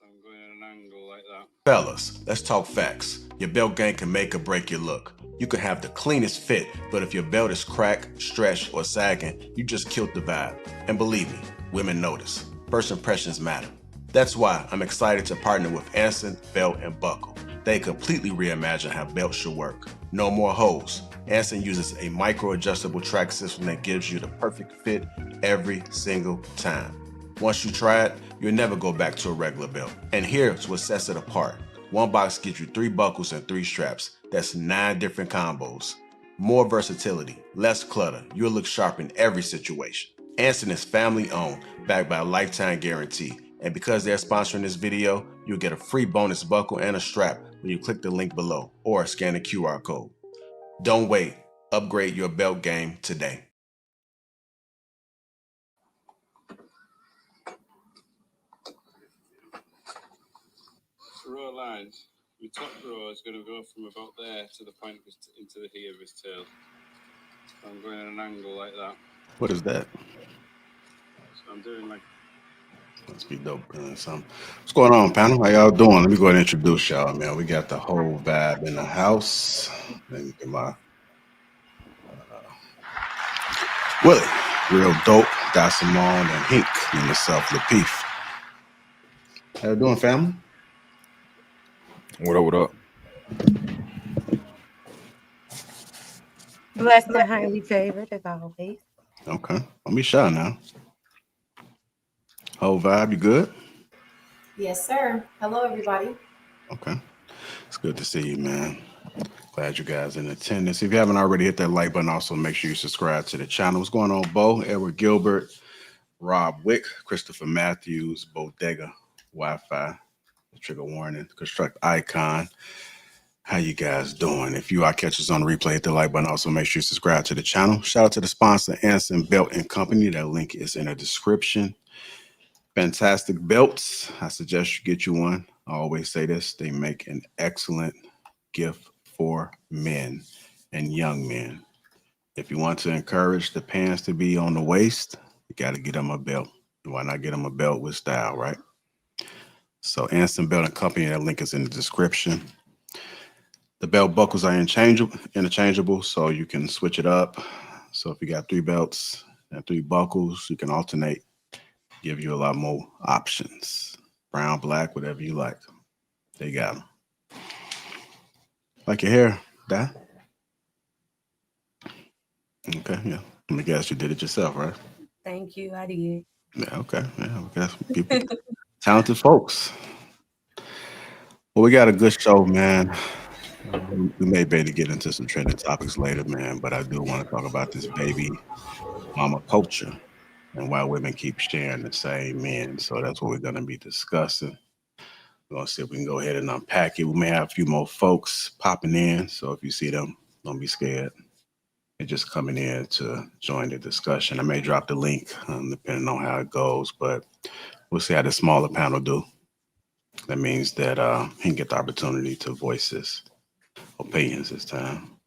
I'm going at an angle like that. Fellas, let's talk facts. Your belt game can make or break your look. You can have the cleanest fit, but if your belt is cracked, stretched, or sagging, you just killed the vibe. And believe me, women notice. First impressions matter. That's why I'm excited to partner with Anson Belt and Buckle. They completely reimagine how belts should work. No more holes. Anson uses a micro-adjustable track system that gives you the perfect fit every single time. Once you try it, you'll never go back to a regular belt. And here's what sets it apart. One box gives you 3 buckles and 3 straps. That's 9 different combos. More versatility, less clutter. You'll look sharp in every situation. Anson is family owned, backed by a lifetime guarantee. And because they're sponsoring this video, you'll get a free bonus buckle and a strap when you click the link below or scan the QR code. Don't wait. Upgrade your belt game today. Row lines. Your top row is going to go from about there to the point of into the heel of his tail. So I'm going at an angle like that. What is that? So I'm doing like. Must be dope. Something. What's going on, panel? How y'all doing? Let me go ahead and introduce y'all, man. We got the whole vibe in the house. Let me get my Willie, real dope, got Simone and Hink, and myself, Lapeef. How you doing, family? What up, what up? Blessed and highly favored as always. Okay, don't be shy now. Whole vibe, you good? Yes, sir. Hello, everybody. Okay, it's good to see you, man. Glad you guys in attendance. If you haven't already, hit that like button. Also, make sure you subscribe to the channel. What's going on, Bo, Edward Gilbert, Rob Wick, Christopher Matthews, Bodega, Wi-Fi, Trigger Warning, Construct Icon. How you guys doing? If you are catching us on the replay, hit the like button. Also, make sure you subscribe to the channel. Shout out to the sponsor, Anson Belt and Company. That link is in the description. Fantastic belts. I suggest you get you one. I always say this. They make an excellent gift for men and young men. If you want to encourage the pants to be on the waist, you got to get them a belt. Why not get them a belt with style, right? So Anson Belt and Company, that link is in the description. The belt buckles are interchangeable, so you can switch it up. So if you got 3 belts and 3 buckles, you can alternate. Give you a lot more options. Brown, black, whatever you like. They got them. Like your hair, that? Okay, yeah. Let me guess, you did it yourself, right? Thank you. I did. Yeah, okay. Yeah, we got some people, talented folks. Well, we got a good show, man. We may be able to get into some trending topics later, man, but I do want to talk about this baby mama culture and why women keep sharing the same men. So that's what we're going to be discussing. We're going to see if we can go ahead and unpack it. We may have a few more folks popping in. So if you see them, don't be scared. They're just coming in to join the discussion. I may drop the link depending on how it goes, but we'll see how the smaller panel do. That means that he can get the opportunity to voice his opinions this time.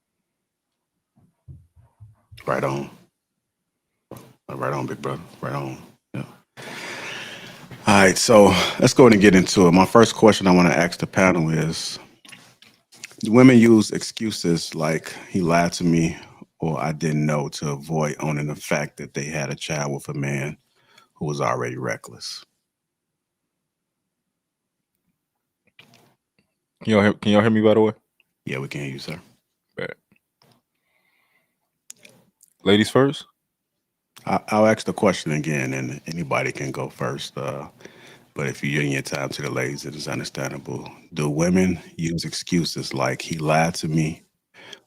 Right on. Right on, big brother. Right on. Yeah. All right, so let's go ahead and get into it. My first question I want to ask the panel is, do women use excuses like he lied to me or I didn't know to avoid owning the fact that they had a child with a man who was already reckless? Can y'all hear me, by the way? Yeah, we can hear you, sir. Right. Ladies first? I'll ask the question again, and anybody can go first. But if you're in your time to the ladies, it is understandable. Do women use excuses like he lied to me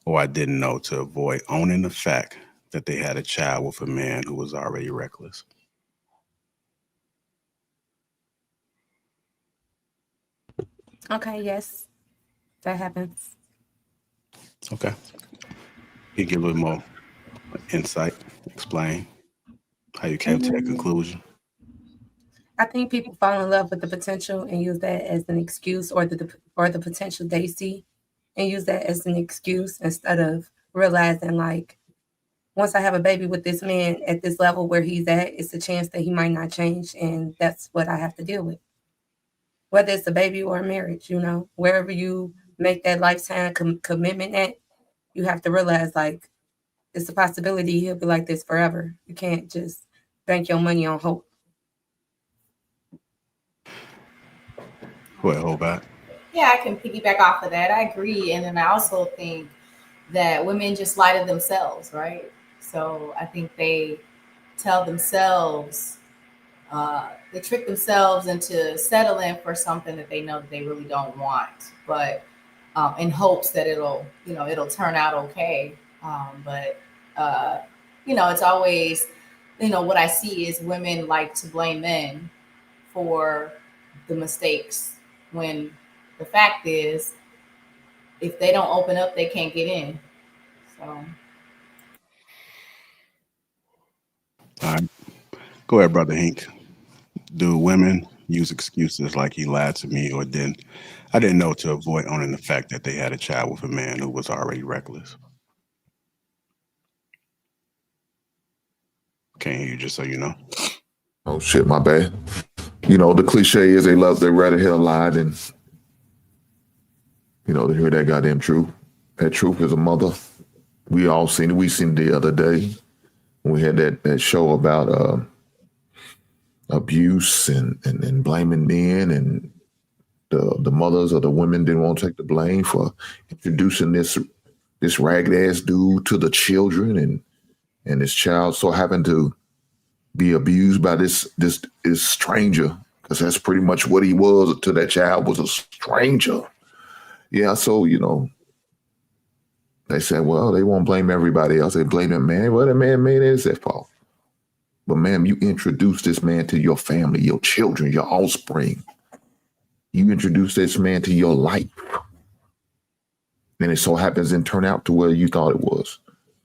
or I didn't know to avoid owning the fact that they had a child with a man who was already reckless? Okay, yes. That happens. Okay. You give a little more insight, explain how you came to that conclusion. I think people fall in love with the potential and use that as an excuse, or the potential they see, and use that as an excuse instead of realizing, like, once I have a baby with this man at this level where he's at, it's a chance that he might not change, and that's what I have to deal with. whether it's a baby or a marriage, wherever you make that lifetime commitment at, you have to realize, like, it's a possibility he'll be like this forever. You can't just bank your money on hope. Go ahead, hold back. Yeah, I can piggyback off of that. I agree. And then I also think that women just lie to themselves, right? So I think they tell themselves, they trick themselves into settling for something that they know that they really don't want, but in hopes that it'll turn out okay. But it's always, what I see is women like to blame men for the mistakes when the fact is, if they don't open up, they can't get in. So All right. Go ahead, Brother Hink. Do women use excuses like he lied to me or I didn't know, to avoid owning the fact that they had a child with a man who was already reckless? Can't hear you, just so you know. Oh shit, my bad. The cliche is they'd rather hear a lie than, to hear that goddamn truth. That truth is a mother. We all seen it. We seen it the other day when we had that show about abuse and blaming men, and the mothers or the women didn't want to take the blame for introducing this ragged ass dude to the children, and this child so happened to be abused by this stranger, because that's pretty much what he was to that child, was a stranger. Yeah, so they said, well, they won't blame everybody else. They blame that man. Well, that man made it his fault. But ma'am, you introduced this man to your family, your children, your offspring. You introduced this man to your life. And it so happens and turn out to where you thought it was.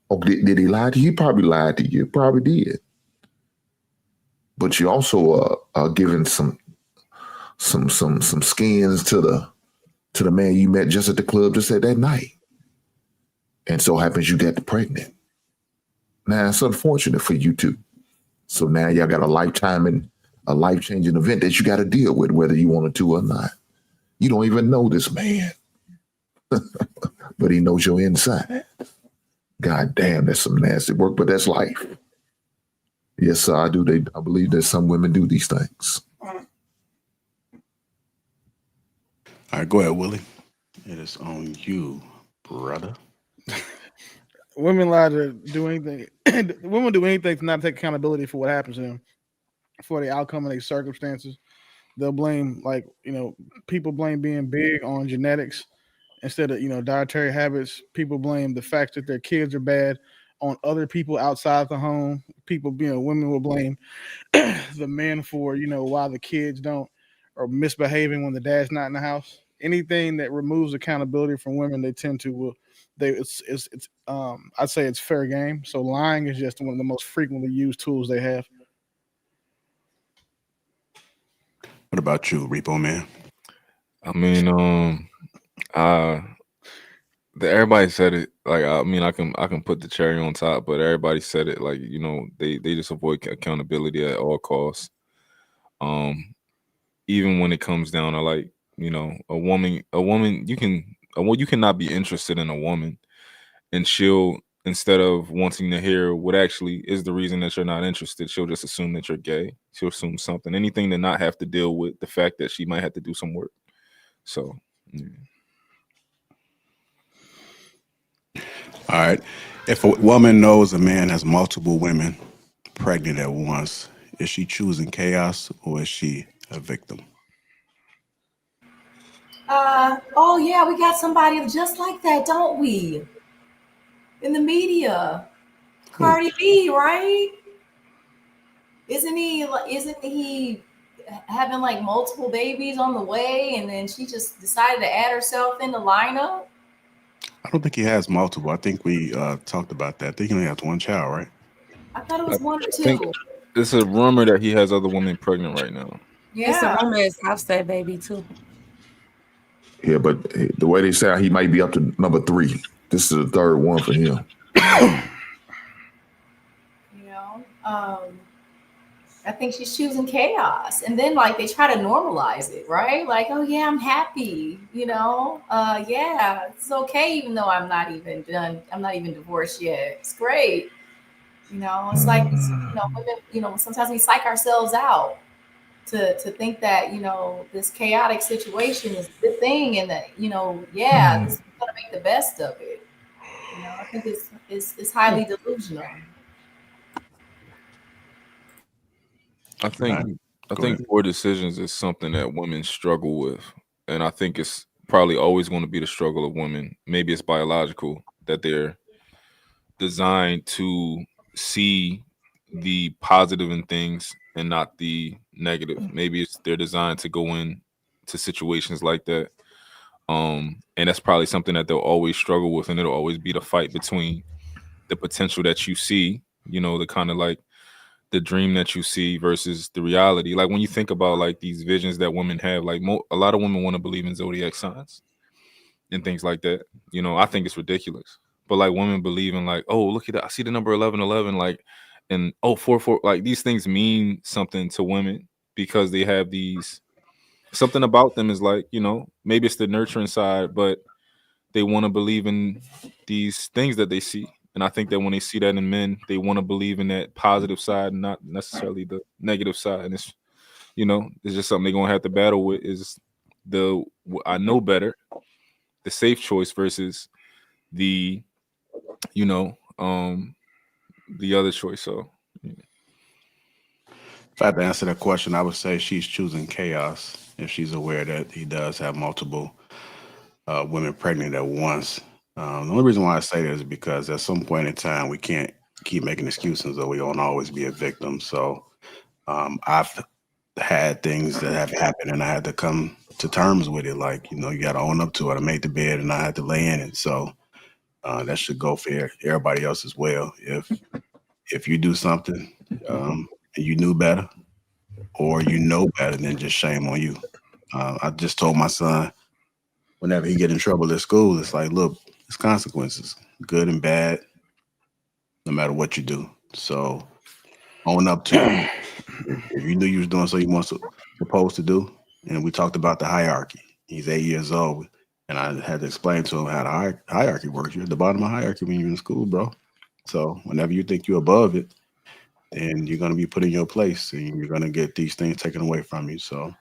Oh, did he lie to you? He probably lied to you. Probably did. But you also are giving some skins to the man you met just at the club just at that night. And so happens you get pregnant. Now it's unfortunate for you too. So now y'all got a lifetime and a life-changing event that you got to deal with, whether you wanted to or not. You don't even know this man, but he knows your inside. God damn, that's some nasty work, but that's life. Yes, sir, I do. I believe that some women do these things. All right, go ahead, Willie. It is on you, brother. Women lie to do anything. Women do anything to not take accountability for what happens to them, for the outcome of their circumstances. They'll blame, people blame being big on genetics instead of, dietary habits. People blame the fact that their kids are bad on other people outside the home. Women will blame the men for, why the kids don't, or misbehaving when the dad's not in the house. Anything that removes accountability from women, they tend to I'd say it's fair game. So lying is just one of the most frequently used tools they have. What about you, Repo Man? I mean, everybody said it. Like, I can put the cherry on top, but everybody said it. Like, they just avoid accountability at all costs. Even when it comes down to, like, a woman, you cannot be interested in a woman, and she'll, instead of wanting to hear what actually is the reason that you're not interested, she'll just assume that you're gay. She'll assume anything to not have to deal with the fact that she might have to do some work. So, yeah. All right. If a woman knows a man has multiple women pregnant at once, is she choosing chaos or is she a victim? Oh yeah, we got somebody just like that, don't we? In the media, Cardi B, right? Isn't he having like multiple babies on the way, and then she just decided to add herself in the lineup? I don't think he has multiple. I think we talked about that. I think he only has one child, right? I thought it was one or I think two. it's a rumor that he has other women pregnant right now. It's a Yeah. rumor it's Offset baby too. Yeah, but the way they say he might be up to number 3. This is the third one for him. I think she's choosing chaos. And then like they try to normalize it, right? Like, oh yeah, I'm happy, yeah, it's okay, even though I'm not even divorced yet. It's great. It's like women, sometimes we psych ourselves out to think that, this chaotic situation is a good thing and that, this is gonna make the best of it. I think it's highly delusional. I think Right. I Go think ahead. poor decisions is something that women struggle with, and I think it's probably always going to be the struggle of women. Maybe it's biological that they're designed to see the positive in things and not the negative. Maybe it's they're designed to go in to situations like that. And that's probably something that they'll always struggle with, and it'll always be the fight between the potential that you see, the kind of like the dream that you see versus the reality. Like when you think about like these visions that women have, like a lot of women want to believe in zodiac signs and things like that. I think it's ridiculous. But like women believe in like, oh, look at that. I see the number 1111, like, and 044, like these things mean something to women because they have these something about them is like, maybe it's the nurturing side, but they want to believe in these things that they see. And I think that when they see that in men, they want to believe in that positive side, not necessarily the negative side. And it's just something they're gonna have to battle with is I know better, the safe choice versus the the other choice. So If I had to answer that question, I would say she's choosing chaos if she's aware that he does have multiple women pregnant at once. The only reason why I say that is because at some point in time, we can't keep making excuses or we won't always be a victim. So I've had things that have happened and I had to come to terms with it. Like, you got to own up to it. I made the bed and I had to lay in it. So that should go for everybody else as well. If you do something and you knew better or you know better, then just shame on you. I just told my son, whenever he get in trouble at school, it's like, look, it's consequences, good and bad, no matter what you do. So own up to it. If you knew you was doing something you weren't supposed to do, and we talked about the hierarchy. He's 8 years old, and I had to explain to him how the hierarchy works. You're at the bottom of the hierarchy when you're in school, bro. So whenever you think you're above it, then you're going to be put in your place, and you're going to get these things taken away from you. So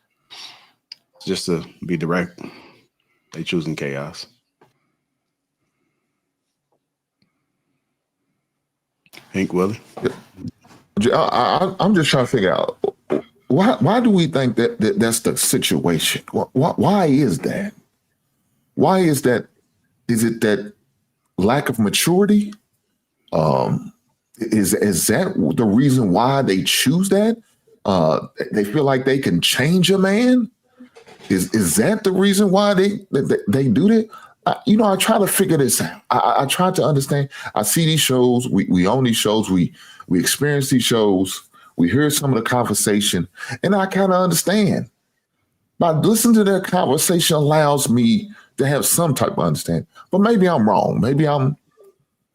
just to be direct, they choosing chaos. Hank Willie. I'm just trying to figure out why do we think that's the situation? Why is that? Why is that? Is it that lack of maturity? Is that the reason why they choose that? They feel like they can change a man. Is that the reason why they do that? I try to figure this out. I try to understand. I see these shows. We own these shows. We experience these shows. We hear some of the conversation, and I kind of understand. By listening to their conversation allows me to have some type of understanding. But maybe I'm wrong. Maybe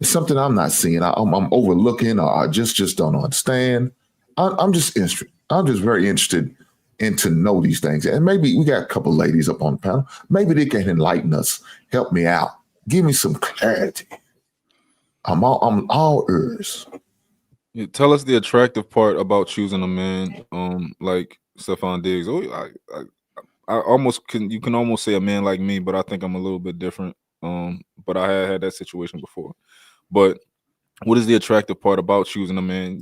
it's something I'm not seeing. I'm overlooking, or I just don't understand. I'm just interested. I'm just very interested in to know these things. And maybe we got a couple ladies up on the panel. Maybe they can enlighten us, help me out, give me some clarity. I'm all ears. yeah, tell us the attractive part about choosing a man, like Stephon Diggs. Oh, I almost can. You can almost say a man like me, but I think I'm a little bit different. But I had that situation before. But what is the attractive part about choosing a man?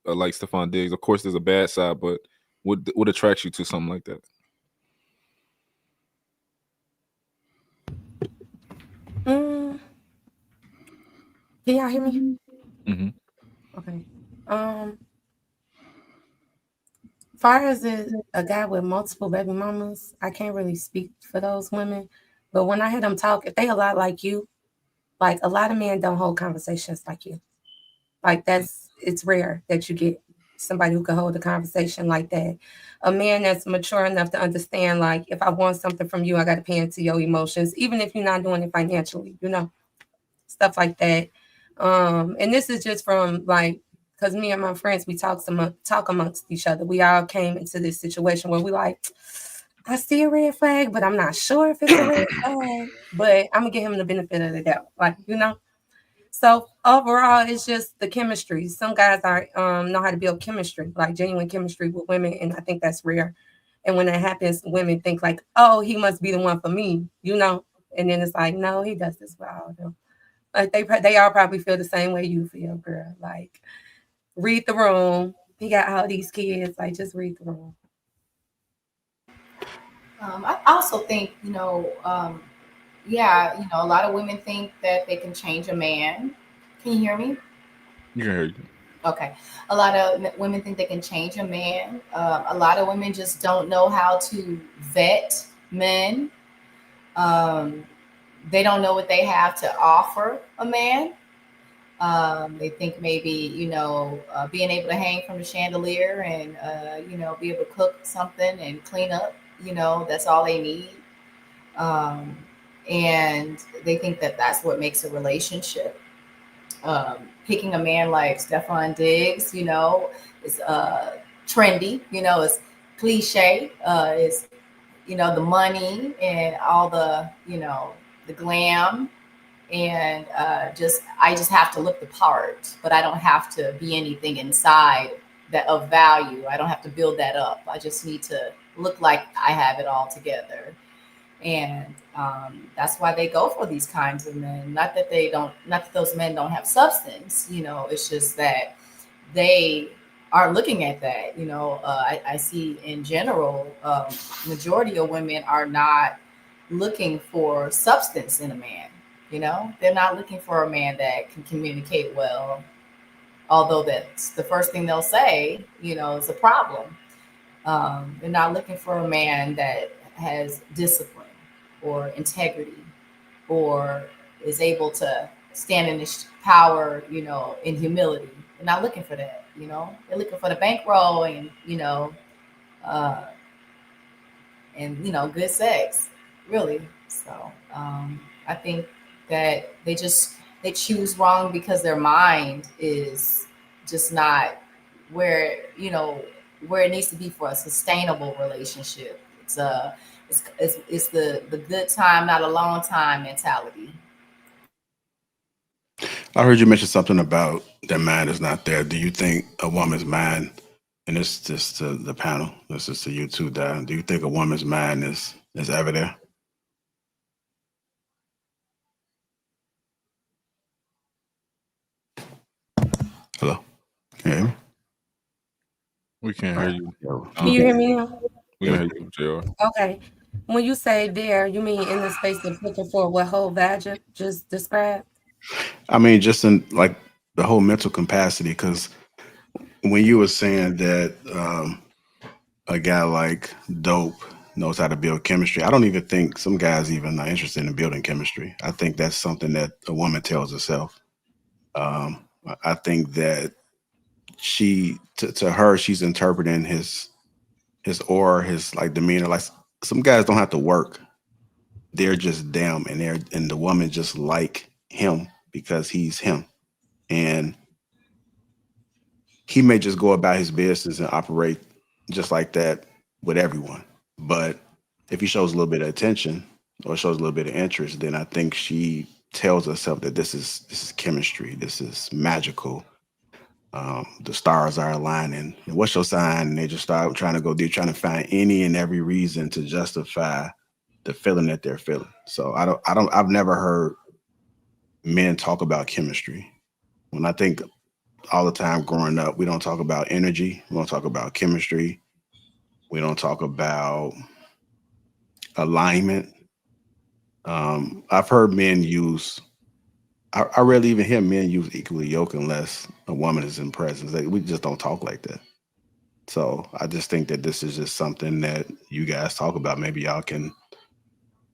Like Stephon Diggs. Of course, there's a bad side, but what attracts you to something like that? Can y'all hear me? Mm-hmm. Okay. Far as a guy with multiple baby mamas, I can't really speak for those women. But when I hear them talk, if they a lot like you, like a lot of men don't hold conversations like you. Like it's rare that you get somebody who can hold a conversation like that. A man that's mature enough to understand, like, if I want something from you, I got to pay into your emotions, even if you're not doing it financially, stuff like that. And this is just from like because me and my friends, we talk amongst each other. We all came into this situation where we like, I see a red flag, but I'm not sure if it's a red flag. But I'm gonna give him the benefit of the doubt, like, you know. So overall, it's just the chemistry. Some guys are know how to build chemistry, like genuine chemistry with women, and I think that's rare. And when that happens, women think like, "Oh, he must be the one for me," you know. And then it's like, no, he does this for all of them. Like they all probably feel the same way you feel, girl. Like, read the room. He got all these kids. Like, just read the room. I also think, yeah, a lot of women think that they can change a man. Can you hear me? You can hear you. Okay. A lot of women think they can change a man. A lot of women just don't know how to vet men. Um, they don't know what they have to offer a man. They think maybe, being able to hang from the chandelier and, be able to cook something and clean up, that's all they need. Um, and they think that that's what makes a relationship. Picking a man like Stefan Diggs, is trendy, is cliche, is, the money and all the, the glam. And I just have to look the part, but I don't have to be anything inside that of value. I don't have to build that up. I just need to look like I have it all together. And that's why they go for these kinds of men. Not that those men don't have substance, it's just that they aren't looking at that. I see in general, majority of women are not looking for substance in a man. They're not looking for a man that can communicate well, although that's the first thing they'll say, is a problem. They're not looking for a man that has discipline or integrity or is able to stand in his power, in humility. They're not looking for that, They're looking for the bankroll and, uh, good sex, really. So I think that they choose wrong because their mind is just not where where it needs to be for a sustainable relationship. It's the good time, not a long time mentality. I heard you mention something about their mind is not there. Do you think a woman's mind, and this is just to the panel, this is to you too, Don, do you think a woman's mind is ever there? Hello? Can you hear me? We can't hear you. Can you hear me now? We can hear you, JR. Okay. When you say there, you mean in the space of looking for what whole Badger just described? I mean, just in like the whole mental capacity, because when you were saying that a guy like Dope knows how to build chemistry, I don't even think some guys even are interested in building chemistry. I think that's something that a woman tells herself. I think that to her, she's interpreting his aura, his like demeanor. Like some guys don't have to work; they're just them, and the woman just like him because he's him, and he may just go about his business and operate just like that with everyone. But if he shows a little bit of attention or shows a little bit of interest, then I think she tells herself that this is chemistry. This is magical. The stars are aligning. And what's your sign? And they just start trying to go deep, trying to find any and every reason to justify the feeling that they're feeling. So I've never heard men talk about chemistry. When I think all the time growing up, we don't talk about energy. We don't talk about chemistry. We don't talk about alignment. I've heard men use, I rarely even hear men use equally yoke unless a woman is in presence. Like, we just don't talk like that. So I just think that this is just something that you guys talk about. Maybe y'all can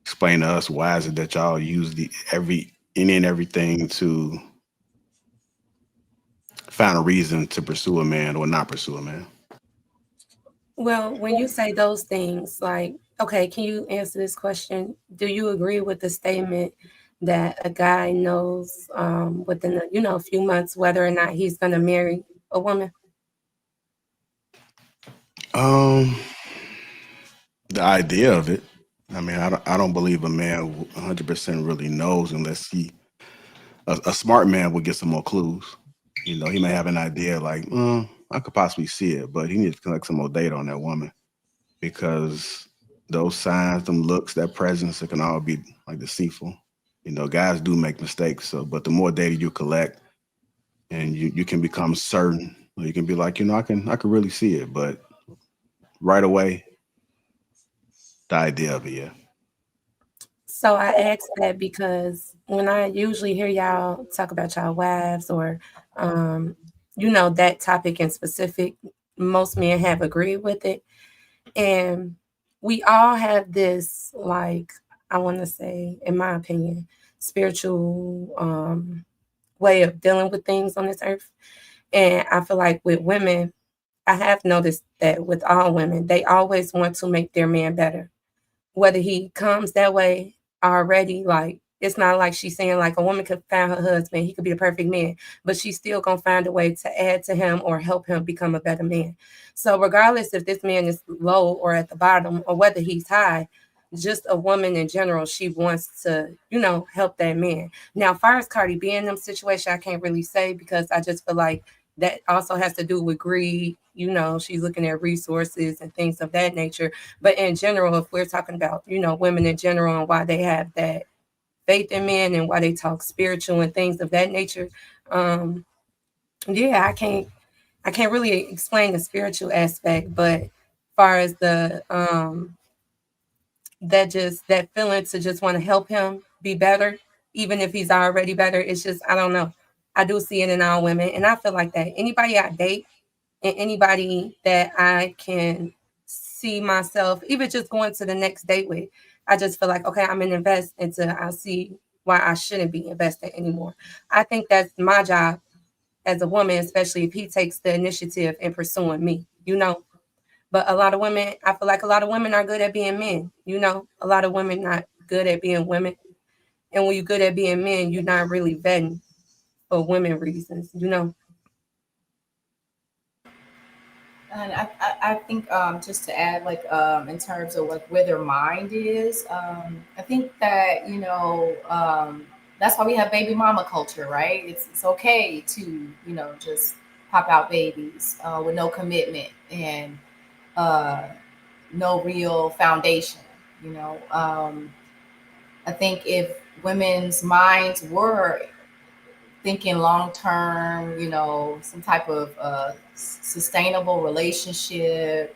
explain to us why is it that y'all use any and everything to find a reason to pursue a man or not pursue a man. Well, when you say those things, like, okay, can you answer this question? Do you agree with the statement that a guy knows within a few months whether or not he's going to marry a woman? The idea of it. I mean, I don't believe a man 100% really knows unless a smart man would get some more clues. You know, he may have an idea like, I could possibly see it, but he needs to collect some more data on that woman because those signs, them looks, that presence, it can all be like deceitful. You know, guys do make mistakes. So, but the more data you collect, and you can become certain, you can be like, you know, I can really see it, but right away, the idea of it, yeah. So I asked that because when I usually hear y'all talk about y'all wives or, that topic in specific, most men have agreed with it. And we all have this, like, I want to say, in my opinion, spiritual way of dealing with things on this earth. And I feel like with women, I have noticed that with all women, they always want to make their man better. Whether he comes that way already, like, it's not like she's saying like a woman could find her husband, he could be the perfect man, but she's still gonna find a way to add to him or help him become a better man. So regardless if this man is low or at the bottom or whether he's high, just a woman in general, she wants to, help that man. Now, as far as Cardi B in them situation, I can't really say because I just feel like that also has to do with greed. She's looking at resources and things of that nature. But in general, if we're talking about, women in general and why they have that faith in men and why they talk spiritual and things of that nature, yeah, I can't really explain the spiritual aspect, but far as the that feeling to just want to help him be better, even if he's already better, it's just, I don't know. I do see it in all women, and I feel like that anybody I date and anybody that I can see myself, even just going to the next date with, I just feel like, okay, I'm gonna invest until I see why I shouldn't be investing anymore. I think that's my job as a woman, especially if he takes the initiative in pursuing me. But a lot of women, I feel like a lot of women are good at being men. A lot of women not good at being women. And when you're good at being men, you're not really vetting for women reasons. And I think just to add, like in terms of like where their mind is, I think that that's why we have baby mama culture, right? It's okay to just pop out babies with no commitment and no real foundation. I think if women's minds were thinking long term, some type of sustainable relationship,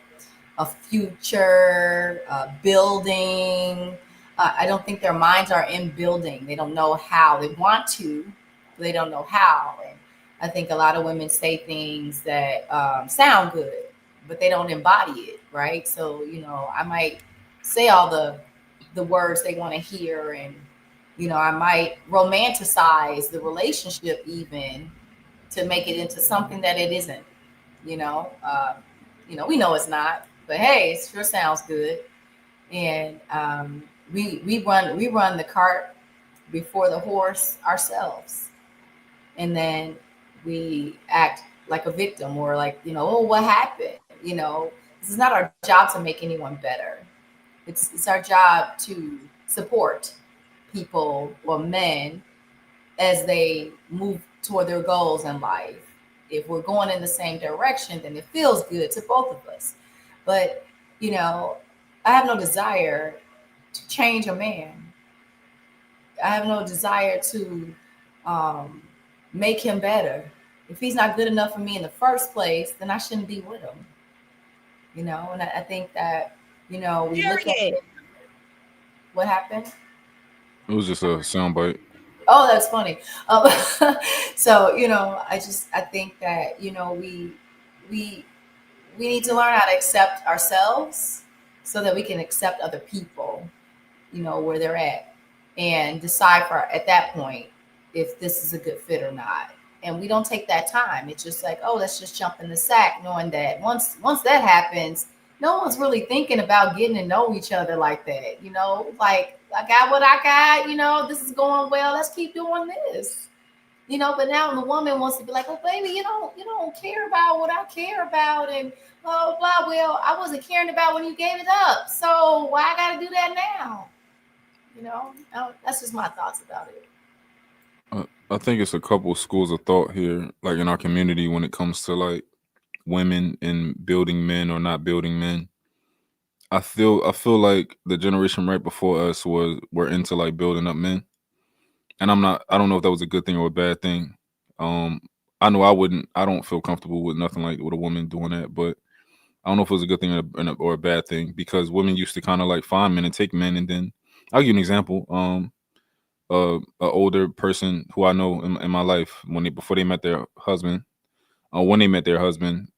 a future, building. I don't think their minds are in building. They don't know how. They want to, but they don't know how. And I think a lot of women say things that sound good, but they don't embody it, right? So, I might say all the words they want to hear, and I might romanticize the relationship even to make it into something that it isn't. You know, uh, we know it's not, but hey, it sure sounds good. And we run the cart before the horse ourselves, and then we act like a victim or like oh, what happened? This is not our job to make anyone better. It's our job to support people or men as they move toward their goals in life. If we're going in the same direction, then it feels good to both of us. But, I have no desire to change a man. I have no desire to um, make him better. If he's not good enough for me in the first place, then I shouldn't be with him. And I think that, we look at it. What happened? It was just a soundbite. Oh, that's funny. Um, so I think that we we need to learn how to accept ourselves so that we can accept other people, where they're at, and decipher at that point if this is a good fit or not. And we don't take that time. It's just like, oh, let's just jump in the sack, knowing that once that happens, no one's really thinking about getting to know each other like that. Like I got what I got. This is going well. Let's keep doing this. You know, but now the woman wants to be like, "Oh, baby, you don't care about what I care about," and blah blah blah. Well, I wasn't caring about when you gave it up, so why I got to do that now? That's just my thoughts about it. I think it's a couple of schools of thought here, like in our community, when it comes to like women and building men or not building men. I feel like the generation right before us were into like building up men, and I don't know if that was a good thing or a bad thing. Um, I know I don't feel comfortable with nothing like with a woman doing that, but I don't know if it was a good thing or a bad thing because women used to kind of like find men and take men, and then I'll give you an example. A older person who I know in my life before they met their husband, when they met their husband,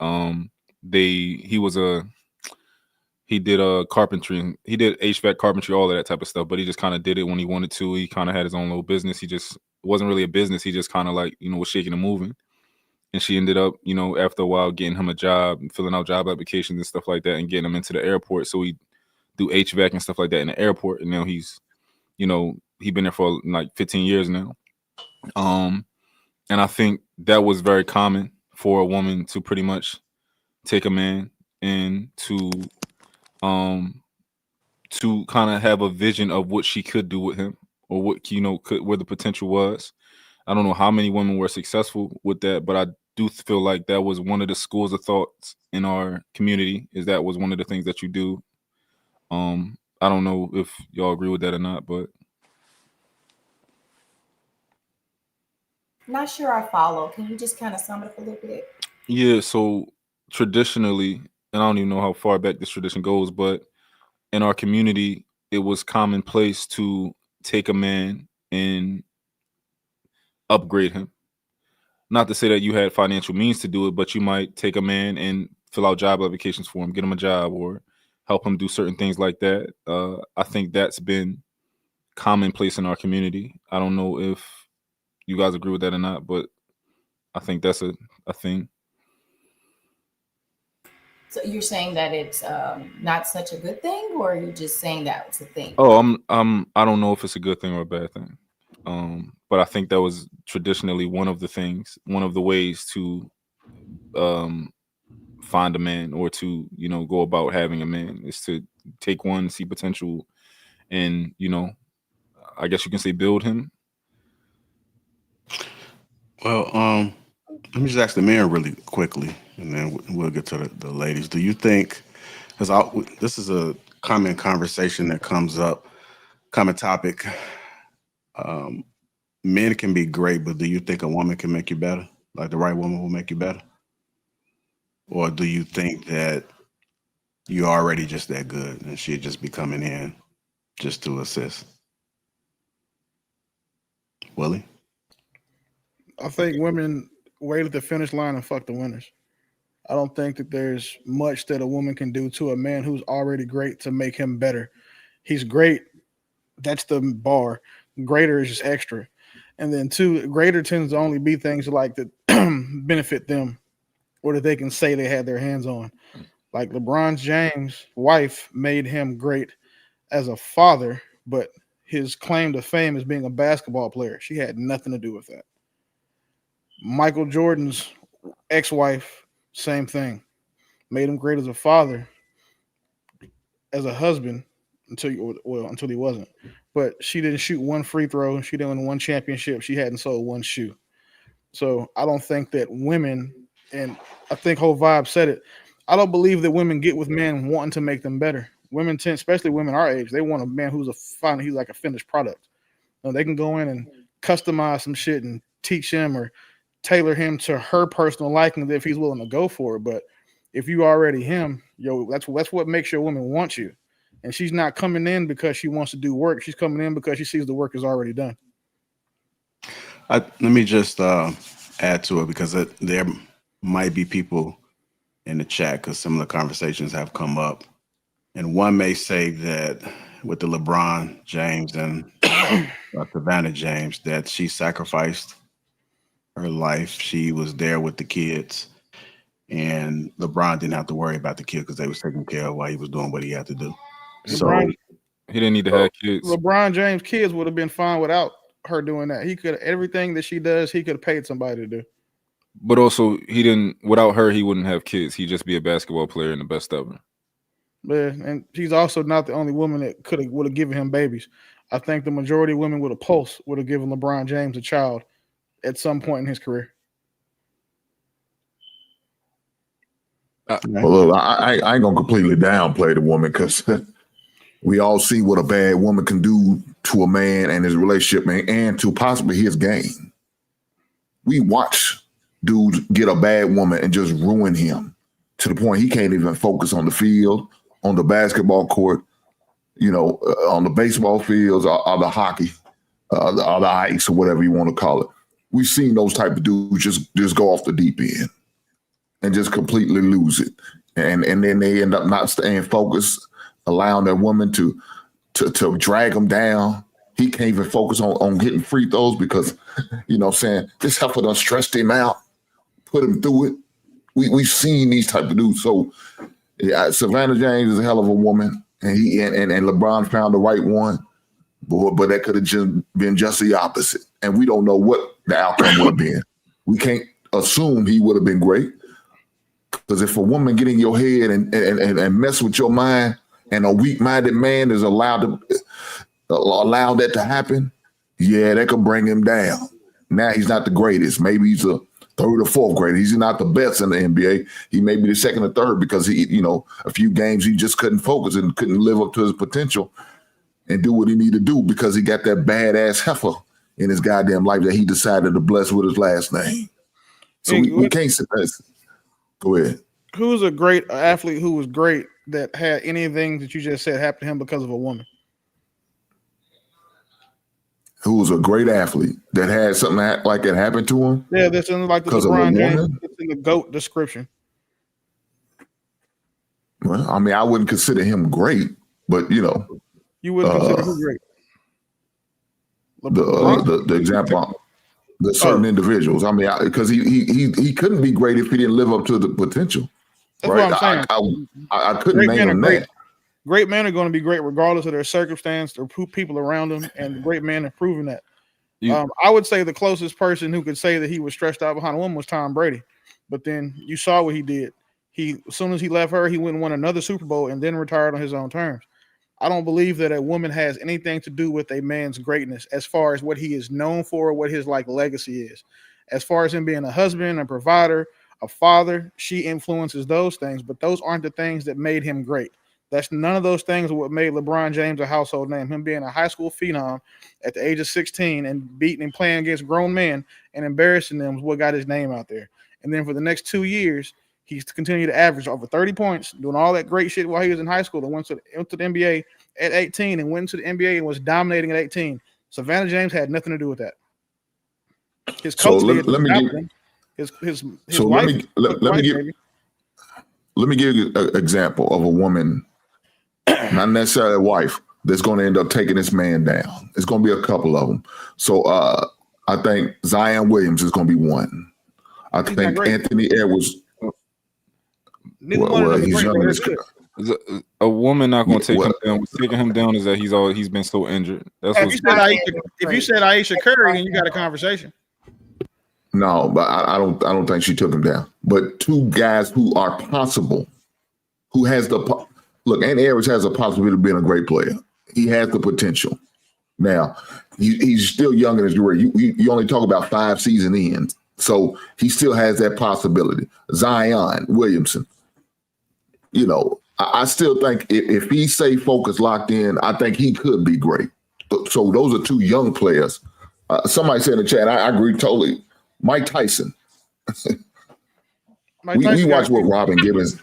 he did carpentry, and he did HVAC carpentry, all of that type of stuff, but he just kind of did it when he wanted to. He kind of had his own little business. He just it wasn't really a business. He just kind of like was shaking and moving. And she ended up, after a while, getting him a job and filling out job applications and stuff like that, and getting him into the airport. So he do HVAC and stuff like that in the airport, and now he's been there for like 15 years now. And I think that was very common for a woman to pretty much take a man and to kind of have a vision of what she could do with him, or what where the potential was. I don't know how many women were successful with that, but I do feel like that was one of the schools of thoughts in our community. Is that was one of the things that you do. I don't know if y'all agree with that or not, but Not sure I follow. Can you just kind of sum it up a little bit? yeah. So traditionally, and I don't even know how far back this tradition goes, but in our community, it was commonplace to take a man and upgrade him. Not to say that you had financial means to do it, but you might take a man and fill out job applications for him, get him a job, or help him do certain things like that. I think that's been commonplace in our community. I don't know if you guys agree with that or not, but I think that's a thing. So you're saying that it's not such a good thing, or you're just saying that it's a thing? Oh, I don't know if it's a good thing or a bad thing. But I think that was traditionally one of the ways to find a man, or to go about having a man, is to take one, see potential, and I guess you can say build him. Well, let me just ask the man really quickly, and then we'll get to the ladies. Do you think, because this is a common conversation that comes up, common topic, men can be great, but do you think a woman can make you better? Like the right woman will make you better? Or do you think that you're already just that good and she'd just be coming in just to assist? Willie? I think women wait at the finish line and fuck the winners. I don't think that there's much that a woman can do to a man who's already great to make him better. He's great. That's the bar. Greater is just extra. And then two, greater tends to only be things like that benefit them, or that they can say they had their hands on. Like LeBron James' wife made him great as a father, but his claim to fame is being a basketball player. She had nothing to do with that. Michael Jordan's ex-wife, same thing. Made him great as a father, as a husband, until he wasn't. But she didn't shoot one free throw. She didn't win one championship. She hadn't sold one shoe. So I don't think that women, and I think whole vibe said it, I don't believe that women get with men wanting to make them better. Women tend, especially women our age, they want a man who's he's like a finished product. They can go in and customize some shit and teach him or tailor him to her personal liking if he's willing to go for it. But if you already him, that's what makes your woman want you. And she's not coming in because she wants to do work. She's coming in because she sees the work is already done. Let me just add to it, because there might be people in the chat, because similar conversations have come up. And one may say that with the LeBron James and Savannah James, that she sacrificed her life. She was there with the kids, and LeBron didn't have to worry about the kids because they was taken care of while he was doing what he had to do. So he didn't need to have kids. LeBron James' kids would have been fine without her doing that. He could everything that she does, he could have paid somebody to do. But also, he didn't. Without her, he wouldn't have kids. He'd just be a basketball player and the best ever. Yeah, and she's also not the only woman that would have given him babies. I think the majority of women with a pulse would have given LeBron James a child at some point in his career. Well, look, I ain't gonna completely downplay the woman because we all see what a bad woman can do to a man and his relationship, man, and to possibly his game. We watch dudes get a bad woman and just ruin him to the point he can't even focus on the field, on the basketball court, on the baseball fields or the hockey, or the ice or whatever you want to call it. We've seen those type of dudes just go off the deep end and just completely lose it. And then they end up not staying focused, allowing that woman to drag him down. He can't even focus on getting free throws because, this heifer done stressed him out, put him through it. We've seen these type of dudes. So yeah, Savannah James is a hell of a woman, and LeBron found the right one, but that could have just been just the opposite. And we don't know what the outcome would have been. We can't assume he would have been great, because if a woman get in your head and mess with your mind, and a weak-minded man is allowed that to happen, yeah, that could bring him down. Now he's not the greatest. Maybe he's a third or fourth grader. He's not the best in the NBA. He may be the second or third because a few games he just couldn't focus and couldn't live up to his potential and do what he needed to do because he got that badass heifer in his goddamn life that he decided to bless with his last name. So we can't sit there. Go ahead. Who's a great athlete who was great that had anything that you just said happen to him because of a woman? Who was a great athlete that had something like that happen to him? Yeah, that's in like the LeBron James. It's in the GOAT description. Well, I mean, I wouldn't consider him great, but you wouldn't consider him great. The example, the certain individuals. I mean, because he couldn't be great if he didn't live up to the potential. That's right? what I'm saying. I couldn't name him that. Great men are going to be great regardless of their circumstance or people around them, and great men have proven that. I would say the closest person who could say that he was stretched out behind a woman was Tom Brady. But then you saw what he did. As soon as he left her, he went and won another Super Bowl and then retired on his own terms. I don't believe that a woman has anything to do with a man's greatness as far as what he is known for, what his legacy is. As far as him being a husband, a provider, a father, she influences those things, but those aren't the things that made him great. That's none of those things are what made LeBron James a household name. Him being a high school phenom at the age of 16 and beating and playing against grown men and embarrassing them is what got his name out there. And then for the next 2 years, he's continued to average over 30 points, doing all that great shit while he was in high school and went to the NBA at 18 and went to the NBA and was dominating at 18. Savannah James had nothing to do with that. His coach let me give you an example of a woman, not necessarily a wife, that's going to end up taking this man down. It's going to be a couple of them. So I think Zion Williams is going to be one. I think Anthony Edwards. He's young in his career. A woman not going to take him down. What's taking him down is that he's been so injured. That's if you said Aisha Curry, then you got a conversation. No, but I don't think she took him down. But two guys who are possible, who has look, Anthony Edwards has a possibility of being a great player. He has the potential. Now, he's still young in his career. You only talk about 5 season ends. So he still has that possibility. Zion Williamson, I still think if he stay focused, locked in, I think he could be great. So those are two young players. Somebody said in the chat, I agree totally. Mike Tyson. We watched what Robin Givens.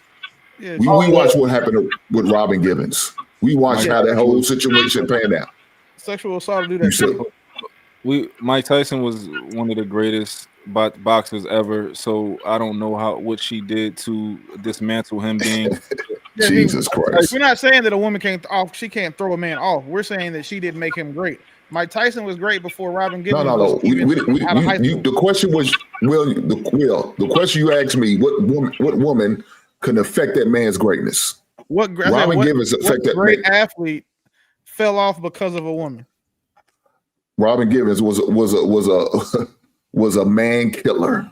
Yeah, we watched what happened with Robin Givens. We watched how that whole situation panned out. Sexual assault do that. Mike Tyson was one of the greatest boxers ever. So I don't know what she did to dismantle him being. Jesus Christ. We're not saying that a woman she can't throw a man off. We're saying that she didn't make him great. Mike Tyson was great before Robin Givens. No. The question was, the question you asked me, what woman can affect that man's greatness? Robin Givens affected that great athlete fell off because of a woman. Robin Givens was a man killer.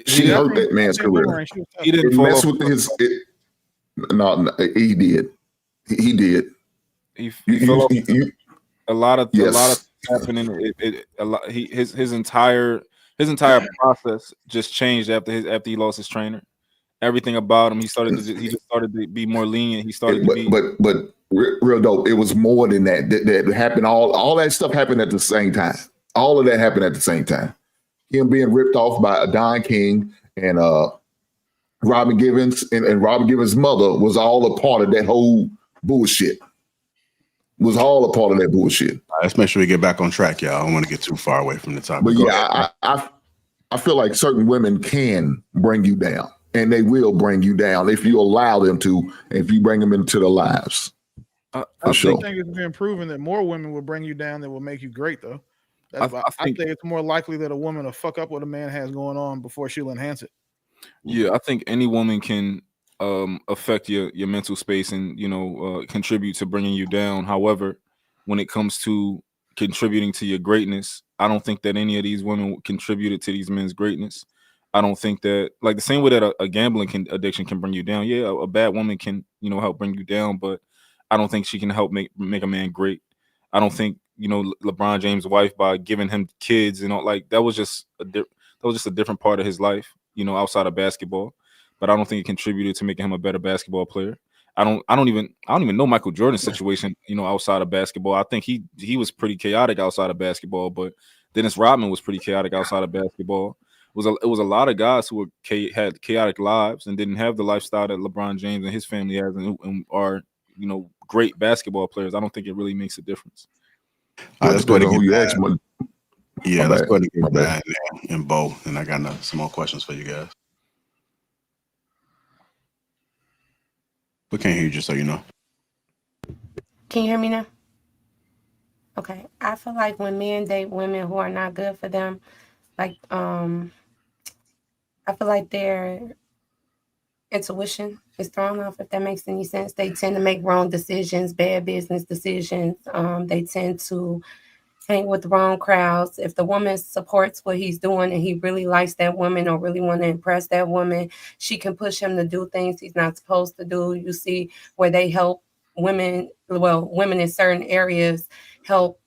She hurt that man's career. He didn't It fall messed off. with his. No, he did. He did. He fell off. A lot of Yes. happening. His entire process just changed after he lost his trainer. Everything about him, he just started to be more lenient. He started to be. But real dope. It was more than that. That happened. All that stuff happened at the same time. All of that happened at the same time. Him being ripped off by Don King and Robin Givens and Robin Givens' mother was all a part of that whole bullshit. Was all a part of that bullshit. Let's make sure we get back on track, y'all. I don't want to get too far away from the topic. But yeah, I feel like certain women can bring you down, and they will bring you down if you allow them to, if you bring them into their lives. I sure. think it's been proven that more women will bring you down than will make you great, though. I think it's more likely that a woman will fuck up what a man has going on before she'll enhance it. Yeah, I think any woman can affect your mental space and contribute to bringing you down. However, when it comes to contributing to your greatness, I don't think that any of these women contributed to these men's greatness. I don't think that, like, the same way that a gambling addiction can bring you down. Yeah, a bad woman can help bring you down, but I don't think she can help make a man great. I don't think LeBron James' wife, by giving him kids, that was just a different part of his life, outside of basketball. But I don't think it contributed to making him a better basketball player. I don't even know Michael Jordan's situation, outside of basketball. I think he was pretty chaotic outside of basketball, but Dennis Rodman was pretty chaotic outside of basketball. It was a lot of guys who had chaotic lives and didn't have the lifestyle that LeBron James and his family has and are great basketball players. I don't think it really makes a difference. Let's go ahead and who you ask. Yeah, let's go ahead and get back and Bo, and I got some more questions for you guys. We can't hear you, just so you know. Can you hear me now? Okay. I feel like when men date women who are not good for them, like I feel like their intuition is thrown off, if that makes any sense. They tend to make wrong decisions, bad business decisions. They tend to hang with the wrong crowds. If the woman supports what he's doing and he really likes that woman or really want to impress that woman, she can push him to do things he's not supposed to do. You see where they help women in certain areas help,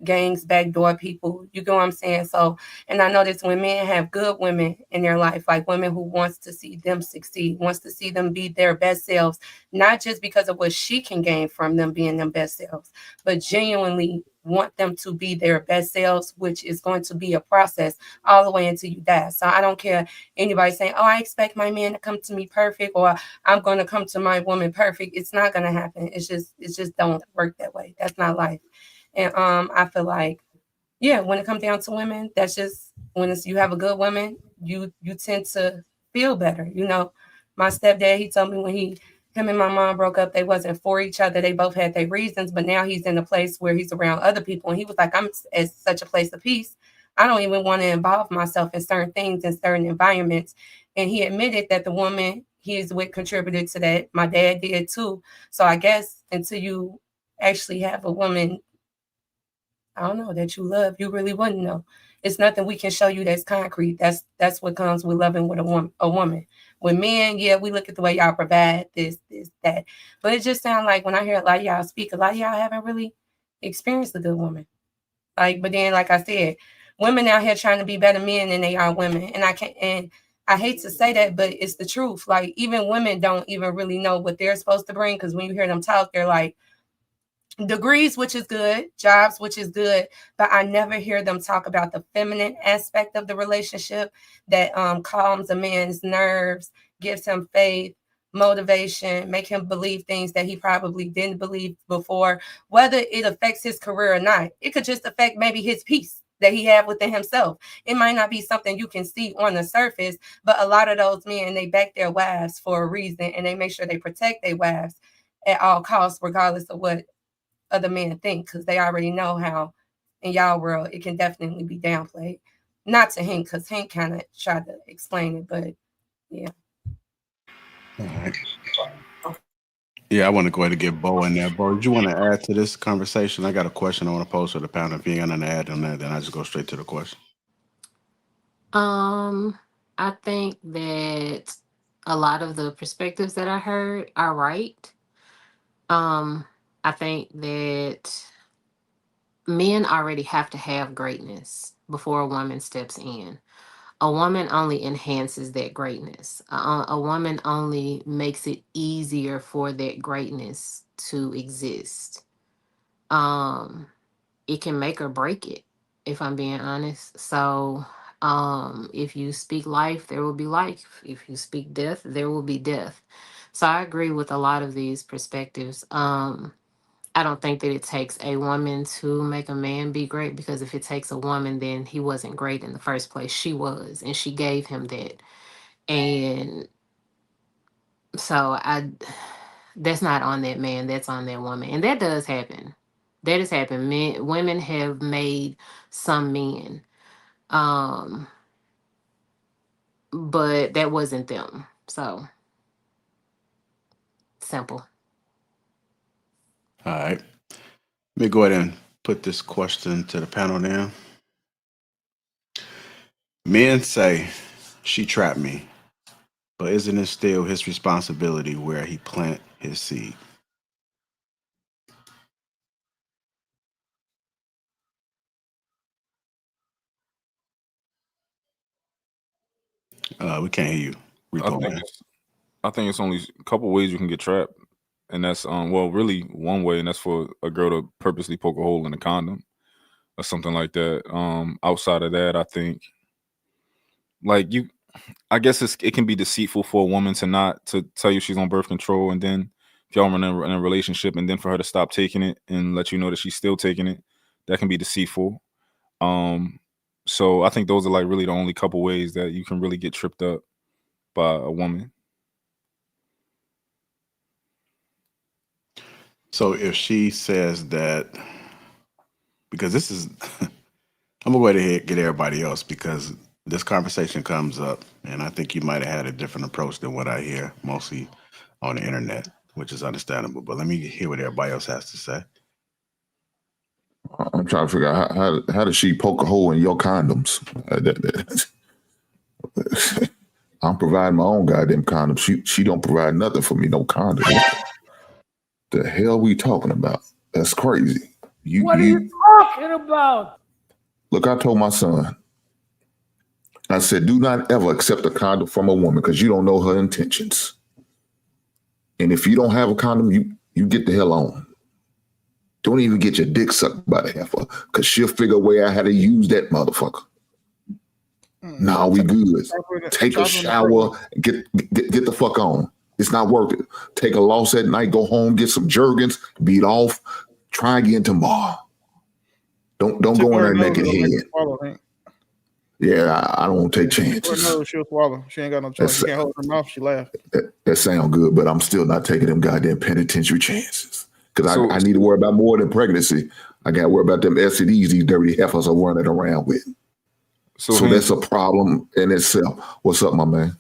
gangs backdoor people. You get what I'm saying? So, and I notice when men have good women in their life, like women who wants to see them succeed, wants to see them be their best selves, not just because of what she can gain from them being their best selves, but genuinely want them to be their best selves, which is going to be a process all the way until you die. So I don't care anybody saying, oh, I expect my man to come to me perfect, or I'm going to come to my woman perfect. It's not going to happen. It's just don't work that way. That's not life. And I feel like, yeah, when it comes down to women, that's just when you have a good woman, you tend to feel better. My stepdad, he told me when him and my mom broke up, they wasn't for each other. They both had their reasons, but now he's in a place where he's around other people. And he was like, I'm at such a place of peace. I don't even want to involve myself in certain things in certain environments. And he admitted that the woman he is with contributed to that. My dad did too. So I guess until you actually have a woman, I don't know, that you love, you really wouldn't know. It's nothing we can show you that's concrete. That's what comes with loving with a woman. With men, yeah, we look at the way y'all provide this, that. But it just sounds like when I hear a lot of y'all speak, a lot of y'all haven't really experienced a good woman. But then, like I said, women out here trying to be better men than they are women. And I hate to say that, but it's the truth. Like, even women don't even really know what they're supposed to bring, because when you hear them talk, they're like, degrees, which is good, jobs, which is good, but I never hear them talk about the feminine aspect of the relationship that calms a man's nerves, gives him faith, motivation, make him believe things that he probably didn't believe before, whether it affects his career or not. It could just affect maybe his peace that he have within himself. It might not be something you can see on the surface, but a lot of those men, they back their wives for a reason, and they make sure they protect their wives at all costs, regardless of what other men think, because they already know how in y'all world it can definitely be downplayed. Not to Hank, because Hank kind of tried to explain it, but yeah. All right. Yeah, I want to go ahead and get Bo in there. Bo, did you want to add to this conversation? I got a question I want to pose to the panel. If you ain't got nothing to add on that, then I just go straight to the question. I think that a lot of the perspectives that I heard are right. I think that men already have to have greatness before a woman steps in. A woman only enhances that greatness. A woman only makes it easier for that greatness to exist. It can make or break it, if I'm being honest. So, if you speak life, there will be life. If you speak death, there will be death. So I agree with a lot of these perspectives. I don't think that it takes a woman to make a man be great, because if it takes a woman, then he wasn't great in the first place. She was, and she gave him that. And so that's not on that man, that's on that woman. And that does happen. That has happened. Women have made some men. But that wasn't them. So simple. All right. Let me go ahead and put this question to the panel now. Men say she trapped me, but isn't it still his responsibility where he plant his seed? We can't hear you. Repo man. I think it's only a couple ways you can get trapped, and that's well, really one way, and that's for a girl to purposely poke a hole in a condom or something like that. Outside of that, I think like I guess it can be deceitful for a woman to tell you she's on birth control, and then if y'all are in a relationship, and then for her to stop taking it and let you know that she's still taking it, that can be deceitful. So I think those are like really the only couple ways that you can really get tripped up by a woman. So if she says that, because this is, I'm gonna go ahead and get everybody else, because this conversation comes up, and I think you might have had a different approach than what I hear mostly on the internet, which is understandable. But let me hear what everybody else has to say. I'm trying to figure out how does she poke a hole in your condoms? I'm providing my own goddamn condoms. She don't provide nothing for me, no condoms. The hell we talking about? That's crazy. What are you talking about? Look, I told my son, I said, do not ever accept a condom from a woman because you don't know her intentions. And if you don't have a condom, you get the hell on. Don't even get your dick sucked by the heifer, because she'll figure a way out how to use that motherfucker. Nah, we good. Take a shower, get the fuck on. It's not worth it. Take a loss at night, go home, get some Jergens, beat off, try again tomorrow. Don't go in there naked head. Yeah, I don't want to take chances. No, she'll swallow. She ain't got no choice. She can't hold her mouth. She laugh. That sounds good, but I'm still not taking them goddamn penitentiary chances. Because I need to worry about more than pregnancy. I got to worry about them STDs these dirty heifers are running around with. So that's a problem in itself. What's up, my man?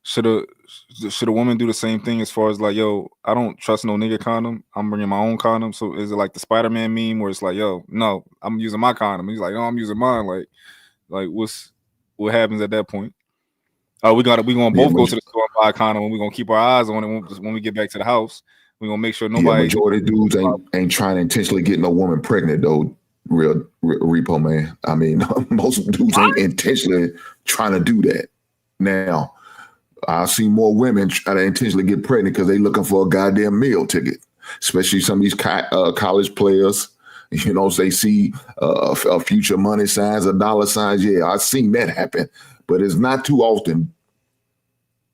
Should a woman do the same thing as far as like, yo, I don't trust no nigga condom. I'm bringing my own condom. So is it like the Spider-Man meme where it's like, yo, no, I'm using my condom. He's like, no, I'm using mine. Like what happens at that point? We gonna both go to the store and buy a condom, and we're gonna keep our eyes on it when we get back to the house. We're gonna make sure nobody. Majority of dudes ain't trying to intentionally get no woman pregnant though. Real repo man. I mean, most dudes ain't intentionally trying to do that. Now, I've seen more women try to intentionally get pregnant because they looking for a goddamn meal ticket, especially some of these college players. You know, they see a future money signs or dollar signs. Yeah, I've seen that happen, but it's not too often.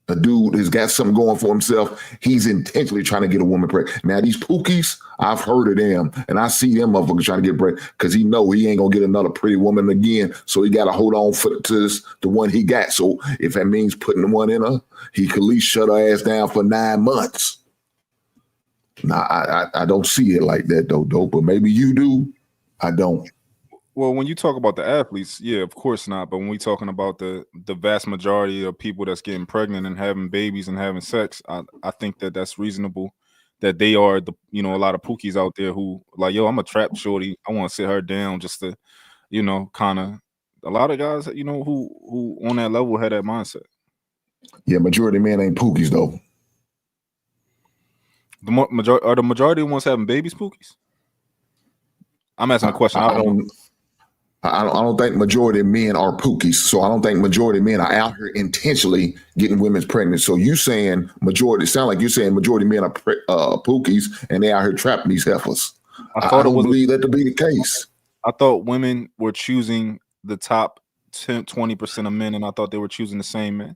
A dude has got something going for himself. He's intentionally trying to get a woman pregnant. Now, these pookies, I've heard of them, and I see them motherfuckers trying to get pregnant because he know he ain't going to get another pretty woman again, so he got to hold on to the one he got. So if that means putting the one in her, he could at least shut her ass down for 9 months. Now, I don't see it like that, though, but maybe you do. I don't. Well, when you talk about the athletes, yeah, of course not. But when we talking about the vast majority of people that's getting pregnant and having babies and having sex, I think that's reasonable that they are the, you know, a lot of pookies out there who like, yo, I'm a trap shorty. I want to sit her down just to, you know, kind of. A lot of guys, you know, who on that level had that mindset. Yeah, majority of men ain't pookies though. The majority of ones having babies pookies? I'm asking a question. I don't think majority of men are pookies. So I don't think majority of men are out here intentionally getting women pregnant. So you saying majority, sound like you're saying majority of men are pookies and they out here trapping these heifers. I don't believe that to be the case. I thought women were choosing the top 10, 20% of men, and I thought they were choosing the same men.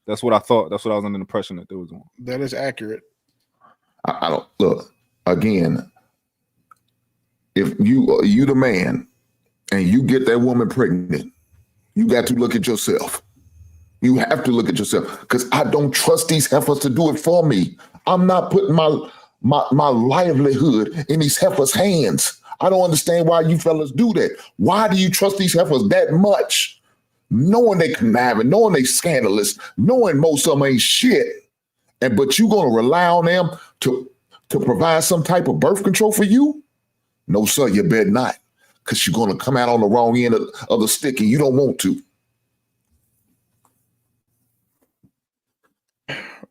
That's what I thought. That's what I was under the impression that they was doing. That is accurate. I don't look again. If you the man and you get that woman pregnant, you got to look at yourself. You have to look at yourself because I don't trust these heifers to do it for me. I'm not putting my livelihood in these heifers' hands. I don't understand why you fellas do that. Why do you trust these heifers that much? Knowing they conniving, knowing they scandalous, knowing most of them ain't shit, but you gonna rely on them to provide some type of birth control for you? No, sir, you better not, because you're gonna come out on the wrong end of the stick, and you don't want to.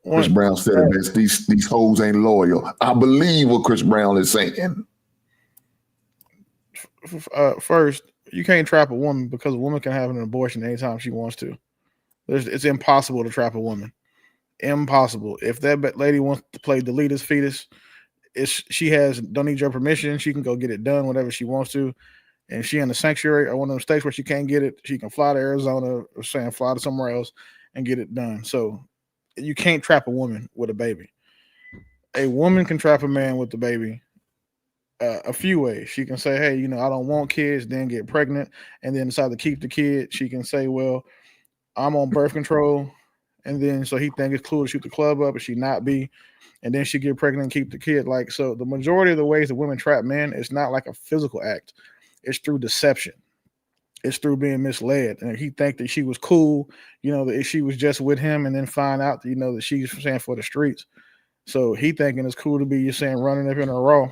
Chris Brown said it best. These hoes ain't loyal. I believe what Chris Brown is saying. First, you can't trap a woman because a woman can have an abortion anytime she wants to. It's impossible to trap a woman. Impossible. If that lady wants to play delete his fetus, don't need your permission. She can go get it done whenever she wants to. And if she in the sanctuary or one of them states where she can't get it, she can fly to Arizona or fly to somewhere else and get it done. So you can't trap a woman with a baby. A woman can trap a man with the baby a few ways. She can say, hey, I don't want kids, then get pregnant, and then decide to keep the kid. She can say, well, I'm on birth control, and then so he think it's cool to shoot the club up, and she not be, and then she get pregnant and keep the kid. Like, so the majority of the ways that women trap men, it's not like a physical act. It's through deception. It's through being misled. And he think that she was cool, that she was just with him, and then find out that, that she's saying for the streets. So he thinking it's cool to be, running up in a row.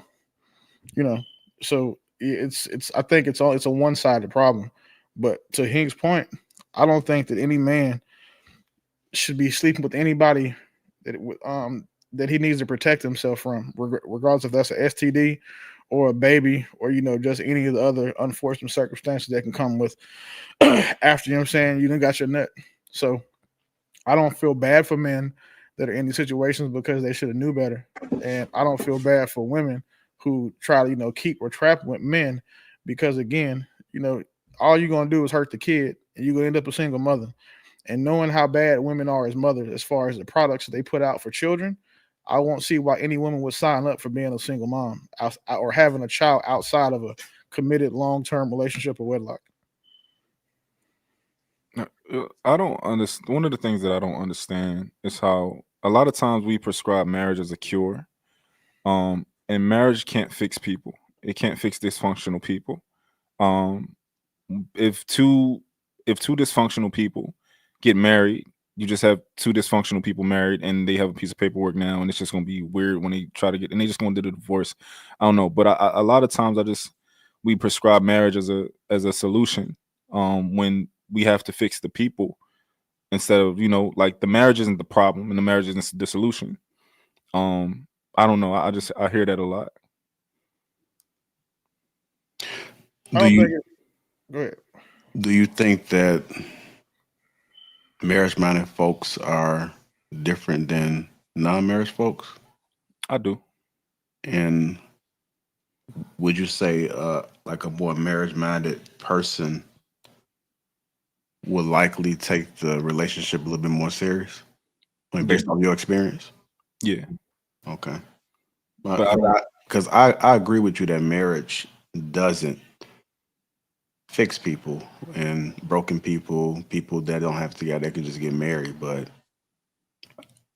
So I think it's a one-sided problem. But to Hink's point, I don't think that any man should be sleeping with anybody that he needs to protect himself from, regardless if that's an STD or a baby or just any of the other unfortunate circumstances that can come with after, you done got your nut. So I don't feel bad for men that are in these situations because they should have knew better, and I don't feel bad for women who try to, keep or trap with men, because again, all you're going to do is hurt the kid, and you're going to end up a single mother. And knowing how bad women are as mothers, as far as the products that they put out for children, I won't see why any woman would sign up for being a single mom or having a child outside of a committed long-term relationship or wedlock. I don't understand. One of the things that I don't understand is how a lot of times we prescribe marriage as a cure. And marriage can't fix people. It can't fix dysfunctional people. If two dysfunctional people get married, you just have two dysfunctional people married, and they have a piece of paperwork now, and it's just gonna be weird when they try to and they just gonna do the divorce. I don't know, but a lot of times we prescribe marriage as a solution when we have to fix the people instead of like the marriage isn't the problem and the marriage isn't the solution. I don't know. I hear that a lot. Go ahead. Do you think that marriage-minded folks are different than non-marriage folks? I do. And would you say like a more marriage-minded person would likely take the relationship a little bit more serious? Based on your experience? Yeah. Okay. Because I agree with you that marriage doesn't fix people, and broken people that don't have to get, they can just get married. But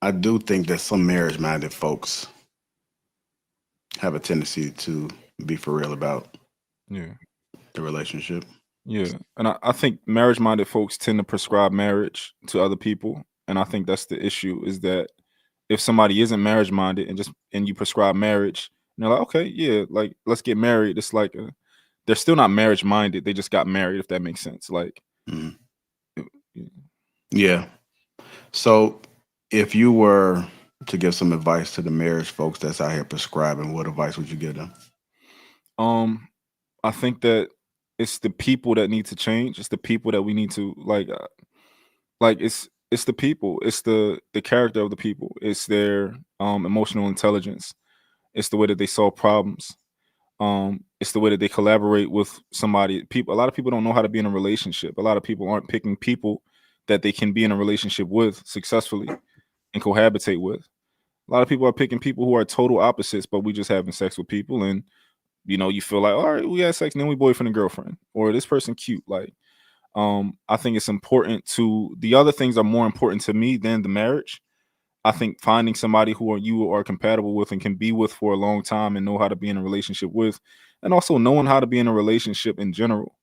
I do think that some marriage-minded folks have a tendency to be for real about the relationship. Yeah. And I think marriage-minded folks tend to prescribe marriage to other people. And I think that's the issue, is that if somebody isn't marriage minded and you prescribe marriage, and they're like, okay, yeah, like let's get married. It's like they're still not marriage minded. They just got married, if that makes sense. Like, yeah. So, if you were to give some advice to the marriage folks that's out here prescribing, what advice would you give them? I think that it's the people that need to change. It's the people that we need to like it's the people. It's the character of the people. It's their emotional intelligence. It's the way that they solve problems. It's the way that they collaborate with somebody. A lot of people don't know how to be in a relationship. A lot of people aren't picking people that they can be in a relationship with successfully and cohabitate with. A lot of people are picking people who are total opposites, but we just having sex with people, and you feel like, all right, we had sex and then we boyfriend and girlfriend, or this person cute. Like, I think it's important the other things are more important to me than the marriage. I think finding somebody who you are compatible with and can be with for a long time and know how to be in a relationship with, and also knowing how to be in a relationship in general.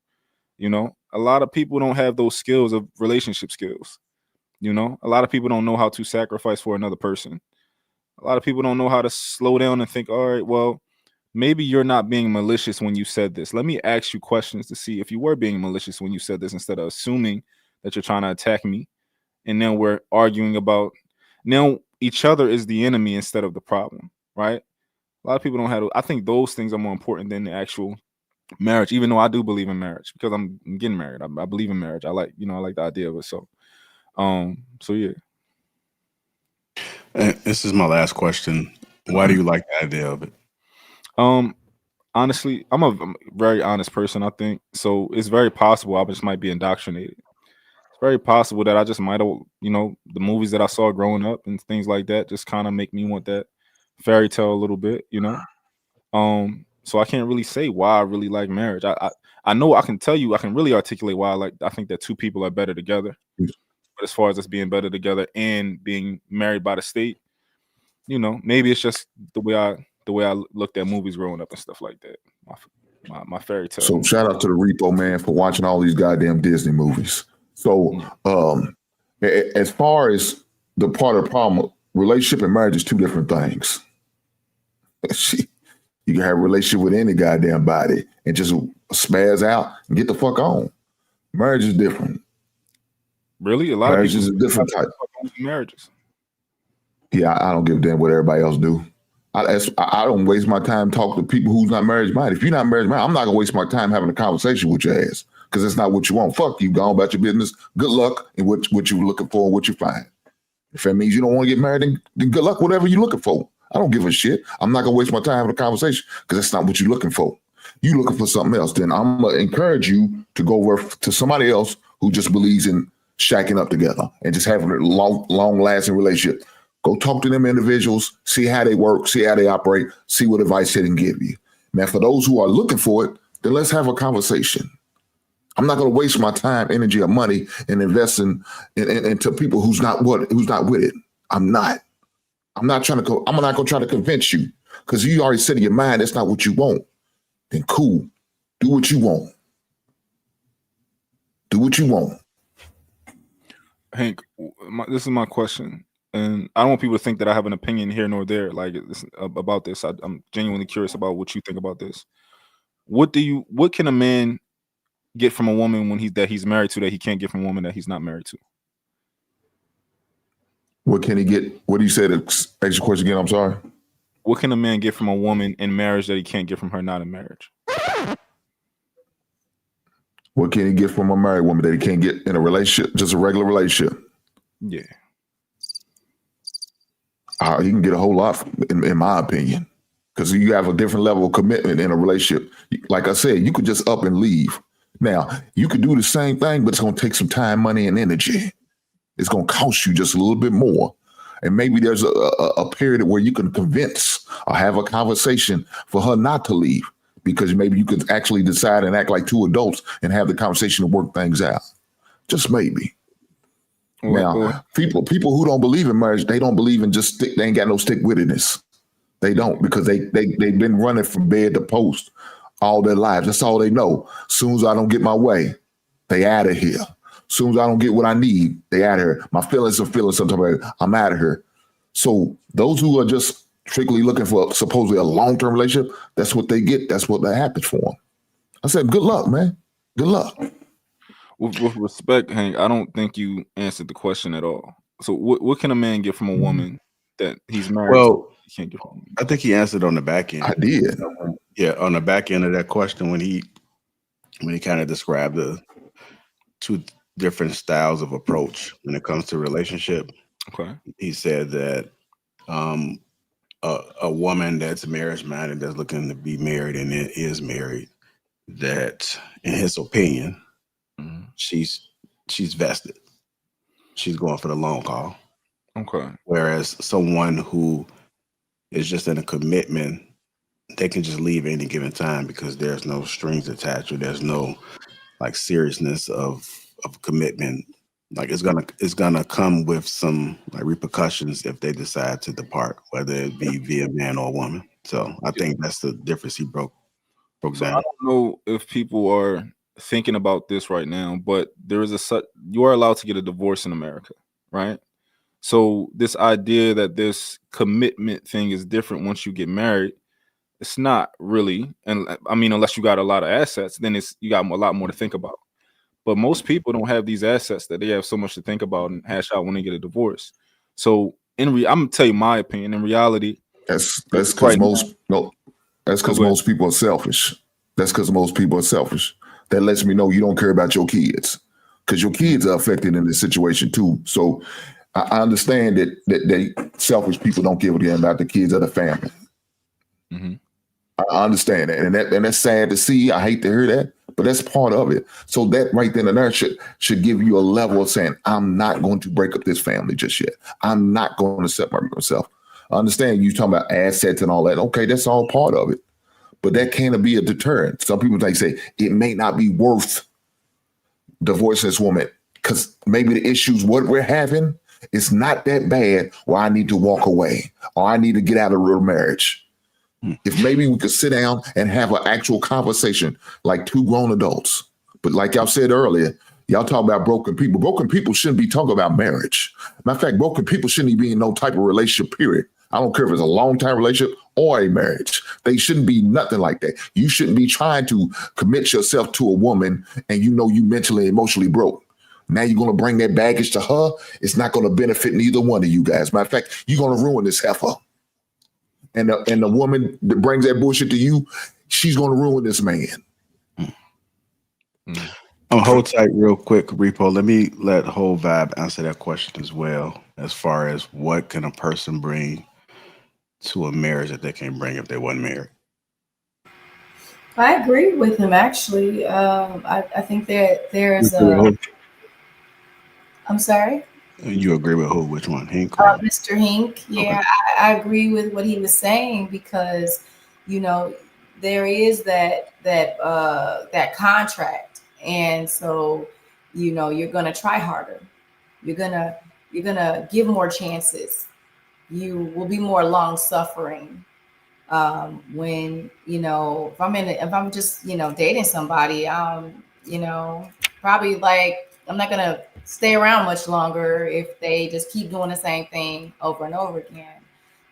A lot of people don't have those skills of relationship skills. A lot of people don't know how to sacrifice for another person. A lot of people don't know how to slow down and think, all right, well, maybe you're not being malicious when you said this. Let me ask you questions to see if you were being malicious when you said this, instead of assuming that you're trying to attack me. And then we're arguing about now each other is the enemy instead of the problem, right? A lot of people don't have. I think those things are more important than the actual marriage, even though I do believe in marriage because I'm getting married. I believe in marriage. I like the idea of it. So yeah. And this is my last question. Why do you like the idea of it? Honestly, I'm a very honest person, I think. So it's very possible I just might be indoctrinated. It's very possible that I just might have, the movies that I saw growing up and things like that just kind of make me want that fairy tale a little bit, So I can't really say why I really like marriage. I know I can tell you, I can really articulate why I think that two people are better together. But as far as us being better together and being married by the state, maybe it's just the way I looked at movies growing up and stuff like that. My fairy tale. So shout out to the Repo Man for watching all these goddamn Disney movies. So as far as the part of the problem, relationship and marriage is two different things. You can have a relationship with any goddamn body and just spaz out and get the fuck on. Marriage is different. Really? A lot marriage of people is a different type. Marriages. Yeah, I don't give a damn what everybody else do. I don't waste my time talking to people who's not marriage minded. If you're not marriage minded, I'm not gonna waste my time having a conversation with your ass because it's not what you want. Fuck you, go on about your business. Good luck in what you're looking for and what you find. If that means you don't want to get married, then good luck, whatever you're looking for. I don't give a shit. I'm not gonna waste my time having a conversation because that's not what you're looking for. You looking for something else, then I'm gonna encourage you to go over to somebody else who just believes in shacking up together and just having a long lasting relationship. Go talk to them individuals, see how they work, see how they operate, see what advice they can give you. Now, for those who are looking for it, then let's have a conversation. I'm not going to waste my time, energy, or money and invest into people who's not with it. I'm not not going to try to convince you because you already said in your mind that's not what you want. Then cool, do what you want. Do what you want. Hank, this is my question. And I don't want people to think that I have an opinion here nor there, about this. I'm genuinely curious about what you think about this. What can a man get from a woman when he's married to that he can't get from a woman that he's not married to? What can he get? What do you say? Ask your question again. I'm sorry. What can a man get from a woman in marriage that he can't get from her not in marriage? What can he get from a married woman that he can't get in a relationship, just a regular relationship? Yeah. He can get a whole lot, in my opinion, because you have a different level of commitment in a relationship. Like I said, you could just up and leave. Now, you could do the same thing, but it's going to take some time, money, and energy. It's going to cost you just a little bit more. And maybe there's a period where you can convince or have a conversation for her not to leave, because maybe you could actually decide and act like two adults and have the conversation to work things out. Just maybe. Now, people who don't believe in marriage, they don't believe in they ain't got no stick-wittedness. They don't, because they've been running from bed to post all their lives. That's all they know. Soon as I don't get my way, they out of here. Soon as I don't get what I need, they out of here. My feelings are feeling something. I'm out of here. So those who are just strictly looking for supposedly a long-term relationship, that's what they get. That's what that happens for them. I said, good luck, man. Good luck. With respect, Hank, I don't think you answered the question at all. So what can a man get from a woman that he's married to? Well, He can't get from a woman? I think he answered on the back end. I did. Yeah, on the back end of that question when he kind of described the two different styles of approach when it comes to relationship. Okay. He said that a woman that's marriage minded, that's looking to be married and is married, that in his opinion, she's vested. She's going for the long haul. Okay. Whereas someone who is just in a commitment, they can just leave at any given time because there's no strings attached or there's no like seriousness of commitment. Like it's gonna come with some like repercussions if they decide to depart, whether it be via man or woman. So I think that's the difference he broke So down. I don't know if people are thinking about this right now, but there is you are allowed to get a divorce in America, right? So this idea that this commitment thing is different once you get married, it's not really. And I mean, unless you got a lot of assets, then you got a lot more to think about. But most people don't have these assets that they have so much to think about and hash out when they get a divorce. So I'm gonna tell you my opinion. In reality, that's because most people are selfish. That's because most people are selfish. That lets me know you don't care about your kids because your kids are affected in this situation too. So I understand that selfish people don't give a damn about the kids of the family. Mm-hmm. I understand that, and that's sad to see. I hate to hear that, but that's part of it. So that right then and there should give you a level of saying, I'm not going to break up this family just yet. I'm not going to separate myself. I understand you talking about assets and all that. Okay, that's all part of it, but that can't be a deterrent. Some people like say it may not be worth divorcing this woman because maybe the issues what we're having is not that bad, or I need to walk away, or I need to get out of real marriage. If maybe we could sit down and have an actual conversation like two grown adults. But like y'all said earlier, y'all talk about broken people. Broken people shouldn't be talking about marriage. Matter of fact, broken people shouldn't be in no type of relationship, period. I don't care if it's a long-time relationship or a marriage. They shouldn't be nothing like that. You shouldn't be trying to commit yourself to a woman and you know you mentally, emotionally broke. Now you're going to bring that baggage to her. It's not going to benefit neither one of you guys. Matter of fact, you're going to ruin this heifer. And the woman that brings that bullshit to you, she's going to ruin this man. Hold tight real quick, Repo. Let me let Whole Vibe answer that question as well, as far as what can a person bring to a marriage that they can't bring if they weren't married. I agree with him, actually. I think that there's I'm sorry? You agree with who? Which one? Hank? Mr. Hink. Yeah, Okay. I agree with what he was saying because, you know, there is that contract. And so, you know, you're going to try harder. You're going to give more chances. You will be more long suffering. When, you know, if I'm just, you know, dating somebody, you know, probably like I'm not gonna stay around much longer if they just keep doing the same thing over and over again.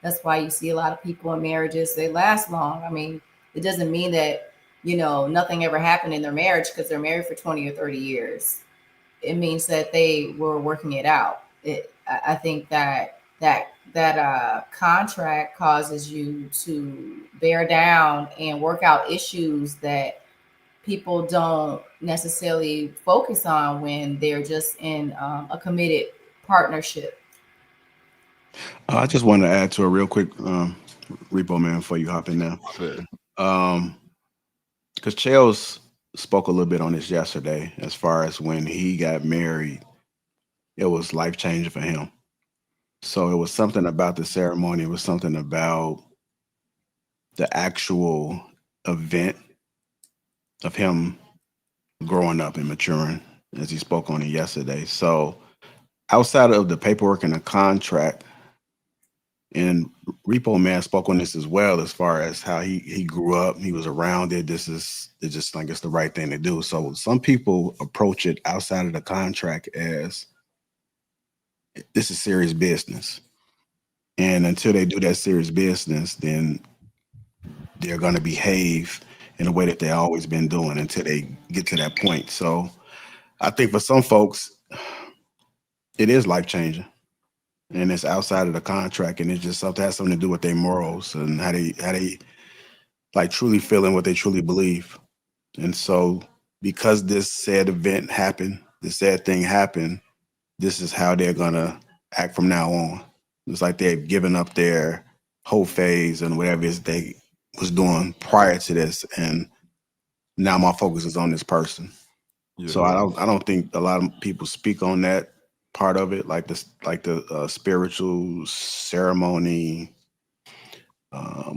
That's why you see a lot of people in marriages, they last long. I mean, it doesn't mean that, you know, nothing ever happened in their marriage because they're married for 20 or 30 years. It means that they were working it out. I think that contract causes you to bear down and work out issues that people don't necessarily focus on when they're just in a committed partnership. I just want to add to a real quick, Repo Man, before you hop in there. Because Chels spoke a little bit on this yesterday, as far as when he got married, it was life changing for him. So it was something about the ceremony. It was something about the actual event of him growing up and maturing, as he spoke on it yesterday. So outside of the paperwork and the contract, and Repo Man spoke on this as well, as far as how he grew up, he was around it. It's just like it's the right thing to do. So some people approach it outside of the contract as this is serious business. And until they do that serious business, then they're going to behave in a way that they've always been doing until they get to that point. So I think for some folks, it is life changing, and it's outside of the contract, and it's just something has something to do with their morals and how they like truly feeling what they truly believe. And so, because this said event happened, this sad thing happened, this is how they're gonna act from now on. It's like they've given up their whole phase and whatever it is they was doing prior to this, and now my focus is on this person. Yeah. So I don't think a lot of people speak on that part of it, like the spiritual ceremony,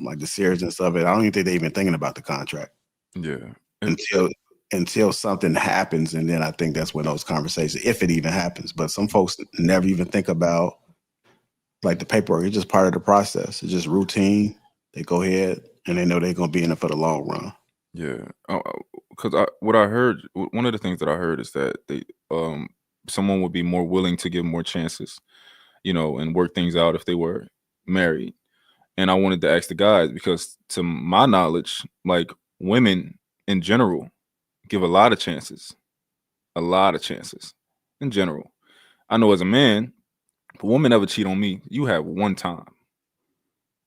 like the seriousness of it. I don't even think they're even thinking about the contract Yeah. until something happens, and then I think that's when those conversations, if it even happens. But some folks never even think about like the paperwork. It's just part of the process. It's just routine. They go ahead and they know they're gonna be in it for the long run. Yeah, because what I heard, one of the things that I heard is that someone would be more willing to give more chances, and work things out if they were married. And I wanted to ask the guys because, to my knowledge, like women in general give a lot of chances in general. I know as a man, if a woman ever cheat on me, you have one time.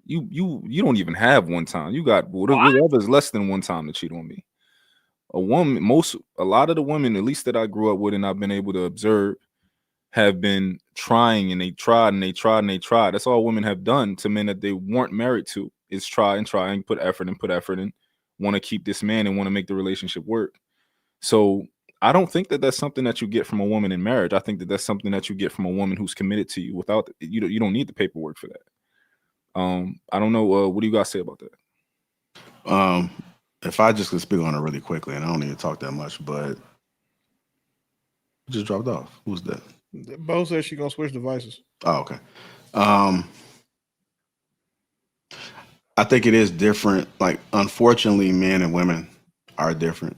You don't even have one time. You got whatever's less than one time to cheat on me. A lot of the women, at least that I grew up with and I've been able to observe, have been trying, and they tried and they tried and they tried. That's all women have done to men that they weren't married to, is try and put effort in, want to keep this man and want to make the relationship work. So I don't think that that's something that you get from a woman in marriage. I think that that's something that you get from a woman who's committed to you. Without you don't need the paperwork for that. I don't know. What do you guys say about that? If I just could speak on it really quickly, and I don't need to talk that much, but it just dropped off. Who's that? Bo says she gonna switch devices. Oh, okay. I think it is different. Like, unfortunately, men and women are different.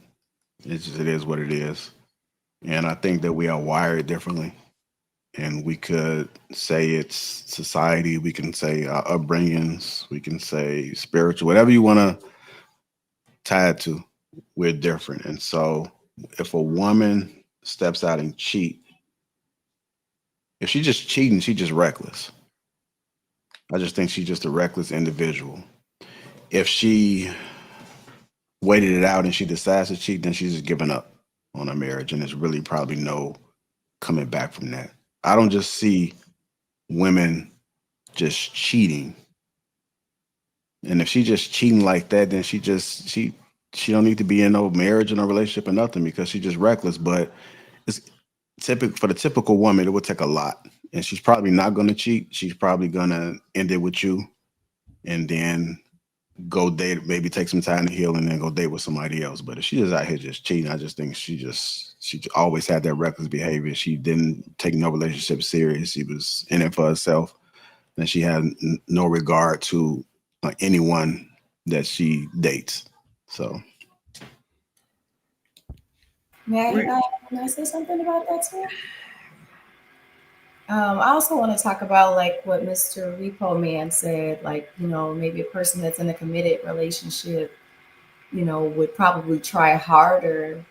It is what it is, and I think that we are wired differently. And we could say it's society. We can say our upbringings. We can say spiritual, whatever you want to tie it to. We're different, and so if a woman steps out and cheat, if she's just cheating, she's just reckless. I just think she's just a reckless individual. If she waited it out and she decides to cheat, then she's just giving up on her marriage, and there's really probably no coming back from that. I don't just see women just cheating. And if she just cheating like that, then she don't need to be in no marriage or no relationship or nothing, because she's just reckless. But it's typical for the typical woman, it would take a lot. And she's probably not gonna cheat. She's probably gonna end it with you and then go date, maybe take some time to heal and then go date with somebody else. But if she just out here just cheating, I just think she always had that reckless behavior. She didn't take no relationship serious. She was in it for herself, and she had no regard to anyone that she dates. So, May I say something about that too? I also want to talk about like what Mr. Repo Man said, like, maybe a person that's in a committed relationship, would probably try harder.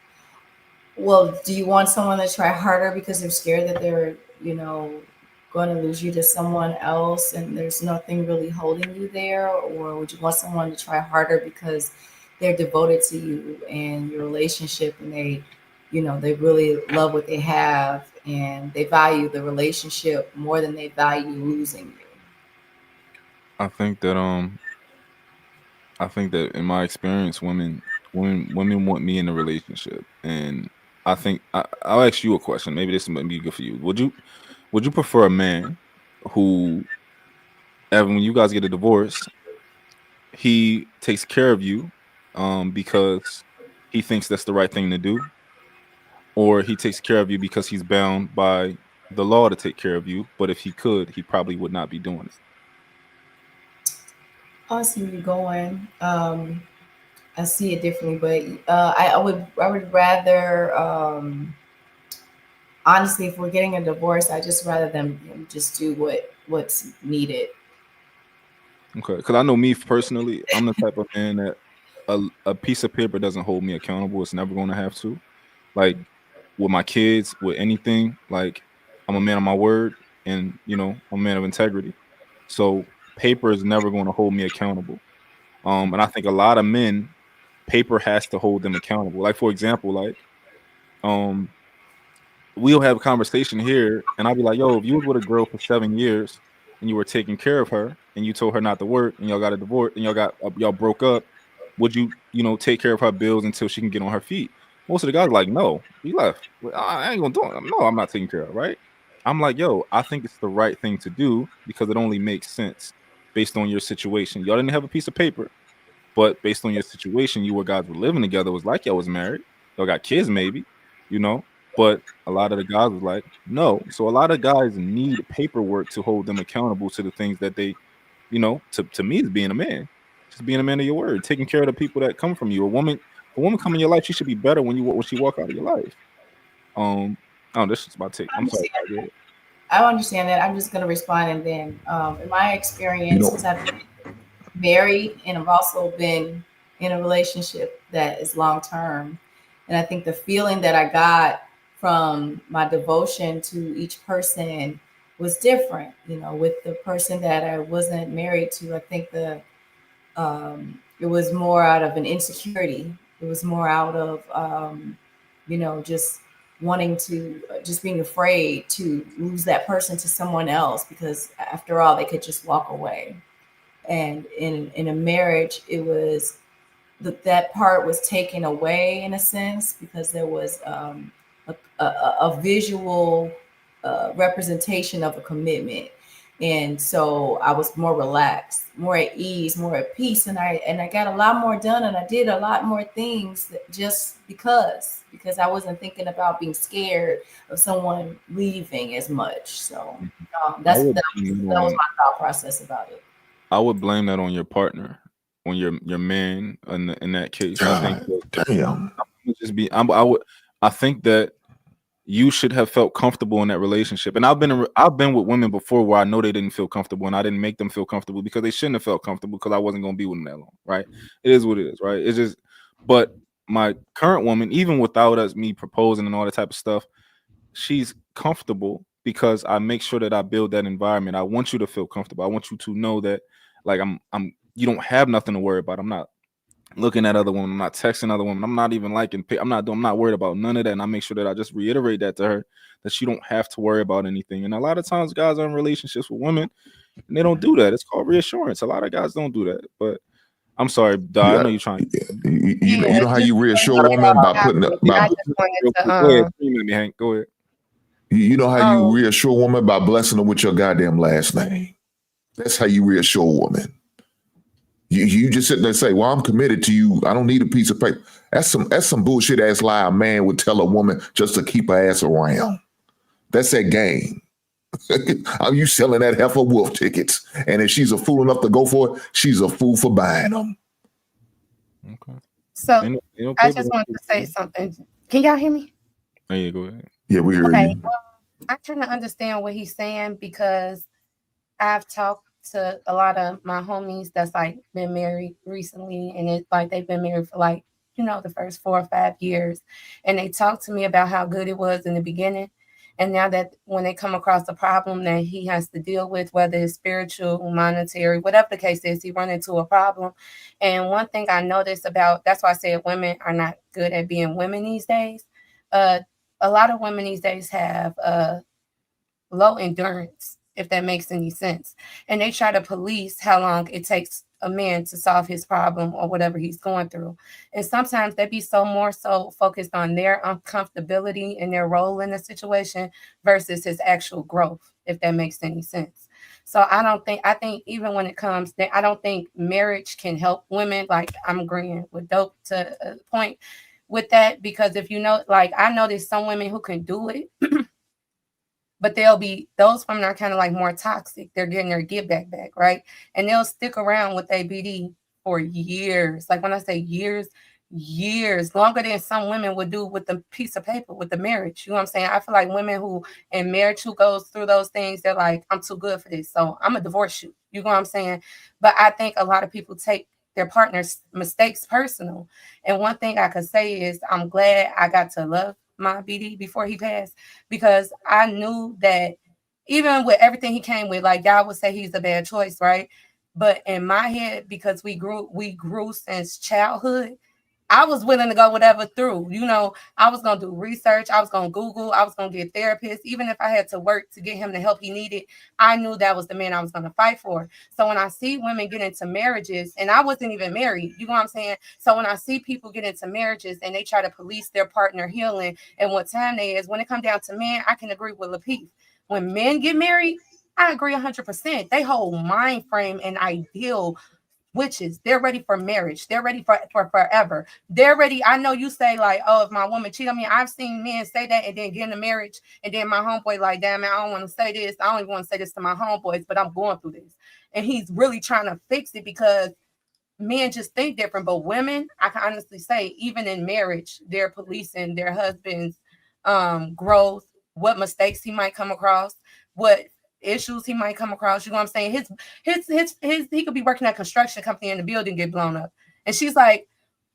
Well, do you want someone to try harder because they're scared that they're, going to lose you to someone else and there's nothing really holding you there? Or would you want someone to try harder because they're devoted to you and your relationship, and they really love what they have and they value the relationship more than they value losing you? I think that in my experience, women want me in a relationship, and I think I'll ask you a question. Maybe this might be good for you. Would you prefer a man who, Evan, when you guys get a divorce, he takes care of you, because he thinks that's the right thing to do, or he takes care of you because he's bound by the law to take care of you, but if he could, he probably would not be doing it? I see where you're going. I see it differently, but I would rather, honestly, if we're getting a divorce, I just rather them just do what's needed. Okay, because I know me personally, I'm the type of man that a piece of paper doesn't hold me accountable. It's never going to have to. Like with my kids, with anything, like I'm a man of my word, and I'm a man of integrity. So paper is never going to hold me accountable. And I think a lot of men, paper has to hold them accountable. Like for example, like um, we'll have a conversation here, and I'll be like, "Yo, if you was with a girl for 7 years and you were taking care of her, and you told her not to work, and y'all got a divorce, and y'all broke up, would you, take care of her bills until she can get on her feet?" Most of the guys are like, "No, we left. Well, I ain't gonna do it. No, I'm not taking care of her, right?" I'm like, "Yo, I think it's the right thing to do because it only makes sense based on your situation. Y'all didn't have a piece of paper, but based on your situation, you guys were living together. It was like y'all was married. Y'all got kids, maybe, you know. But a lot of the guys was like, no. So a lot of guys need paperwork to hold them accountable to the things that they, to me is being a man. Just being a man of your word, taking care of the people that come from you. If a woman come in your life, she should be better when she walk out of your life. Oh, this is my take. I I'm sorry. understand. I understand that. I'm just going to respond, and then, in my experience, because I've been married and I've also been in a relationship that is long term, and I think the feeling that I got from my devotion to each person was different. With the person that I wasn't married to, I think it was more out of an insecurity. It was more out of just wanting to, just being afraid to lose that person to someone else, because after all, they could just walk away. And in a marriage, it was that part was taken away in a sense, because there was a visual representation of a commitment. And so I was more relaxed, more at ease, more at peace, and I got a lot more done, and I did a lot more things just because I wasn't thinking about being scared of someone leaving as much. So that was my thought process about it. I would blame that on your partner, on your man in that case. I think damn. I think that you should have felt comfortable in that relationship. And I've been with women before where I know they didn't feel comfortable, and I didn't make them feel comfortable because they shouldn't have felt comfortable because I wasn't going to be with them that long, right? It is what it is, right? It's just, but my current woman, even without me proposing and all that type of stuff, she's comfortable because I make sure that I build that environment. I want you to feel comfortable. I want you to know that, like, you don't have nothing to worry about. I'm not looking at other women. I'm not texting other women. I'm not even liking. I'm not worried about none of that. And I make sure that I just reiterate that to her, that she don't have to worry about anything. And a lot of times guys are in relationships with women and they don't do that. It's called reassurance. A lot of guys don't do that. But I'm sorry, Di, I know you're trying. You know how you reassure a woman by putting up. I just wanted to, Go ahead, 3 minutes, Hank. Go ahead. You know how you reassure a woman by blessing her with your goddamn last name. That's how you reassure a woman. You just sit there and say, "Well, I'm committed to you. I don't need a piece of paper." That's some bullshit ass lie a man would tell a woman just to keep her ass around. That's that game. Are you selling that heifer wolf tickets? And if she's a fool enough to go for it, she's a fool for buying them. Okay. So I just wanted to say something. Can y'all hear me? Oh, yeah, go ahead. Yeah, we hear you. Well, I trying to understand what he's saying, because I've talked to a lot of my homies that's like been married recently, and it's like they've been married for like, the first 4 or 5 years, and they talk to me about how good it was in the beginning. And now that when they come across a problem that he has to deal with, whether it's spiritual, monetary, whatever the case is, he run into a problem. And one thing I noticed that's why I said women are not good at being women these days. A lot of women these days have low endurance, if that makes any sense. And they try to police how long it takes a man to solve his problem or whatever he's going through. And sometimes they be more so focused on their uncomfortability and their role in the situation versus his actual growth, if that makes any sense. So I think even when it comes, I don't think marriage can help women. Like, I'm agreeing with Dope to a point with that, because if like, I know there's some women who can do it, but those women are kind of like more toxic. They're getting their give back, right? And they'll stick around with their BD for years. Like, when I say years, years, longer than some women would do with the piece of paper, with the marriage. You know what I'm saying? I feel like women who in marriage who goes through those things, they're like, I'm too good for this, so I'm gonna divorce you. You know what I'm saying? But I think a lot of people take their partner's mistakes personal. And one thing I could say is I'm glad I got to love my BD before he passed, because I knew that even with everything he came with, like y'all would say he's a bad choice, right? But in my head, because we grew since childhood, I was willing to go whatever through. You know, I was going to do research. I was going to Google. I was going to get therapists. Even if I had to work to get him the help he needed, I knew that was the man I was going to fight for. So when I see women get into marriages, and I wasn't even married, you know what I'm saying? So when I see people get into marriages and they try to police their partner healing and what time they is, when it comes down to men, I can agree with Lapeef. When men get married, I agree 100%. They whole mind frame and ideal witches. They're ready for marriage. They're ready for forever. They're ready. I know you say like, oh, if my woman cheat on me, I've seen men say that and then get in a marriage. And then my homeboy like, damn, man, I don't want to say this. I don't even want to say this to my homeboys, but I'm going through this. And he's really trying to fix it because men just think different. But women, I can honestly say, even in marriage, they're policing their husband's growth, what mistakes he might come across, what issues he might come across. You know what I'm saying? His he could be working at a construction company and the building get blown up. And she's like,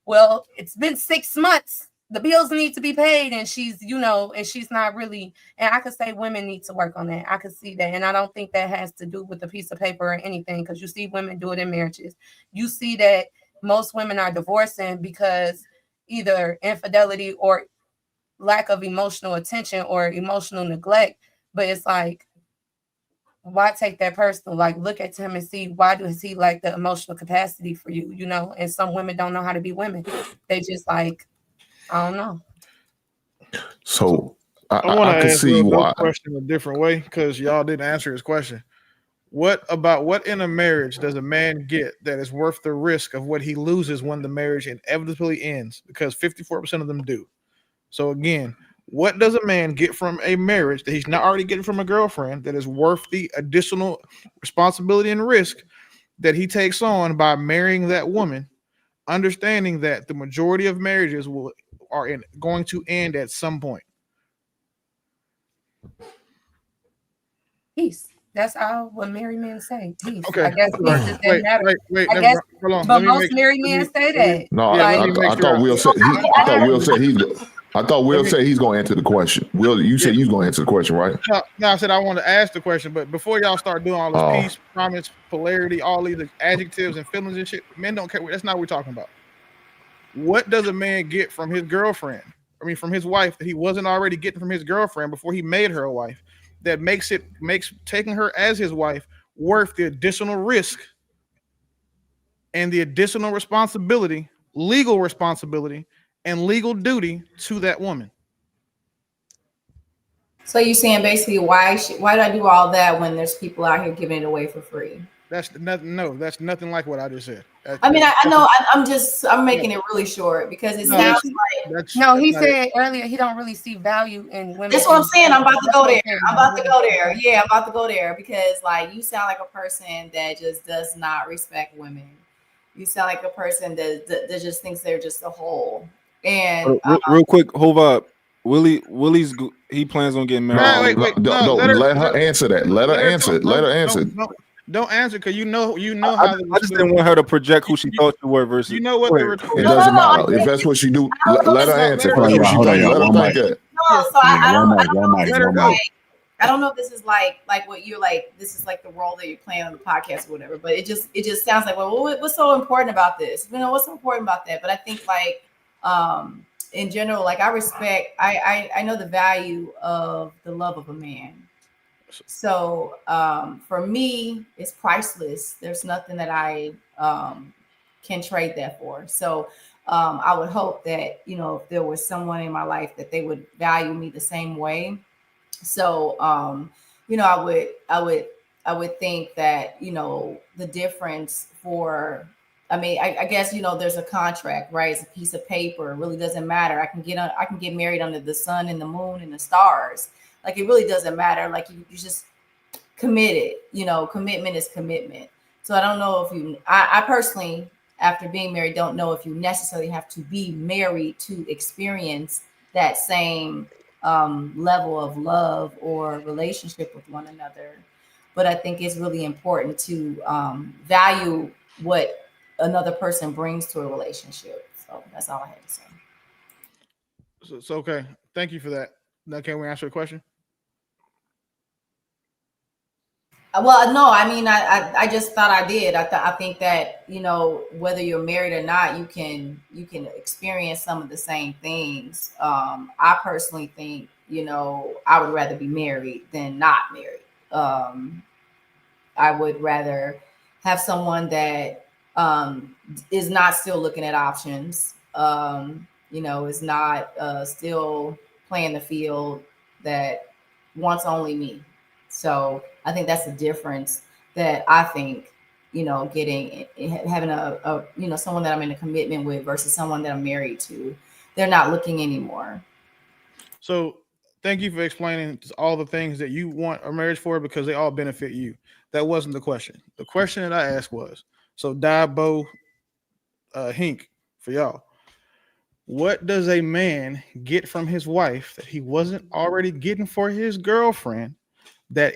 well, it's been 6 months. The bills need to be paid. And she's, you know, and she's not really, and I could say women need to work on that. I could see that. And I don't think that has to do with a piece of paper or anything, because you see women do it in marriages. You see that most women are divorcing because either infidelity or lack of emotional attention or emotional neglect. But it's like, why take that personal? Like, look at him and see, why does he lack the emotional capacity for you? You know, and some women don't know how to be women. They just like, I don't know. So I want I to can ask see Lil Dope why. question a different way, because y'all didn't answer his question. What in a marriage does a man get that is worth the risk of what he loses when the marriage inevitably ends? Because 54% of them do. So again, what does a man get from a marriage that he's not already getting from a girlfriend that is worth the additional responsibility and risk that he takes on by marrying that woman, understanding that the majority of marriages are going to end at some point? Peace. That's all what married men say. Peace. Okay. I guess peace is that matter. Wait. I guess, Hold on. but most married men say that. No, Yeah, I, let me make I sure thought Will said he. I thought Will said he's. I thought Will Let me- said he's going to answer the question. Will, you said you was going to answer the question, right? No, I said I want to ask the question, but before y'all start doing all this peace, promise, polarity, all these adjectives and feelings and shit, men don't care. That's not what we're talking about. What does a man get from his girlfriend? I mean, from his wife that he wasn't already getting from his girlfriend before he made her a wife, that makes taking her as his wife worth the additional risk and the additional responsibility, legal responsibility, and legal duty to that woman? So you're saying basically why do I do all that when there's people out here giving it away for free? That's nothing like what I just said. I mean, I know. I'm making it really short because it sounds like. No, he said earlier he don't really see value in women. That's what I'm saying. I'm about to go there. Yeah, I'm about to go there because like you sound like a person that just does not respect women. You sound like a person that just thinks they're just a whole. And real quick, hold up. Willie's he plans on getting married. Let her answer that. Let her answer. Let her answer. Don't answer because you know how. I just didn't want her to project who she thought you were versus. You know what the retort. It doesn't matter if that's what she do. Let her answer. If that's what she think. Let her think it. No, so I don't know if this is like what you're like. This is like the role that you're playing on the podcast or whatever. But it just sounds like, well, what's so important about this? You know, what's so important about that? But I think like in general, like I know the value of the love of a man. So for me, it's priceless. There's nothing that I can trade that for. So I would hope that, you know, if there was someone in my life that they would value me the same way. So you know, I would think that, you know, the difference for, I mean, I guess, you know, there's a contract, right? It's a piece of paper. It really doesn't matter. I can get married under the sun and the moon and the stars. Like, it really doesn't matter. Like, you just committed, you know, commitment is commitment. So I don't know if I personally, after being married don't know if you necessarily have to be married to experience that same level of love or relationship with one another. But I think it's really important to value what another person brings to a relationship. So that's all I had to say. So okay. Thank you for that. Now, can we answer a question? Well, no, I mean, I just thought I did. I think that, you know, whether you're married or not, you can experience some of the same things. I personally think, you know, I would rather be married than not married. I would rather have someone that is not still looking at options. You know, is not still playing the field, that wants only me. So I think that's the difference that I think, you know, getting having a you know, someone that I'm in a commitment with versus someone that I'm married to. They're not looking anymore. So thank you for explaining all the things that you want a marriage for because they all benefit you. That wasn't the question. The question that I asked was, so Bo, Hink, for y'all, what does a man get from his wife that he wasn't already getting for his girlfriend that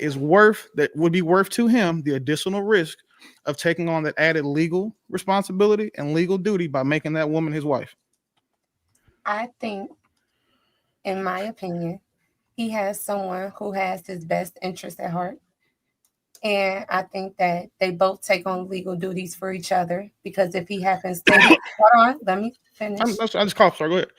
would be worth to him the additional risk of taking on that added legal responsibility and legal duty by making that woman his wife? I think, in my opinion, he has someone who has his best interest at heart. And I think that they both take on legal duties for each other because if he happens to, hold on, let me finish. I just coughed. Sorry, go ahead.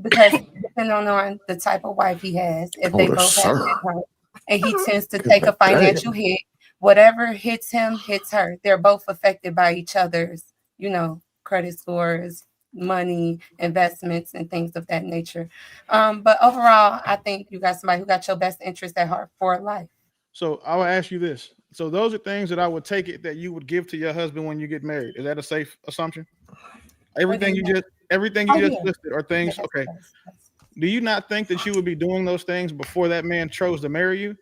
Because depending on the type of wife he has, if they both have it hurt, and he tends to take a financial hit, whatever hits him hits her. They're both affected by each other's, you know, credit scores, money, investments, and things of that nature. But overall, I think you got somebody who got your best interest at heart for life. So I will ask you this. So those are things that I would take it that you would give to your husband when you get married. Is that a safe assumption? Everything you just listed are things. Okay. Do you not think that you would be doing those things before that man chose to marry you?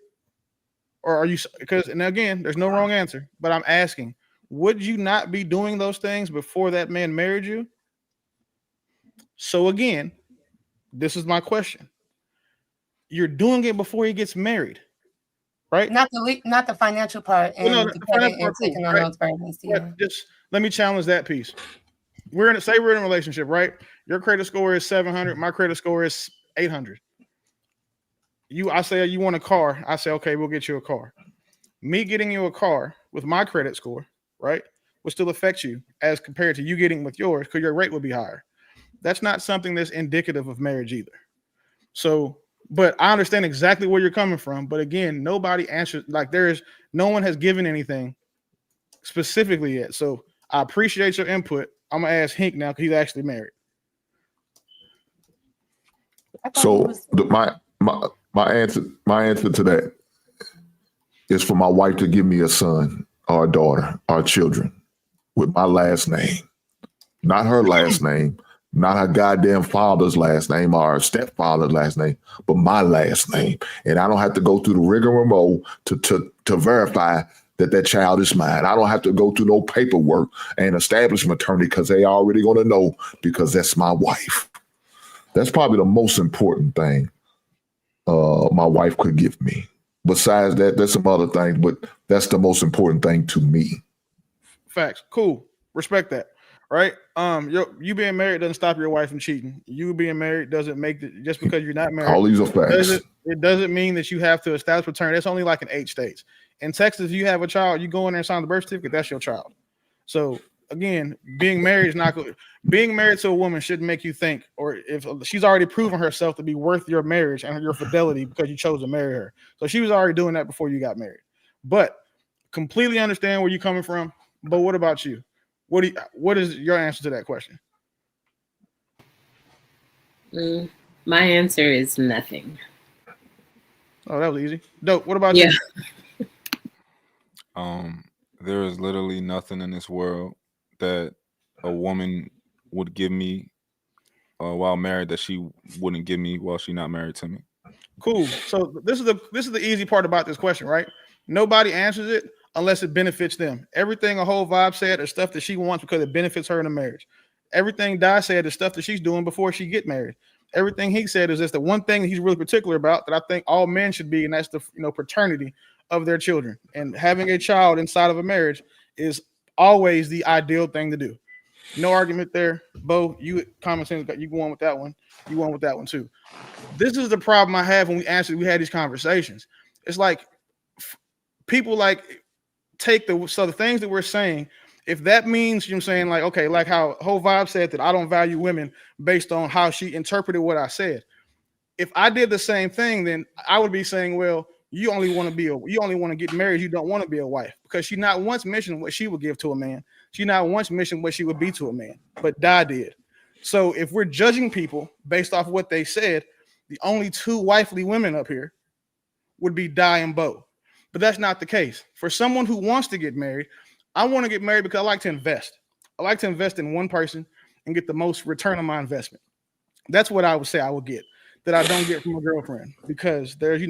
Or are you, because, and again, there's no wrong answer, but I'm asking, would you not be doing those things before that man married you? So again, this is my question. You're doing it before he gets married, right? Not the financial part and the credit and taking on those burdens. Yeah. Just let me challenge that piece. We're in a relationship, right? Your credit score is 700. My credit score is 800. I say you want a car. I say, okay, we'll get you a car. Me getting you a car with my credit score, right, will still affect you as compared to you getting with yours because your rate would be higher. That's not something that's indicative of marriage either. So, but I understand exactly where you're coming from. But again, nobody answered, like no one has given anything specifically yet. So I appreciate your input. I'm gonna ask Hink now because he's actually married. So my answer to that is for my wife to give me a son or a daughter or children with my last name, not her last name, not her goddamn father's last name or her stepfather's last name, but my last name. And I don't have to go through the rigmarole to verify that child is mine. I don't have to go through no paperwork and establish maternity because they already going to know because that's my wife. That's probably the most important thing my wife could give me. Besides that, there's some other things, but that's the most important thing to me. Facts. Cool. Respect that. Right? You being married doesn't stop your wife from cheating. You being married doesn't make just because you're not married. All these are facts. It doesn't mean that you have to establish paternity. That's only like in 8 states. In Texas, if you have a child, you go in there and sign the birth certificate, that's your child. So again, being married is not good. Being married to a woman shouldn't make you think, or if she's already proven herself to be worth your marriage and your fidelity because you chose to marry her. So she was already doing that before you got married. But completely understand where you're coming from. But what about you? What is your answer to that question? My answer is nothing. Oh, that was easy. Dope. What about you? There is literally nothing in this world that a woman would give me while married that she wouldn't give me while she's not married to me. Cool. So this is the easy part about this question, right? Nobody answers it. unless it benefits them. Everything a whole vibe said is stuff that she wants because it benefits her in a marriage. Everything Di said is stuff that she's doing before she get married. Everything he said is just the one thing that he's really particular about that I think all men should be, and that's the paternity of their children. And having a child inside of a marriage is always the ideal thing to do. No argument there. Bo, you common sense, you go on with that one. You won with that one too. This is the problem I have when we had these conversations. It's like people like take the things that we're saying. If that means, you know what I'm saying, like, okay, like how Whole Vibe said that I don't value women based on how she interpreted what I said. If I did the same thing, then I would be saying, well, you only want to get married. You don't want to be a wife, because she not once mentioned what she would give to a man. She not once mentioned what she would be to a man, but Di did. So if we're judging people based off what they said, the only two wifely women up here would be Di and Bo. But that's not the case. For someone who wants to get married, I want to get married because I like to invest. I like to invest in one person and get the most return on my investment. That's what I would say I would get that I don't get from a girlfriend, because there's,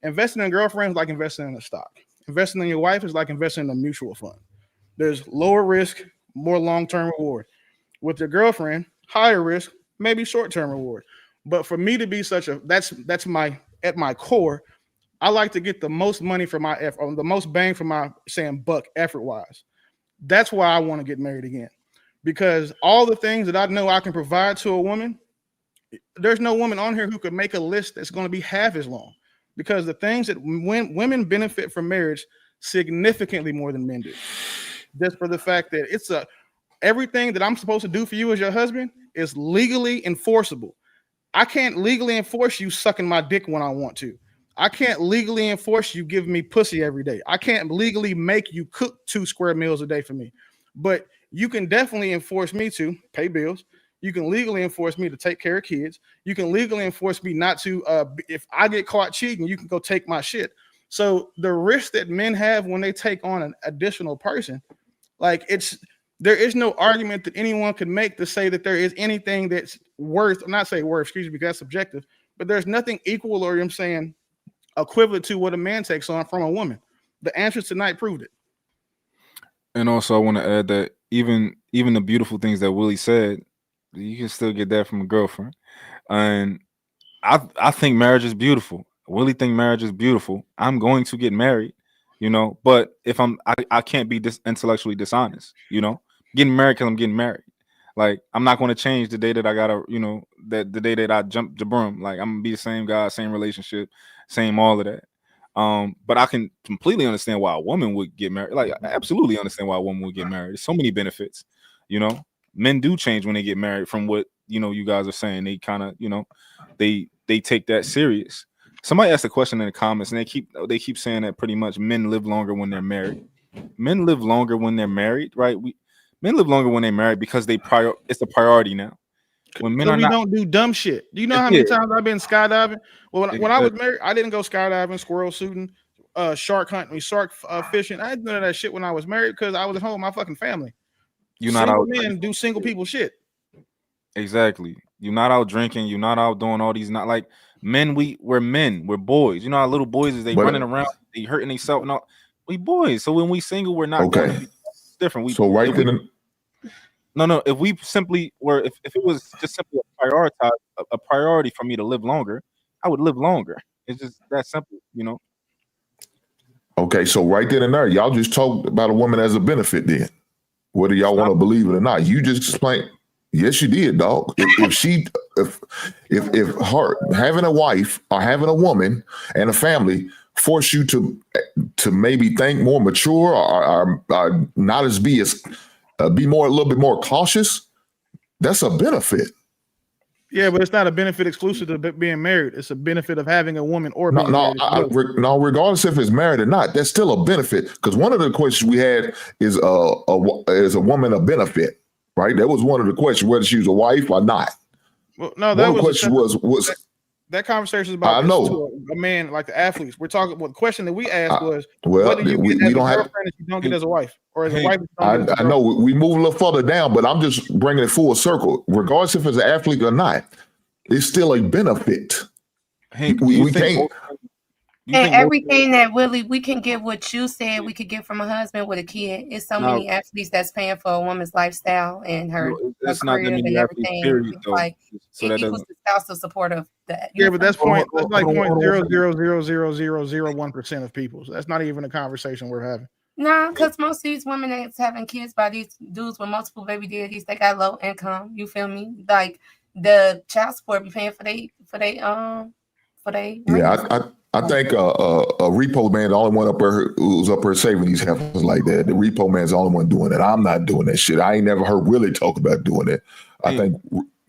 investing in a girlfriend is like investing in a stock. Investing in your wife is like investing in a mutual fund. There's lower risk, more long-term reward. With your girlfriend, higher risk, maybe short-term reward. But for me to be that's my at my core, I like to get the most money for my effort, or the most bang for my buck effort-wise. That's why I want to get married again. Because all the things that I know I can provide to a woman, there's no woman on here who could make a list that's going to be half as long. Because the things that women benefit from marriage significantly more than men do. Just for the fact that everything that I'm supposed to do for you as your husband is legally enforceable. I can't legally enforce you sucking my dick when I want to. I can't legally enforce you giving me pussy every day. I can't legally make you cook 2 square meals a day for me. But you can definitely enforce me to pay bills. You can legally enforce me to take care of kids. You can legally enforce me not to, if I get caught cheating, you can go take my shit. So the risk that men have when they take on an additional person, there is no argument that anyone could make to say that there is anything that's worth, excuse me, because that's subjective, but there's nothing equal or equivalent to what a man takes on from a woman. The answers tonight proved it. And also I want to add that even the beautiful things that Willie said, you can still get that from a girlfriend. And I think marriage is beautiful. Willie think marriage is beautiful. I'm going to get married, but if I can't be intellectually dishonest, getting married because I'm getting married. Like, I'm not going to change the day that I gotta, that the day that I jump the broom. Like, I'm gonna be the same guy, same relationship, same all of that. But I can completely understand why a woman would get married. Like, I absolutely understand why a woman would get married. There's so many benefits. Men do change when they get married. From what you guys are saying, they kind of, they take that serious. Somebody asked a question in the comments, and they keep saying that pretty much men live longer when they're married. Men live longer when they're married, right? Men live longer when they're married because it's a priority now. When men don't do dumb shit. Do you know how many times I've been skydiving? Well, when I was married, I didn't go skydiving, squirrel shooting, shark hunting, shark fishing. I didn't do none of that shit when I was married because I was at home with my fucking family. Single men do single people shit. Exactly. You're not out drinking. You're not out doing all these. Not like men. We're men. We're boys. You know how little boys is? They running around. They hurting themselves. And all. We boys. So when we single, we're not going to be different. No. If we simply were, if it was just simply a priority for me to live longer, I would live longer. It's just that simple, Okay, so right then and there, y'all just talked about a woman as a benefit. Then, whether y'all want to believe it or not, you just explained. Yes, you did, dog. If her having a wife or having a woman and a family force you to maybe think more mature or not as be a little bit more cautious, that's a benefit. Yeah, but it's not a benefit exclusive to being married. It's a benefit of having a woman or being married. No, regardless if it's married or not, that's still a benefit. Because one of the questions we had is a woman a benefit, right? That was one of the questions, whether she was a wife or not. Well, no, that was that conversation is about a man like the athletes. We're talking. Well, the question that we asked was, what do you get as a girlfriend if you don't get as a wife, or as a wife? I know we move a little further down, but I'm just bringing it full circle. Regardless if it's an athlete or not, it's still a benefit. Hank, we can't. You And think most everything that Willie, we can get what you said we could get from a husband with a kid. It's so now many athletes that's paying for a woman's lifestyle and her it's not that career many and athletes, everything. period, It's though. like So it that equals doesn't. the spousal support of that. Yeah, but that's Hold on, that's like hold on, hold on. 0.0000001% of people. So that's not even a conversation we're having. No, because most of these women that's having kids by these dudes with multiple baby daddies, they got low income. You feel me? Like the child support be paying for they Yeah, rings. I think a repo man, the only one up there who's up there saving these heifers like that. The repo man's the only one doing it. I'm not doing that shit. I ain't never heard Willie talk about doing it. I think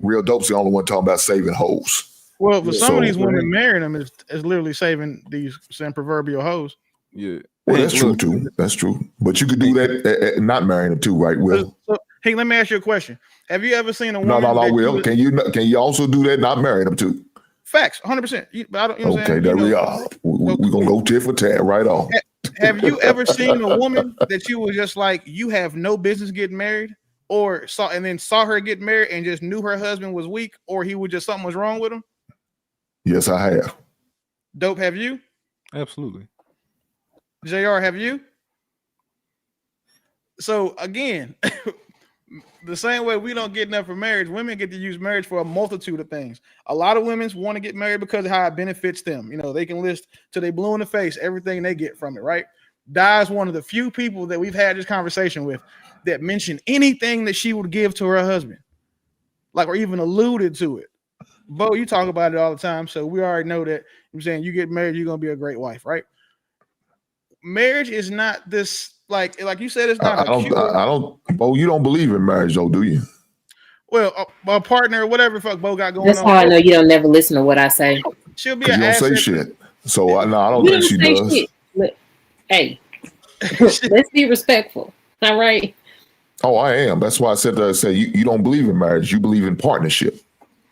Real Dope's the only one talking about saving hoes. Well, for some of these So- women, marrying them is literally saving these proverbial hoes. Yeah. Well, Hank, that's true look, too. That's true. But you could do that not marrying them too, right, Will? So, hey, let me ask you a question. Have you ever seen a No, woman? no, that Will. Can you also do that not marrying them too? Facts, 100%. But I don't. You know what I'm Okay, saying? there You know, we are. We're gonna go tit for tat right on. Have you ever seen a woman that you was just like, you have no business getting married, or saw her get married and just knew her husband was weak, or he was just something was wrong with him? Yes, I have. Dope, have you? absolutely. JR, have you? So again, the same way we don't get enough for marriage, women get to use marriage for a multitude of things. A lot of women want to get married because of how it benefits them. You know, they can list till they blue in the face everything they get from it, right? Di is one of the few people that we've had this conversation with that mentioned anything that she would give to her husband, like, or even alluded to it. Bo, you talk about it all the time, so we already know that. I'm saying you get married, you're gonna be a great wife, right? Marriage is not this like you said. It's not I a cure. I don't. Bo, you don't believe in marriage, though, do you? Well, a partner, whatever the fuck Bo got going That's on. how I know you don't never listen to what I say. She'll be Because an you don't say asset. shit. So I don't You think don't she say does. shit. Look, hey, let's be respectful. All right. Oh, I am. That's why I said that. I said you don't believe in marriage. You believe in partnership.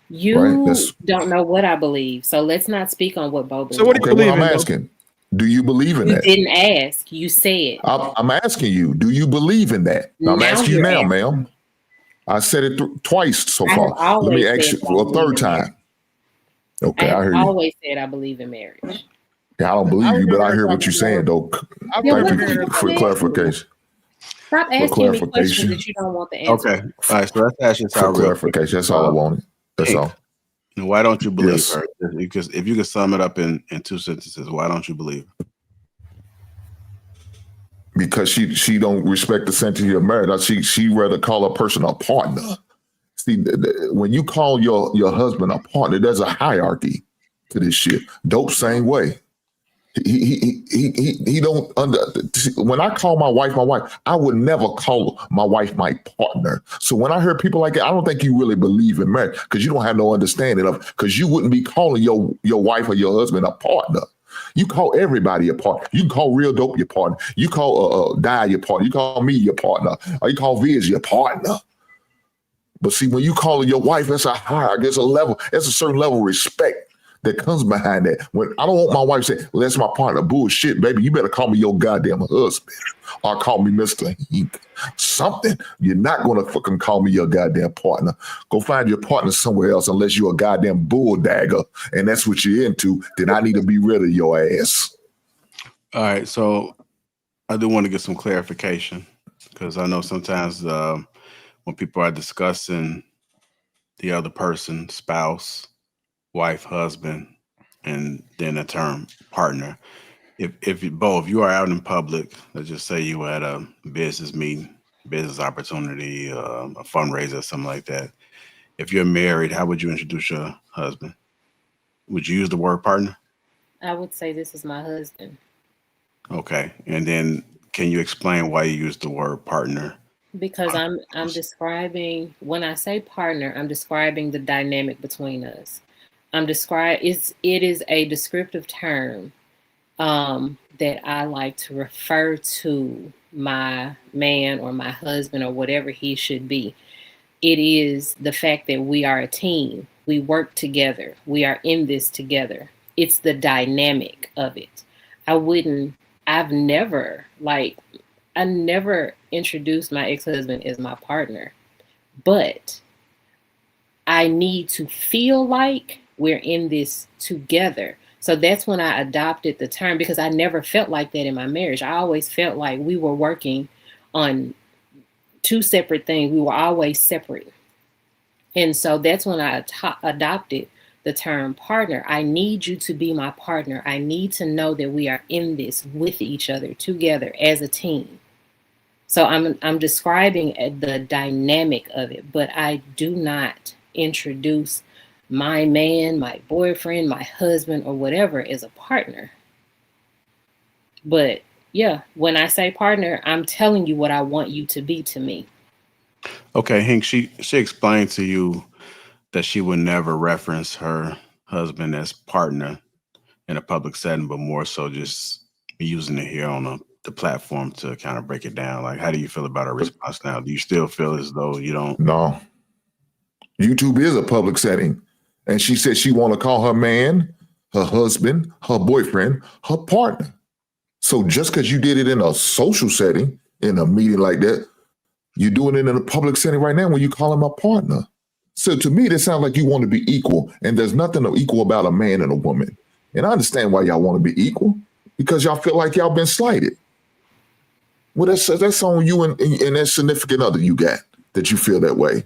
You Right? That's don't know what I believe, so let's not speak on what Bo believes. So what do you okay. believe Well, I'm in, Bo? asking. Do you believe in You that? didn't ask. You said. I'm asking you. Do you believe in that? Now, I'm Now asking you you're now, asking. ma'am. I said it twice so I have far. Let always me ask said you that I for a believe third in marriage. time. Okay, I I have hear you. always said I believe in marriage. Yeah, I don't I believe you, remember but I her hear what talking you're saying, about- though. I Yeah, Thank remember what you hearing her did for you talking ask about- me? clarification. Stop For asking me questions clarification. that you don't want the answer. Okay. All right. So let's ask you For how real quick. clarification. That's all I wanted. That's Hey, all. why don't you believe Yes. her? Because if you could sum it up in 2 sentences, why don't you believe her? Because she don't respect the sanctity of marriage. She rather call a person a partner. See, when you call your husband a partner, there's a hierarchy to this shit. Dope, same way. He don't under. When I call my wife, I would never call my wife my partner. So when I hear people like that, I don't think you really believe in marriage because you don't have no understanding of. Because you wouldn't be calling your wife or your husband a partner. You call everybody a partner. You can call Real Dope your partner. You call Di your partner. You call me your partner. Or you call Viz your partner. But see, when you call your wife, that's a higher, there's a level, there's a certain level of respect that comes behind that. When I don't want my wife to say, well, that's my partner. Bullshit, baby. You better call me your goddamn husband. Or call me Mr. Hink. Something. You're not gonna fucking call me your goddamn partner. Go find your partner somewhere else unless you're a goddamn bulldagger and that's what you're into, then I need to be rid of your ass. All right. So I do want to get some clarification because I know sometimes when people are discussing the other person, spouse, wife, husband, and then the term partner. If you are out in public, let's just say you were at a business meeting, business opportunity, a fundraiser, something like that. If you're married, how would you introduce your husband? Would you use the word partner? I would say this is my husband. Okay. And then can you explain why you use the word partner? Because I'm describing, when I say partner, I'm describing the dynamic between us. It is a descriptive term that I like to refer to my man or my husband or whatever he should be. It is the fact that we are a team. We work together. We are in this together. It's the dynamic of it. I never introduced my ex-husband as my partner, but I need to feel like we're in this together. So that's when I adopted the term, because I never felt like that in my marriage. I always felt like we were working on two separate things. We were always separate. And so that's when I adopted the term partner. I need you to be my partner. I need to know that we are in this with each other together as a team. So I'm describing the dynamic of it, but I do not introduce my man, my boyfriend, my husband, or whatever as a partner. But yeah, when I say partner, I'm telling you what I want you to be to me. Okay, Hank, she explained to you that she would never reference her husband as partner in a public setting, but more so just using it here on the platform to kind of break it down. Like, how do you feel about her response now? Do you still feel as though you don't? No. YouTube is a public setting. And she said she want to call her man, her husband, her boyfriend, her partner. So just because you did it in a social setting, in a meeting like that, you're doing it in a public setting right now when you call him a partner. So to me, that sounds like you want to be equal. And there's nothing equal about a man and a woman. And I understand why y'all want to be equal, because y'all feel like y'all been slighted. Well, that's on you and that significant other you got that you feel that way.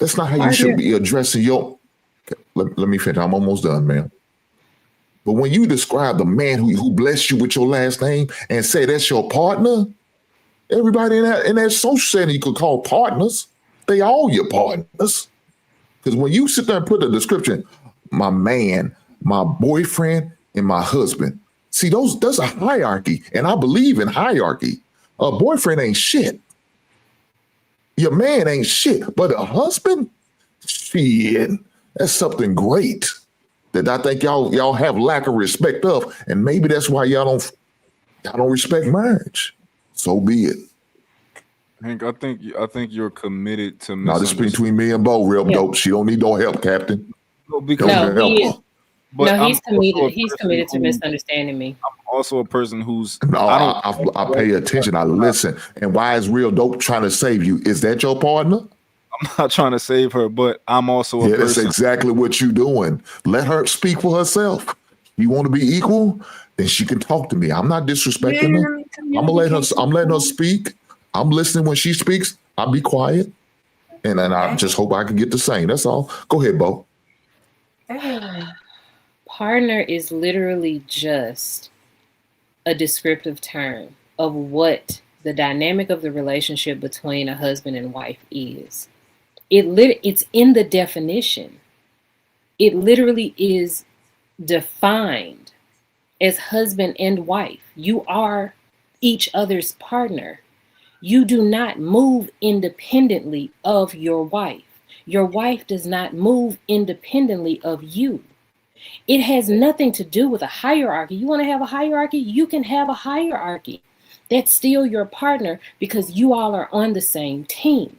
That's not how you should be addressing your. Let me finish. I'm almost done, ma'am. But when you describe the man who blessed you with your last name and say that's your partner, everybody in that social setting you could call partners, they all your partners. Because when you sit there and put the description, my man, my boyfriend, and my husband, see, there's a hierarchy, and I believe in hierarchy. A boyfriend ain't shit. Your man ain't shit, but a husband, shit, that's something great that I think y'all have lack of respect of, and maybe that's why y'all don't respect marriage. So be it. Hank, I think you're committed to. Now this is between me and Bo, real dope. She don't need no help, Captain. No, because he's committed to misunderstanding me. I'm also a person who's. No, I pay attention. I listen. And why is real dope trying to save you? Is that your partner? I'm not trying to save her, but I'm also a person. That's exactly what you're doing. Let her speak for herself. You want to be equal? Then she can talk to me. I'm not disrespecting her. I'm letting her speak. I'm listening when she speaks. I'll be quiet. And I just hope I can get the same. That's all. Go ahead, Bo. Partner is literally just a descriptive term of what the dynamic of the relationship between a husband and wife is. It's in the definition. It literally is defined as husband and wife. You are each other's partner. You do not move independently of your wife. Your wife does not move independently of you. It has nothing to do with a hierarchy. You want to have a hierarchy? You can have a hierarchy. That's still your partner because you all are on the same team.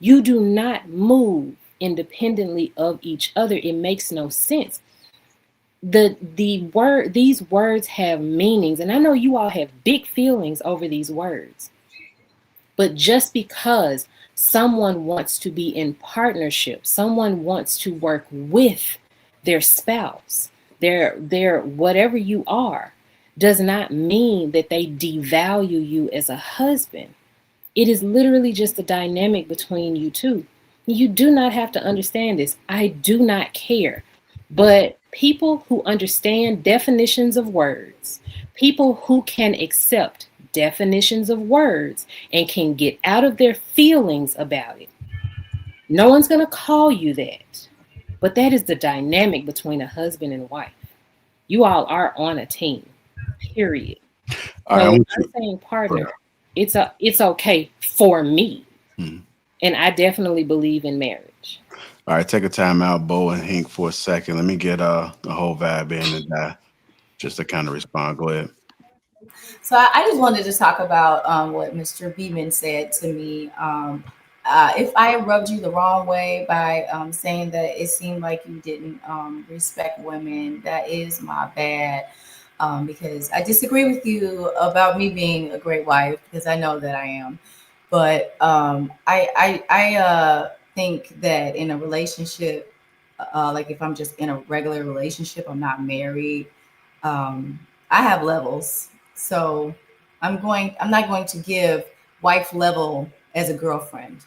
You do not move independently of each other. It makes no sense. These words have meanings, and I know you all have big feelings over these words. But just because someone wants to be in partnership, someone wants to work with their spouse, their whatever you are, does not mean that they devalue you as a husband. It is literally just the dynamic between you two. You do not have to understand this. I do not care. But people who understand definitions of words, people who can accept definitions of words and can get out of their feelings about it. No one's going to call you that. But that is the dynamic between a husband and wife. You all are on a team, period. So I'm saying partner, it's okay for me. And I definitely believe in marriage. All right, take a time out, Bo and Hank, for a second. Let me get a whole vibe in and just to kind of respond. Go ahead. So I just wanted to talk about what Mr. Beeman said to me. If I rubbed you the wrong way by saying that it seemed like you didn't respect women, that is my bad. Because I disagree with you about me being a great wife, because I know that I am. But I think that in a relationship, like if I'm just in a regular relationship, I'm not married. I have levels, so I'm not going to give wife level as a girlfriend.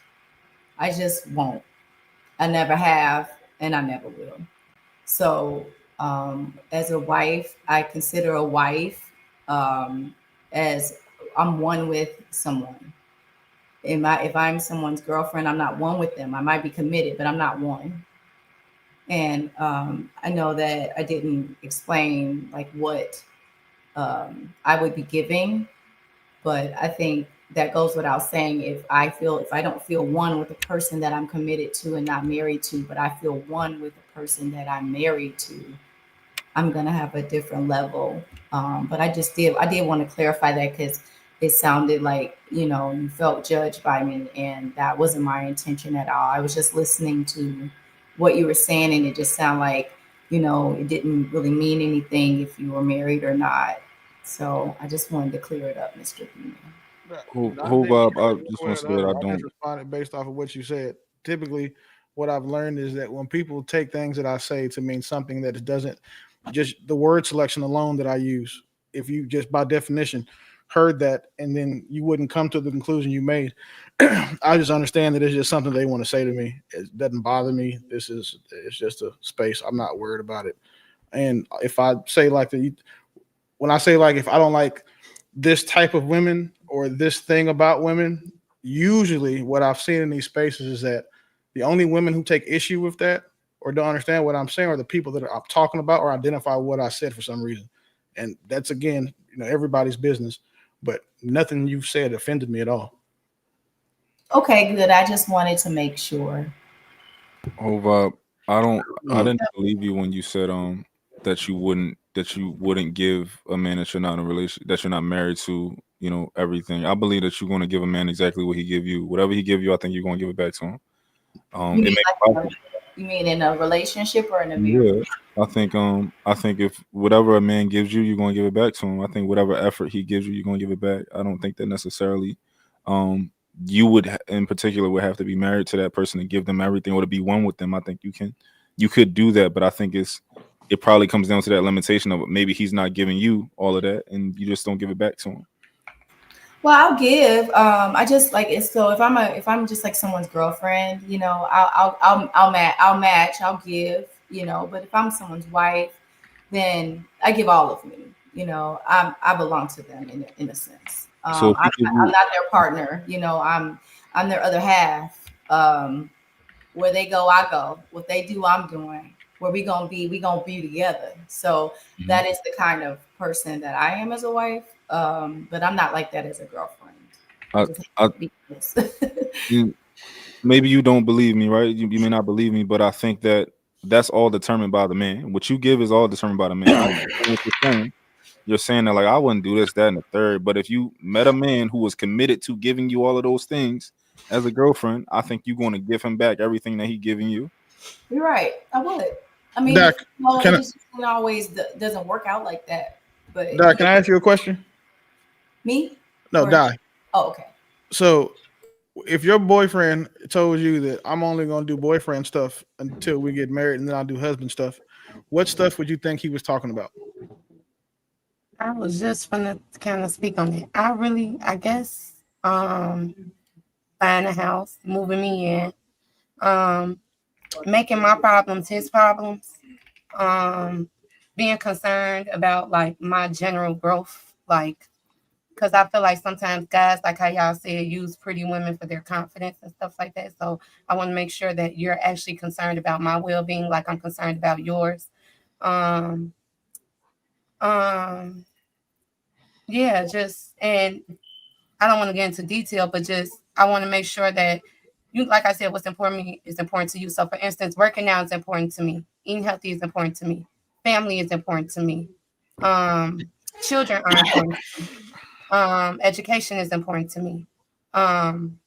I just won't. I never have, and I never will. So, as a wife, I consider a wife as I'm one with someone. If I'm someone's girlfriend, I'm not one with them. I might be committed, but I'm not one. And I know that I didn't explain like what I would be giving, but I think that goes without saying. If I don't feel one with the person that I'm committed to and not married to, but I feel one with the person that I'm married to, I'm gonna have a different level. But I did want to clarify that because it sounded like you felt judged by me, and that wasn't my intention at all. I was just listening to what you were saying, and it just sounded like it didn't really mean anything if you were married or not. So I just wanted to clear it up, Mr. Beamer. Whole vibe. I just want to say that I I just don't. responded based off of what you said. Typically, what I've learned is that when people take things that I say to mean something that it doesn't, just the word selection alone that I use, if you just by definition heard that and then you wouldn't come to the conclusion you made, I just understand that it's just something they want to say to me. It doesn't bother me. It's just a space. I'm not worried about it. And if I say like when I say like if I don't like this type of women or this thing about women, usually what I've seen in these spaces is that the only women who take issue with that or don't understand what I'm saying are the people that I'm talking about or identify what I said for some reason. And that's again, everybody's business, but nothing you've said offended me at all. Okay, good. I just wanted to make sure. Whole vibe. I don't. I Mm. didn't believe you when you said that you wouldn't give a man that you're not in a relation that you're not married to everything. I believe that you're going to give a man exactly what he give you. Whatever he give you, I think you're going to give it back to him. You It mean makes you mean in a relationship or in a Yeah, marriage? I think if whatever a man gives you, you're gonna give it back to him. I think whatever effort he gives you, you're gonna give it back. I don't think that necessarily um you in particular would have to be married to that person and give them everything or to be one with them. I think you could do that, but I think it probably comes down to that limitation of maybe he's not giving you all of that and you just don't give it back to him. Well, I'll give. I just like it. So if I'm just like someone's girlfriend, I'll match. I'll give. But if I'm someone's wife, then I give all of me. I belong to them in a sense. So if he give I'm you not their partner. I'm their other half. Where they go, I go. What they do, I'm doing. Where we gonna be together. So that is the kind of person that I am as a wife. But I'm not like that as a girlfriend. I I, just have I, to be honest. you, maybe you don't believe me, right? You may not believe me, but I think that's all determined by the man. What you give is all determined by the man. I understand what you're saying. You're saying that like I wouldn't do this, that, and the third. But if you met a man who was committed to giving you all of those things as a girlfriend, I think you're going to give him back everything that he giving you. You're right. I would. I mean, Doc, it can I, just always doesn't work out like that. But Doc, can I ask you a question? me No, or Doc. oh, okay. So if your boyfriend told you that I'm only gonna do boyfriend stuff until we get married and then I'll do husband stuff, what stuff would you think he was talking about? I was just gonna kind of speak on it. I guess, buying a house, moving me in, um, making my problems his problems, um, being concerned about like my general growth, like because I feel like sometimes guys, like how y'all said, use pretty women for their confidence and stuff like that. So I want to make sure that you're actually concerned about my well-being, like I'm concerned about yours. Um, um, yeah, just and I don't want to get into detail, but just I want to make sure that you, like I said, what's important to me is important to you. So, for instance, working out is important to me. Eating healthy is important to me. Family is important to me. Um, Children are important. Education is important to me. Um,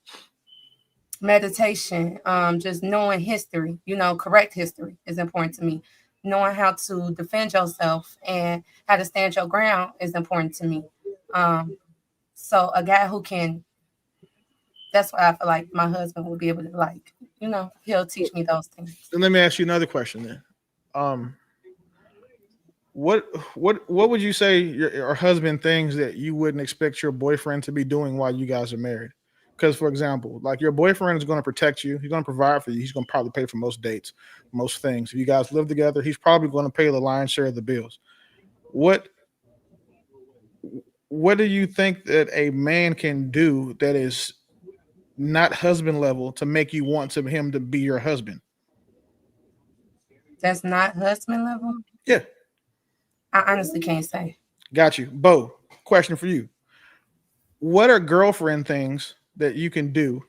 Meditation, just knowing history, correct history is important to me. Knowing how to defend yourself and how to stand your ground is important to me. So a guy who can that's why I feel like my husband will be able to, like, he'll teach me those things. And let me ask you another question then. What would you say your husband things that you wouldn't expect your boyfriend to be doing while you guys are married? Because, for example, like your boyfriend is going to protect you. He's going to provide for you. He's going to probably pay for most dates, most things. If you guys live together, he's probably going to pay the lion's share of the bills. What do you think that a man can do that is not husband level to make you want him to be your husband? That's not husband level? Yeah. I honestly can't say. Got you. Bo, question for you. What are girlfriend things that you can do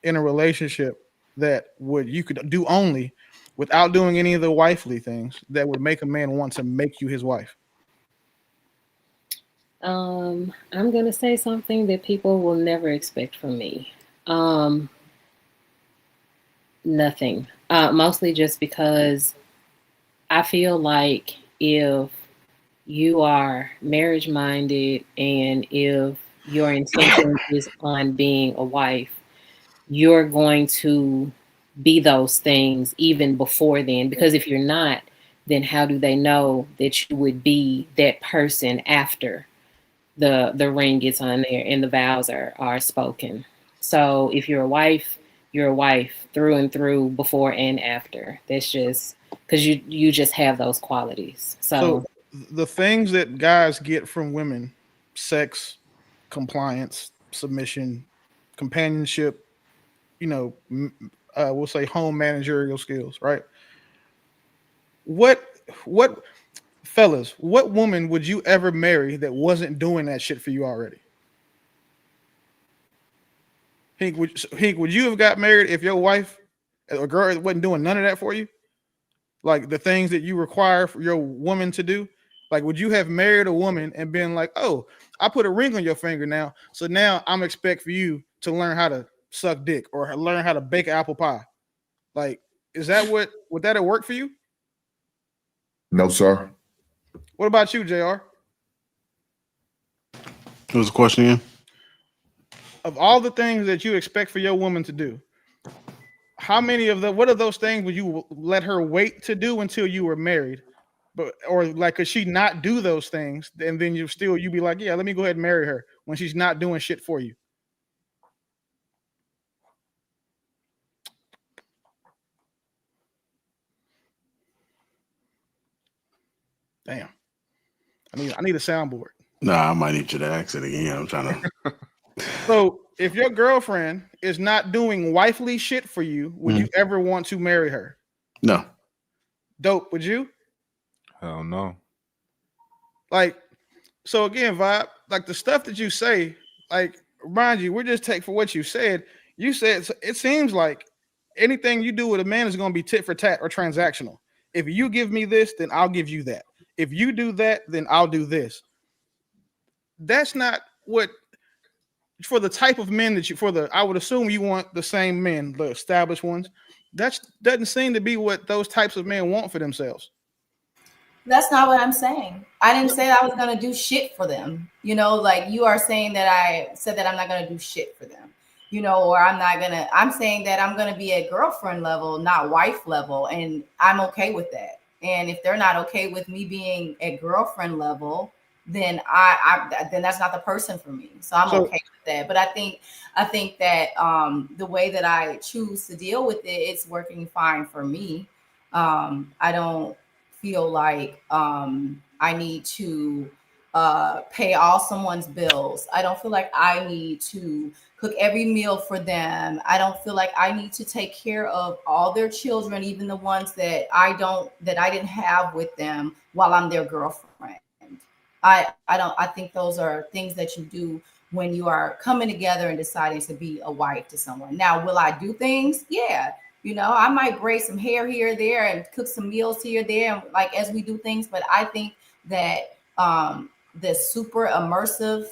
in a relationship that you could do only without doing any of the wifely things that would make a man want to make you his wife? I'm gonna say something that people will never expect from me. Nothing. Mostly just because I feel like if you are marriage minded and if your intention is on being a wife, you're going to be those things even before then. Because if you're not, then how do they know that you would be that person after the ring gets on there and the vows are spoken? So if you're a wife through and through, before and after. That's just because you just have those qualities. So the things that guys get from women: sex, compliance, submission, companionship, we'll say home managerial skills, right? What fellas, what woman would you ever marry that wasn't doing that shit for you already? Hank, would you have got married if your wife or girl wasn't doing none of that for you? Like the things that you require for your woman to do? Like, would you have married a woman and been like, oh, I put a ring on your finger now, so now I'm expect for you to learn how to suck dick or learn how to bake apple pie? Like, is that would that have worked for you? No, sir. What about you, JR? What was the question again? Of all the things that you expect for your woman to do, what of those things would you let her wait to do until you were married? Or like, could she not do those things? And then you'd be like, yeah, let me go ahead and marry her when she's not doing shit for you. Damn. I need a soundboard. Nah, I might need you to ask it again. I'm trying to. So if your girlfriend is not doing wifely shit for you, would you ever want to marry her? No. Dope, would you? Hell no. Like, so again, Vibe, like the stuff that you say, like, remind you, we're just take for what you said. You said it seems like anything you do with a man is going to be tit for tat or transactional. If you give me this, then I'll give you that. If you do that, then I'll do this. That's not what, for the type of men that I would assume you want the same men, the established ones. That doesn't seem to be what those types of men want for themselves. That's not what I'm saying. I didn't say I was going to do shit for them. Like you are saying that I said that I'm not going to do shit for them, or I'm saying that I'm going to be at girlfriend level, not wife level. And I'm okay with that. And if they're not okay with me being at girlfriend level, then then that's not the person for me. So I'm okay with that. But I think that the way that I choose to deal with it, it's working fine for me. I don't feel like I need to pay all someone's bills. I don't feel like I need to cook every meal for them. I don't feel like I need to take care of all their children, even the ones that I didn't have with them while I'm their girlfriend. I think those are things that you do when you are coming together and deciding to be a wife to someone. Now, will I do things? Yeah. I might braid some hair here or there and cook some meals here or there, and like as we do things. But I think that the super immersive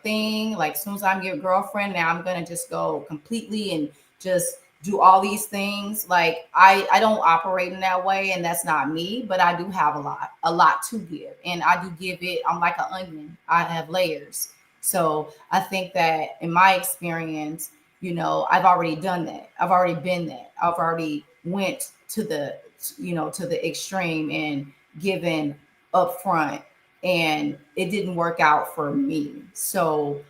thing, like as soon as I'm your girlfriend, now I'm gonna just go completely and just do all these things. Like I don't operate in that way, and that's not me. But I do have a lot to give, and I do give it. I'm like an onion. I have layers. So I think that in my experience, I've already done that. I've already been that. I've already went to the extreme and given upfront, and it didn't work out for me. So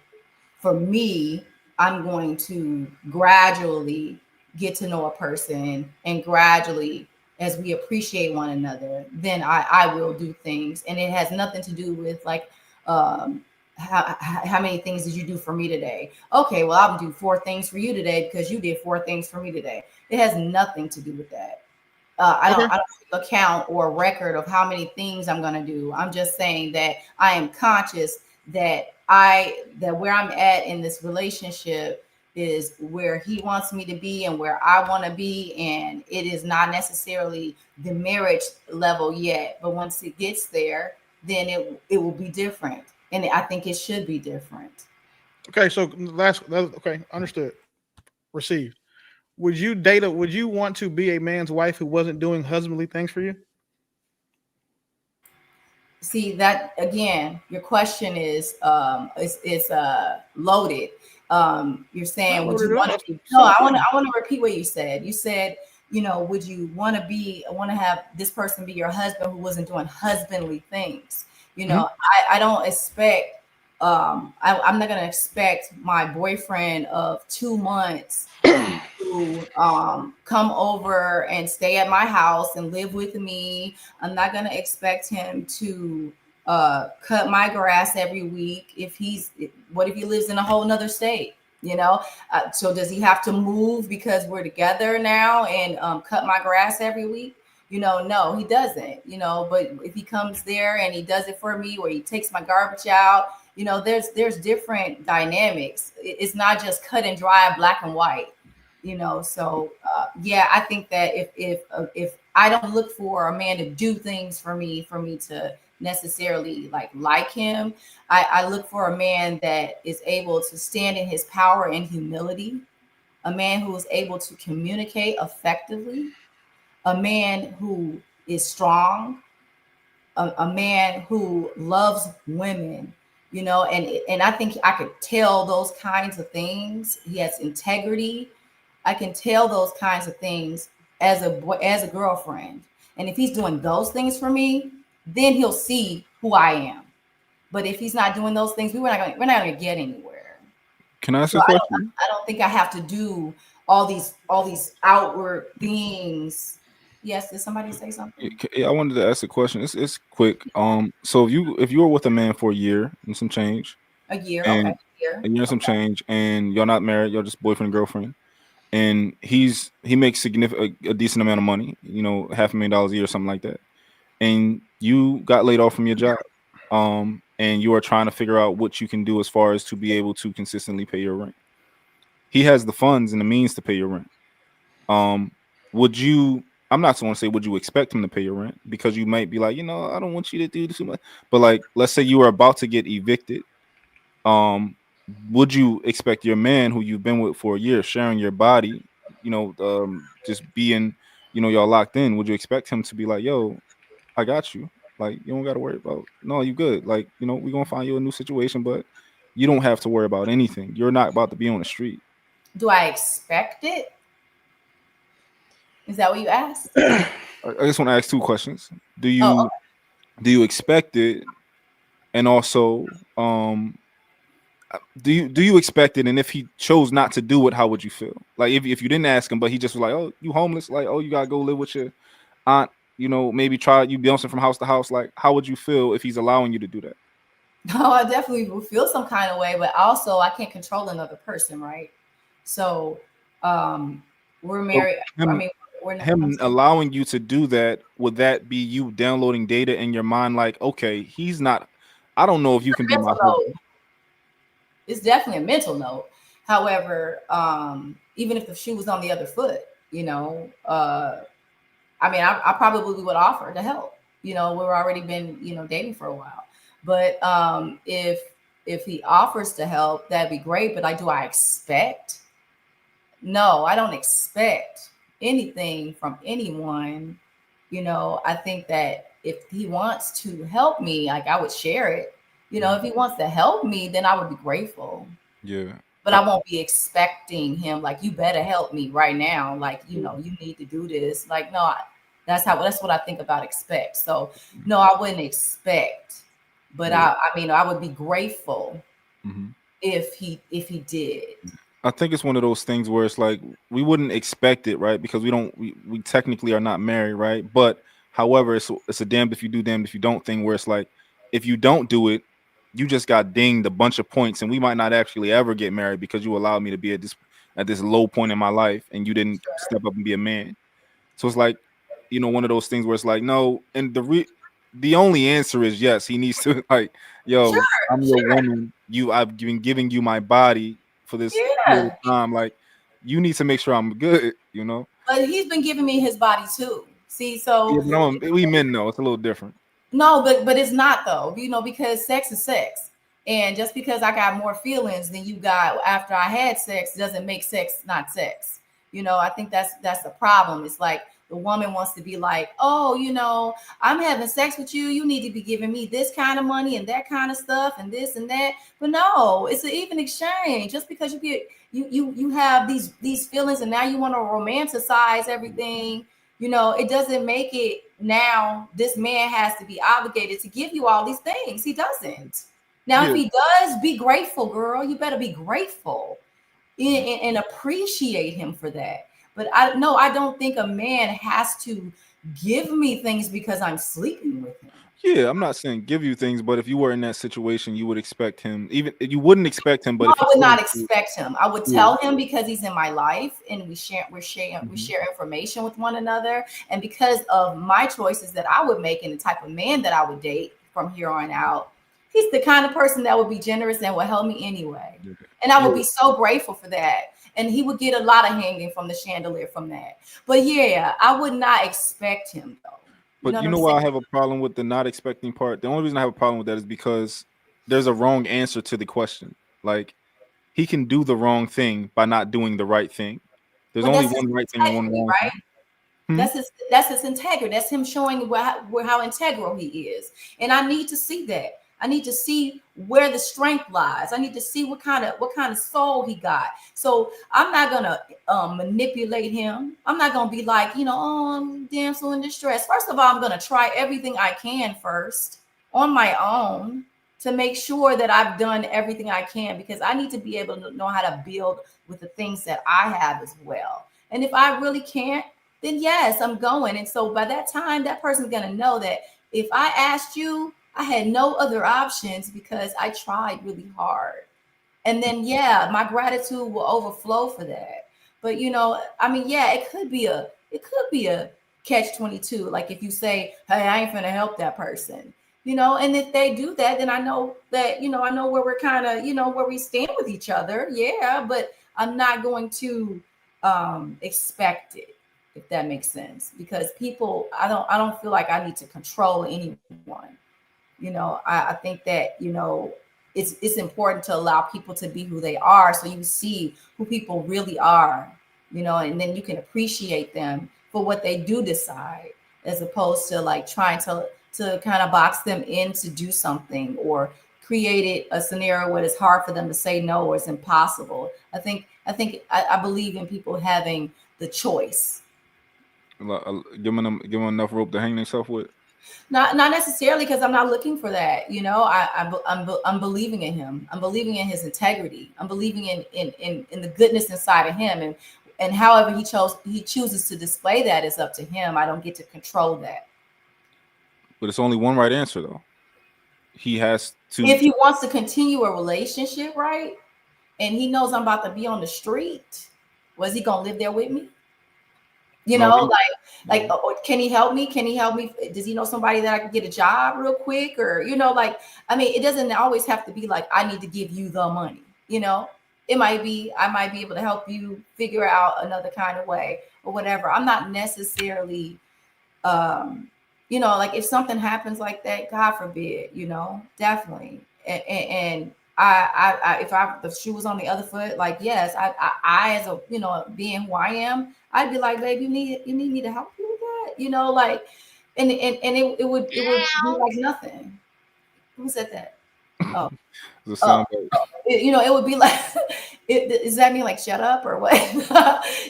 for me, I'm going to gradually get to know a person, and gradually, as we appreciate one another, then I will do things. And it has nothing to do with like, how many things did you do for me today? Okay, well, I'll do 4 things for you today because you did 4 things for me today. It has nothing to do with that. I don't keep account or record of how many things I'm going to do. I'm just saying that I am conscious that where I'm at in this relationship is where he wants me to be and where I want to be, and it is not necessarily the marriage level yet, but once it gets there, then it will be different, and I think it should be different. Okay, so okay, understood, received. Would you want to be a man's wife who wasn't doing husbandly things for you? See, that again, your question is loaded. You're saying, would you want to be, no, I want to repeat what you said. You said, would you want to have this person be your husband who wasn't doing husbandly things? I don't expect, I'm not going to expect my boyfriend of 2 months to come over and stay at my house and live with me. I'm not going to expect him to cut my grass every week what if he lives in a whole nother state? So does he have to move because we're together now and cut my grass every week? No, he doesn't. But if he comes there and he does it for me, or he takes my garbage out, there's different dynamics. It's not just cut and dry, black and white. So yeah, I think that if I don't look for a man to do things for me to necessarily like him, I look for a man that is able to stand in his power and humility, a man who is able to communicate effectively, a man who is strong, a man who loves women, and I think I could tell those kinds of things. He has integrity. I can tell those kinds of things as a girlfriend. And if he's doing those things for me, then he'll see who I am. But if he's not doing those things, we're not going to get anywhere. Can I ask a question? I don't think I have to do all these outward things. Yes, did somebody say something? I wanted to ask a question. It's quick. So if you were with a man for a year and some change, a year and and some change, and you're not married, you're just boyfriend and girlfriend, and he makes a decent amount of money, $500,000 a year or something like that, and you got laid off from your job, and you are trying to figure out what you can do as far as to be able to consistently pay your rent. He has the funds and the means to pay your rent. Would you? I'm not going to say would you expect him to pay your rent, because you might be like, I don't want you to do too much. But like, let's say you were about to get evicted. Would you expect your man who you've been with for a year, sharing your body, just being, y'all locked in? Would you expect him to be like, yo, I got you. Like, you don't got to worry about, no, you good. Like, we're going to find you a new situation, but you don't have to worry about anything. You're not about to be on the street. Do I expect it? Is that what you asked? I just want to ask 2 questions. Do you expect it? And also, do you expect it? And if he chose not to do it, how would you feel? Like if you didn't ask him, but he just was like, oh, you homeless? Like, oh, you gotta go live with your aunt, maybe try you bouncing from house to house. Like, how would you feel if he's allowing you to do that? No, I definitely will feel some kind of way, but also I can't control another person, right? So we're married. Him allowing you to do that, would that be you downloading data in your mind? Like, okay, he's not. I don't know if you can be my husband. It's definitely a mental note. However, even if the shoe was on the other foot, I probably would offer to help. We've already been, dating for a while. But if he offers to help, that'd be great. But do I expect? No, I don't expect anything from anyone. I think that if he wants to help me, like, I would share it. If he wants to help me, then I would be grateful. Yeah. but I won't be expecting him like, you better help me right now. Like, you know, you need to do this. Like, no, that's what I think about expect. So no, I wouldn't expect, but I mean, I would be grateful if he did. I think it's one of those things where it's like we wouldn't expect it, right? Because we technically are not married, right? But however, it's a damned if you do, damned if you don't thing where it's like if you don't do it, you just got dinged a bunch of points, and we might not actually ever get married because you allowed me to be at this low point in my life, and you didn't step up and be a man. So it's like, one of those things where it's like, no, and the only answer is yes. He needs to like, yo, I'm your woman. I've been giving you my body for this period of time. Like, you need to make sure I'm good, But he's been giving me his body too. See, so Yeah, we men know it's a little different. no, but it's not though, because sex is sex. And just because I got more feelings than you got after I had sex doesn't make sex not sex. I think that's the problem. It's like the woman wants to be like, oh, I'm having sex with you. You need to be giving me this kind of money and that kind of stuff and this and that. But no, it's an even exchange. Just because you have these feelings and now you want to romanticize everything. It doesn't make it now this man has to be obligated to give you all these things. He doesn't. Now, if he does, be grateful, girl. You better be grateful and appreciate him for that. But I don't think a man has to give me things because I'm sleeping with him. Yeah, I'm not saying give you things, but if you were in that situation, you would expect him. Even you wouldn't expect him, but I would not expect him. I would tell him because he's in my life and we share information with one another. And because of my choices that I would make and the type of man that I would date from here on out, he's the kind of person that would be generous and would help me anyway. And I would be so grateful for that. And he would get a lot of hanging from the chandelier from that. But yeah, I would not expect him though. But you know why I have a problem with the not expecting part? The only reason I have a problem with that is because there's a wrong answer to the question. Like, he can do the wrong thing by not doing the right thing. There's only one right thing and one wrong right? thing. That's his integrity. That's him showing how integral he is. And I need to see that. I need to see where the strength lies. I need to see what kind of soul he got. So I'm not gonna manipulate him. I'm not gonna be like, I'm damsel in distress. First of all, I'm gonna try everything I can first on my own to make sure that I've done everything I can, because I need to be able to know how to build with the things that I have as well. And if I really can't, then yes, I'm going. And so by that time, that person's gonna know that if I asked you, I had no other options because I tried really hard. And then, yeah, my gratitude will overflow for that. But, it could be a catch-22. Like if you say, hey, I ain't finna help that person, and if they do that, then I know that, I know where we're kind of, where we stand with each other. Yeah. But I'm not going to expect it, if that makes sense, because people, I don't feel like I need to control anyone. I think that, it's important to allow people to be who they are. So you see who people really are, and then you can appreciate them for what they do decide, as opposed to like trying to kind of box them in to do something or created a scenario where it's hard for them to say no or it's impossible. I believe in people having the choice. Give them enough rope to hang themselves with. Not necessarily, because I'm not looking for that. I'm believing in him. I'm believing in his integrity. I'm believing in the goodness inside of him, and however he chooses to display that is up to him. I don't get to control that. But it's only one right answer though. He has to. If he wants to continue a relationship, right, and he knows I'm about to be on the street, was he gonna live there with me? Can he help me? Does he know somebody that I can get a job real quick? Or, it doesn't always have to be like, I need to give you the money. It might be, I might be able to help you figure out another kind of way or whatever. I'm not necessarily, if something happens like that, God forbid, definitely. And if the shoe was on the other foot, like, yes, I as a, being who I am, I'd be like, babe, you need me to help you with that, and it would be like nothing. Who said that? Oh, The oh, sound bite. it would be like, does that mean like shut up or what?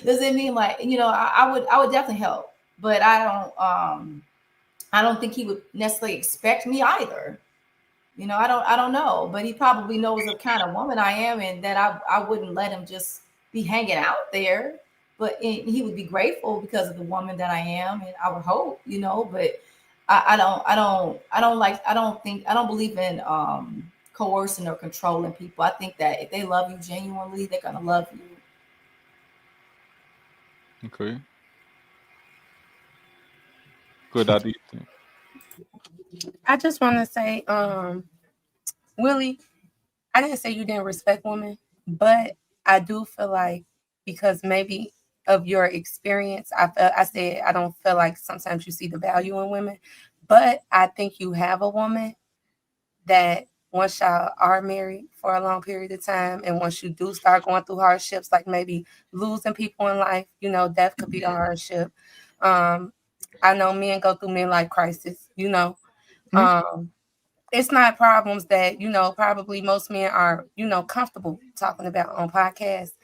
Does it mean like, I would definitely help, but I don't think he would necessarily expect me either. I don't know, but he probably knows the kind of woman I am, and that I wouldn't let him just be hanging out there. But he would be grateful because of the woman that I am, and I would hope, But I don't believe in coercing or controlling people. I think that if they love you genuinely, they're gonna love you. Okay. Good idea. I just want to say, Willie, I didn't say you didn't respect women, but I do feel like because maybe of your experience, I said I don't feel like sometimes you see the value in women, but I think you have a woman that once y'all are married for a long period of time, and once you do start going through hardships, like maybe losing people in life, death could be a hardship. Um, I know men go through midlife crisis. Mhm. It's not problems that probably most men are comfortable talking about on podcasts,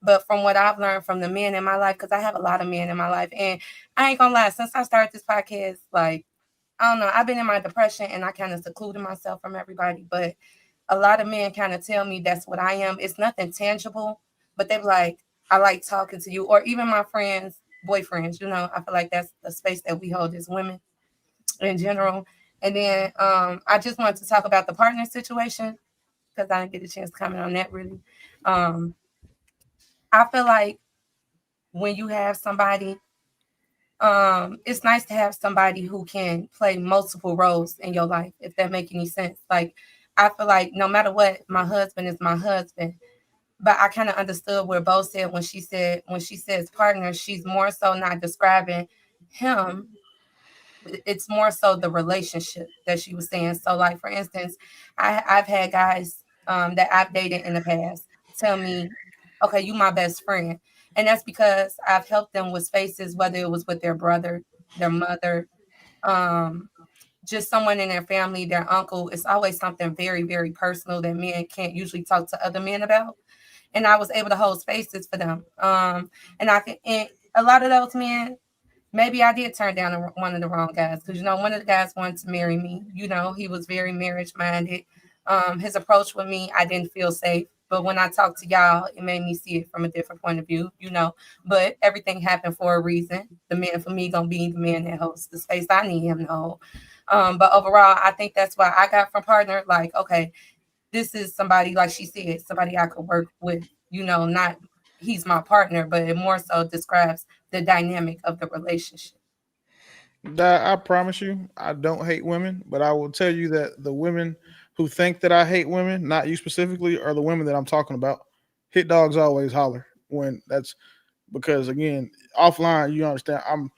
but from what I've learned from the men in my life, because I have a lot of men in my life, and I ain't gonna lie, since I started this podcast, like, I don't know, I've been in my depression and I kind of secluded myself from everybody, but a lot of men kind of tell me that's what I am. It's nothing tangible, but they're like, I like talking to you, or even my friends boyfriends. I feel like that's the space that we hold as women in general. And then I just wanted to talk about the partner situation because I didn't get a chance to comment on that really. Um, I feel like when you have somebody, it's nice to have somebody who can play multiple roles in your life, if that make any sense. Like, I feel like no matter what, my husband is my husband. But I kind of understood what Bo said when she says partner, she's more so not describing him, it's more so the relationship that she was saying. So, like, for instance, I've had guys that I've dated in the past tell me, okay, you my best friend. And that's because I've helped them with spaces, whether it was with their brother, their mother, um, just someone in their family, their uncle. It's always something very, very personal that men can't usually talk to other men about. And I was able to hold spaces for them. And a lot of those men, maybe I did turn down one of the wrong guys, because one of the guys wanted to marry me. He was very marriage minded. His approach with me, I didn't feel safe. But when I talked to y'all, it made me see it from a different point of view. But everything happened for a reason. The man for me gonna be the man that holds the space I need him to hold. But overall, I think that's why I got from partner. Like, okay, this is somebody, like she said, somebody I could work with. Not he's my partner, but it more so describes the dynamic of the relationship. That I promise you, I don't hate women, but I will tell you that the women who think that I hate women, not you specifically, are the women that I'm talking about. Hit dogs always holler when that's because again, offline, you understand. I'm,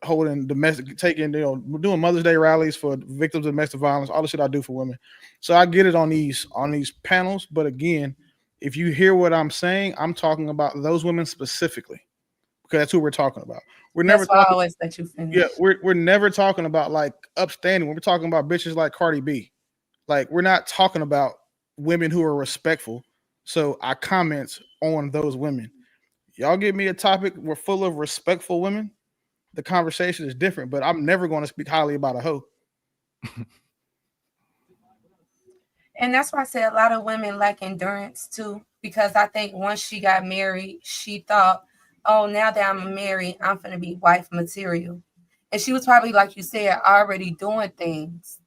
holding domestic, taking, doing Mother's Day rallies for victims of domestic violence, all the shit I do for women. So I get it on these panels, but again, if you hear what I'm saying, I'm talking about those women specifically because that's who we're talking about. We're never That's why I talking. always let you finish. Yeah, we're never talking about like upstanding. We're talking about bitches like Cardi B. Like we're not talking about women who are respectful. So I comment on those women. Y'all give me a topic we're full of respectful women. The conversation is different, but I'm never going to speak highly about a hoe. And that's why I say a lot of women lack endurance too, because I think once she got married, she thought, oh, now that I'm married, I'm going to be wife material. And she was probably, like you said, already doing things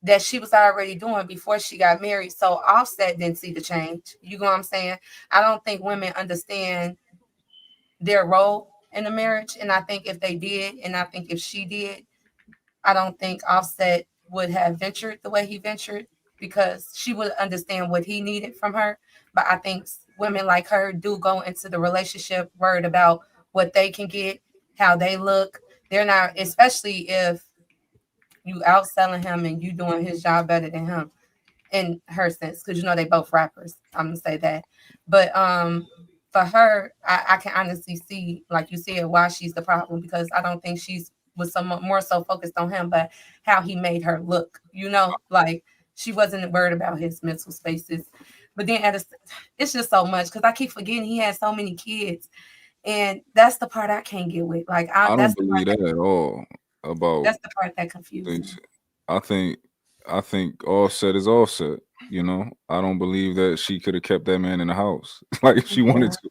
that she was already doing before she got married. So Offset didn't see the change. You know what I'm saying? I don't think women understand their role in a marriage. And I think if they did, and I think if she did, I don't think Offset would have ventured the way he ventured, because she would understand what he needed from her. But I think women like her do go into the relationship worried about what they can get, how they look. They're not, especially if you outselling him and you doing his job better than him, in her sense, because they both rappers. I'm gonna say that. But for her, I can honestly see, like you said, why she's the problem, because I don't think she's was so more so focused on him, but how he made her look. Like She wasn't worried about his mental spaces. But then it's just so much because I keep forgetting he had so many kids. And that's the part I can't get with. Like I don't that's the believe part that at all about that's the part that confuses things. me. I think Offset is Offset. You know, I don't believe that she could have kept that man in the house like if she wanted to.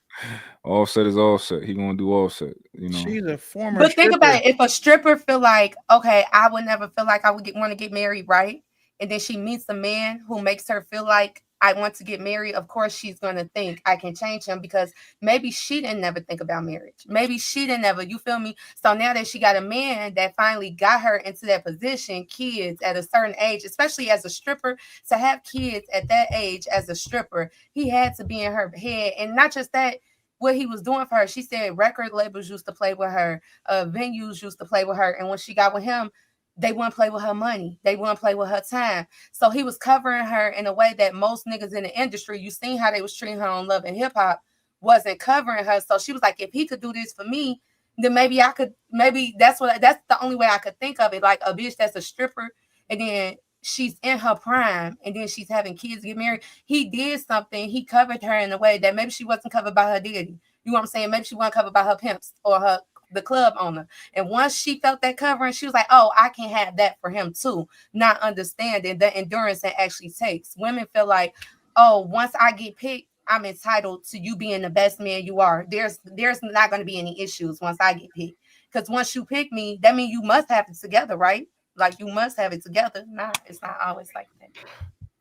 Offset is Offset. He gonna do Offset. You know. She's a former But think stripper. about it. If a stripper feel like, okay, I would never feel like I would want to get married, right? And then she meets a man who makes her feel like I want to get married. Of course, she's going to think I can change him because maybe she didn't never think about marriage. Maybe she didn't ever, you feel me? So now that she got a man that finally got her into that position, kids at a certain age, especially as a stripper, to have kids at that age as a stripper, he had to be in her head. And not just that, what he was doing for her. She said record labels used to play with her, venues used to play with her, and when she got with him, they wouldn't play with her money. They wouldn't play with her time. So he was covering her in a way that most niggas in the industry, you seen how they was treating her on Love and Hip Hop, wasn't covering her. So she was like, if he could do this for me, then maybe I could. Maybe that's the only way I could think of it. Like a bitch that's a stripper, and then she's in her prime, and then she's having kids, get married. He did something. He covered her in a way that maybe she wasn't covered by her daddy. You know what I'm saying? Maybe she wasn't covered by her pimps or the club owner. And once she felt that covering, she was like, oh, I can have that for him too. Not understanding the endurance it actually takes. Women feel like, oh, once I get picked, I'm entitled to you being the best man you are. There's not going to be any issues once I get picked. Because once you pick me, that means you must have it together, right? Like you must have it together. Nah, it's not always like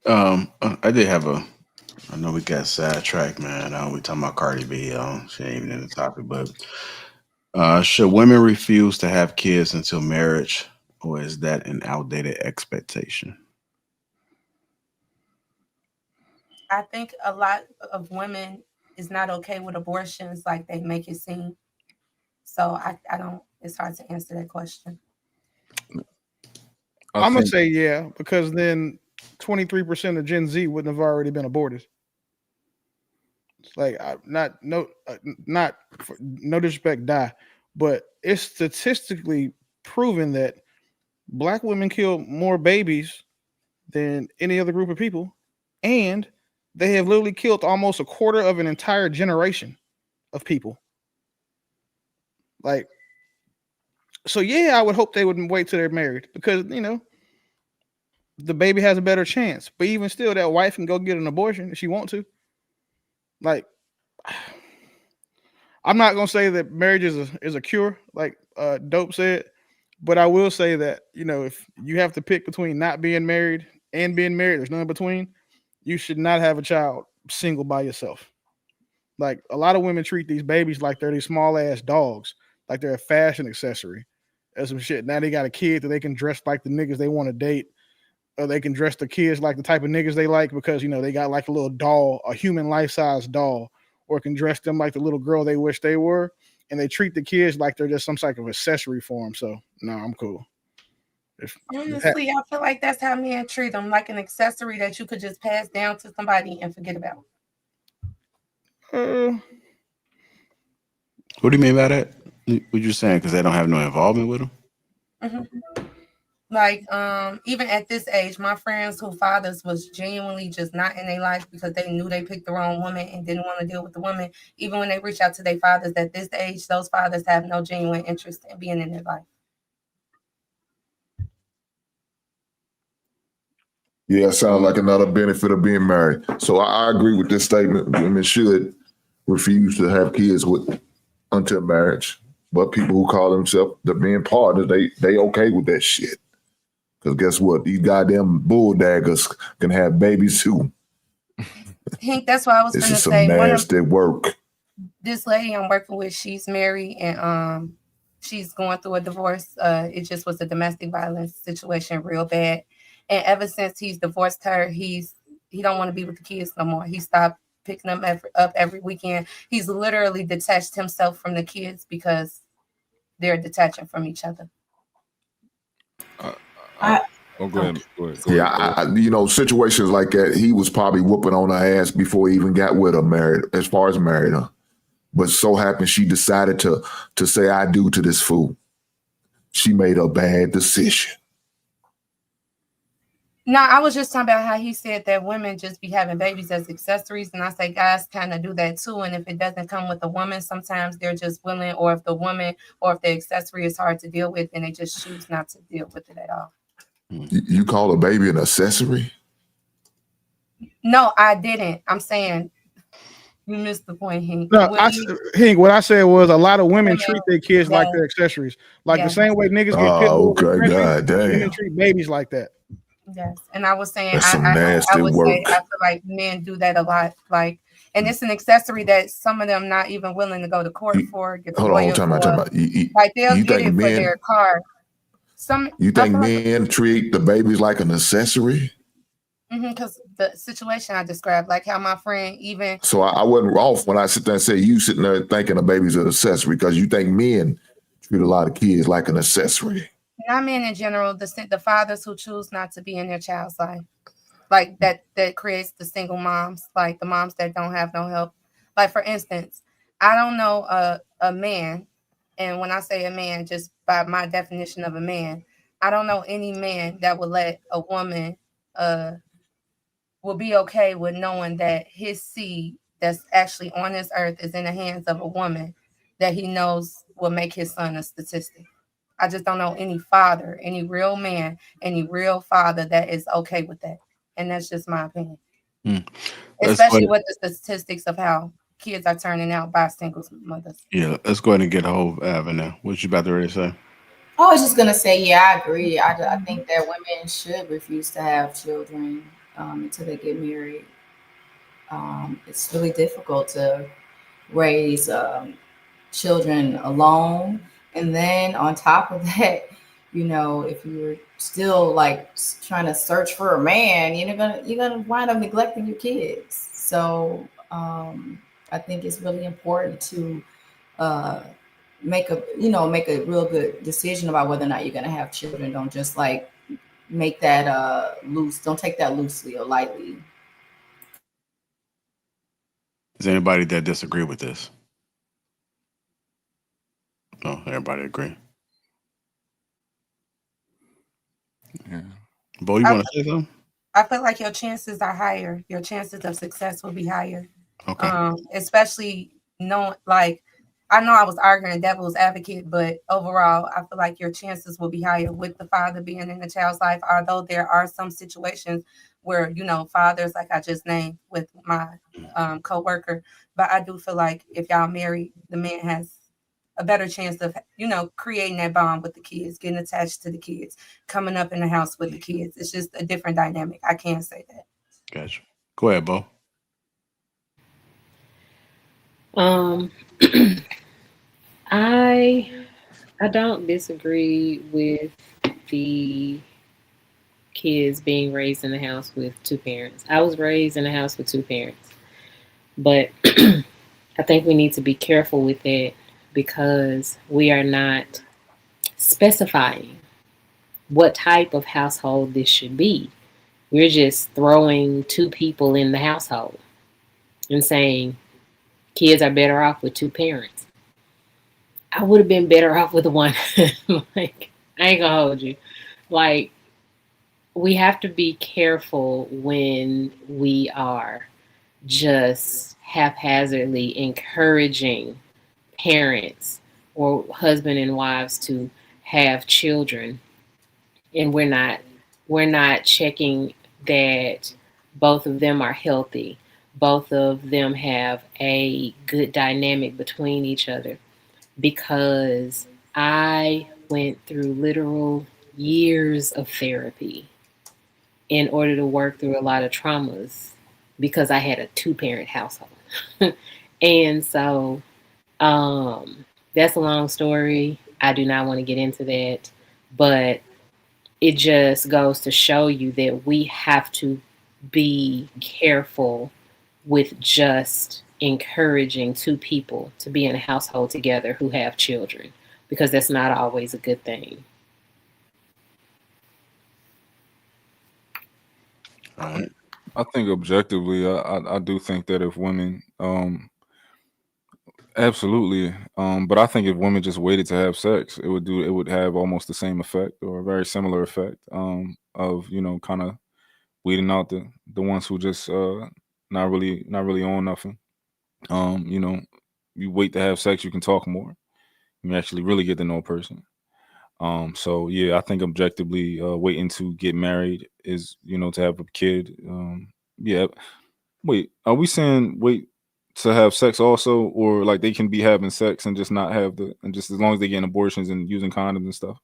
that. I did have I know we got sidetracked, man. We talking about Cardi B. She ain't even in the topic, but should women refuse to have kids until marriage, or is that an outdated expectation? I think a lot of women is not okay with abortions like they make it seem. So I don't. It's hard to answer that question. I'm gonna say yeah, because then 23% of Gen Z wouldn't have already been aborted. It's like no disrespect, but it's statistically proven that Black women kill more babies than any other group of people, and they have literally killed almost a quarter of an entire generation of people. Like, so yeah, I would hope they wouldn't wait till they're married because the baby has a better chance. But even still, that wife can go get an abortion if she want to. Like, I'm not gonna say that marriage is a cure, like Dope said, but I will say that if you have to pick between not being married and being married, there's none in between. You should not have a child single by yourself. Like a lot of women treat these babies like they're these small ass dogs, like they're a fashion accessory. Or some shit. Now they got a kid that they can dress like the niggas they want to date, or they can dress the kids like the type of niggas they like because they got like a little doll, a human life-size doll, or can dress them like the little girl they wish they were, and they treat the kids like they're just some type of accessory for them. So no, I'm cool. Honestly, I feel like that's how men treat them, like an accessory that you could just pass down to somebody and forget about. What do you mean by that? What you saying? Because they don't have no involvement with them? Mm-hmm. Like, even at this age, my friends whose fathers was genuinely just not in their life because they knew they picked the wrong woman and didn't want to deal with the woman. Even when they reach out to their fathers at this age, those fathers have no genuine interest in being in their life. Yeah, sounds like another benefit of being married. So I agree with this statement. Women should refuse to have kids until marriage. But people who call themselves the men partners, they okay with that shit. Because guess what? These goddamn bull daggers can have babies too. Hank, that's what I was going to say. say. Some nasty work. This lady I'm working with, she's married and she's going through a divorce. It just was a domestic violence situation, real bad. And ever since he's divorced her, he don't want to be with the kids no more. He stopped picking them up every weekend. He's literally detached himself from the kids because they're detaching from each other. Go ahead. Yeah, situations like that, he was probably whooping on her ass before he even got with her, married her. But so happened she decided to say I do to this fool. She made a bad decision. No, I was just talking about how he said that women just be having babies as accessories, and I say guys kind of do that too. And if it doesn't come with a woman, sometimes they're just willing, or if the woman or if the accessory is hard to deal with, then they just choose not to deal with it at all. You call a baby an accessory? No, I didn't. I'm saying you missed the point, Hank. No, Hank, what I said was a lot of women treat their kids like their accessories. Like the same way niggas get pit bulls and okay, Frenchies, god damn. women treat babies like that. Yes, and I was saying That's some I nasty would work. say I feel like men do that a lot. Like, and it's an accessory that some of them not even willing to go to court for. Get the Hold on, lawyer time for. out. Like they'll You get think it for men? their car. You think I feel like, men treat the babies like an accessory? because the situation I described, like how my friend even. So I wasn't off when I sit there and say you sitting there thinking a baby's an accessory because you think men treat a lot of kids like an accessory. Not men in general, the fathers who choose not to be in their child's life, like that creates the single moms, like the moms that don't have no help. Like for instance, I don't know a man, and when I say a man, just by my definition of a man, I don't know any man that would let a woman will be okay with knowing that his seed that's actually on this earth is in the hands of a woman that he knows will make his son a statistic. I just don't know any father, any real man, any real father that is okay with that. And that's just my opinion. Especially with the statistics of how kids are turning out by single mothers. Yeah, let's go ahead and get a whole avenue. What you about to ready to say? I was just gonna say, yeah, I agree. I think that women should refuse to have children until they get married. It's really difficult to raise children alone, and then on top of that, if you're still like trying to search for a man, you're gonna wind up neglecting your kids. So I think it's really important to make a real good decision about whether or not you're gonna have children. Don't just like make that loose. Don't take that loosely or lightly. Is there anybody that disagree with this? No, everybody agree. Yeah. Bo, you want to say something? I feel like your chances are higher. Your chances of success will be higher. Okay. Especially knowing, like, I know I was arguing devil's advocate, but overall, I feel like your chances will be higher with the father being in the child's life. Although there are some situations where, fathers, like I just named with my co-worker, but I do feel like if y'all married, the man has a better chance of, creating that bond with the kids, getting attached to the kids, coming up in the house with the kids. It's just a different dynamic. I can't say that. Gotcha. Go ahead, Bo. I don't disagree with the kids being raised in the house with two parents. I was raised in a house with two parents, but I think we need to be careful with that because we are not specifying what type of household this should be. We're just throwing two people in the household and saying kids are better off with two parents. I would have been better off with one. Like, I ain't gonna hold you. Like, we have to be careful when we are just haphazardly encouraging parents or husband and wives to have children, and we're not checking that both of them are healthy, both of them have a good dynamic between each other. Because I went through literal years of therapy in order to work through a lot of traumas because I had a two-parent household. And so that's a long story. I do not want to get into that, but it just goes to show you that we have to be careful with just encouraging two people to be in a household together who have children, because that's not always a good thing. All right. I think objectively, I do think that if women, absolutely, but I think if women just waited to have sex, it would have almost the same effect or a very similar effect, of kind of weeding out the ones who just not really on nothing. You know, you wait to have sex, you can talk more. You actually really get to know a person. So yeah, I think objectively, waiting to get married is, you know, to have a kid. Yeah. Wait, are we saying wait to have sex also, or like they can be having sex and just not have and just as long as they getting abortions and using condoms and stuff?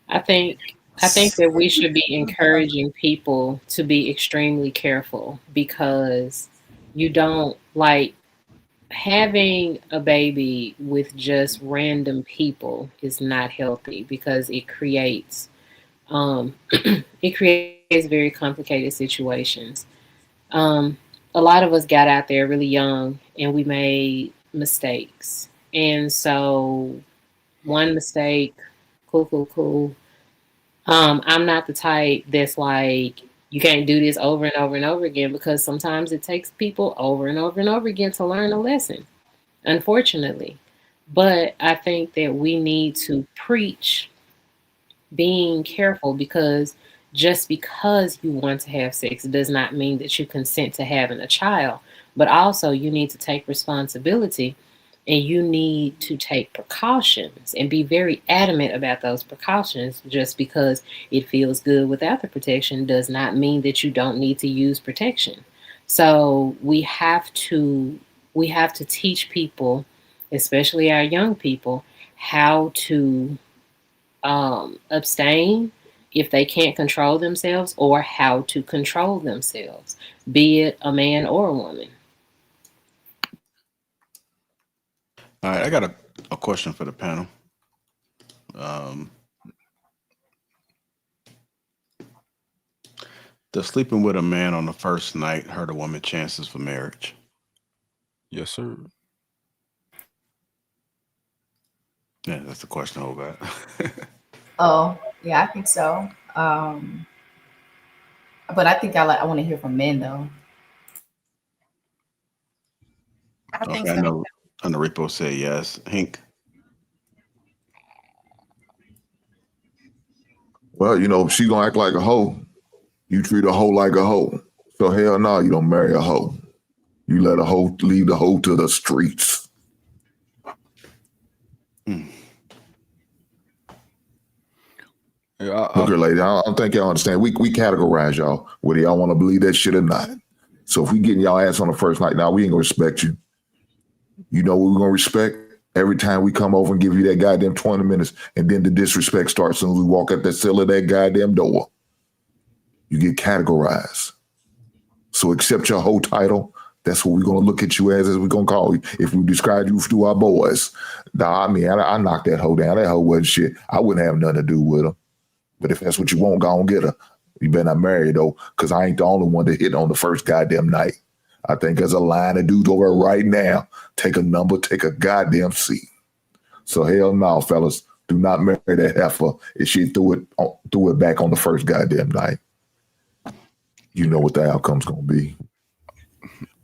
I think I think that we should be encouraging people to be extremely careful because you don't like having a baby with just random people is not healthy because it creates very complicated situations. Um, a lot of us got out there really young and we made mistakes. And so one mistake, cool, cool, cool. I'm not the type that's like, you can't do this over and over and over again because sometimes it takes people over and over and over again to learn a lesson, unfortunately. But I think that we need to preach being careful because just because you want to have sex does not mean that you consent to having a child. But also, you need to take responsibility and you need to take precautions and be very adamant about those precautions. Just because it feels good without the protection does not mean that you don't need to use protection. So we have to teach people, especially our young people, how to abstain if they can't control themselves or how to control themselves, be it a man or a woman. All right, I got a question for the panel. Um, does sleeping with a man on the first night hurt a woman's chances for marriage? Yes, sir. Yeah, that's the question I got. Oh, yeah, I think so. But I think I want to hear from men though. I think Okay, I so. know. I know Repo said yes. Hink. Well, you know, if she gonna act like a hoe, you treat a hoe like a hoe. So hell no, you don't marry a hoe. You let a hoe leave the hoe to the streets. Yeah, Look here, lady. I don't think y'all understand. We categorize y'all whether y'all want to believe that shit or not. So if we getting y'all ass on the first night, now we ain't gonna respect you. You know what we're gonna respect? Every time we come over and give you that goddamn 20 minutes, and then the disrespect starts as soon as we walk out the sill of that goddamn door. You get categorized. So accept your whole title. That's what we're gonna look at you as we're gonna call you. If we describe you to our boys. Nah, I mean, I knocked that hoe down. That hoe wasn't shit. I wouldn't have nothing to do with her. But if that's what you want, go and get her. You better not marry her, though, because I ain't the only one to hit on the first goddamn night. I think there's a line of dudes over right now. Take a number, take a goddamn seat. So hell no, fellas. Do not marry that heifer if she threw it back on the first goddamn night. You know what the outcome's gonna be.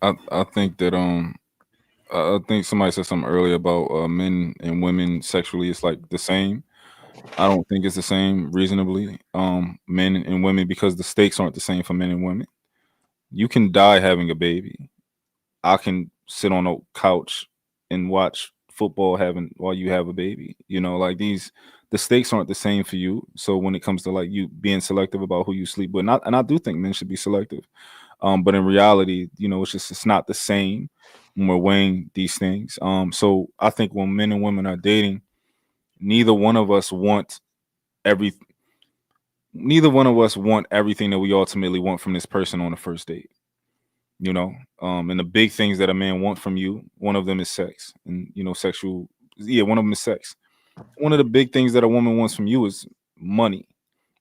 I think that I think somebody said something earlier about men and women sexually. It's like the same. I don't think it's the same reasonably. Men and women, because the stakes aren't the same for men and women. You can die having a baby. I can sit on a couch and watch football while you have a baby. You know, like the stakes aren't the same for you. So when it comes to like you being selective about who you sleep with, and I do think men should be selective. But in reality, you know, it's not the same when we're weighing these things. So I think when men and women are dating, neither one of us want every neither one of us want everything that we ultimately want from this person on the first date. You know, and the big things that a man want from you, one of them is sex, and you know, one of them is sex. One of the big things that a woman wants from you is money.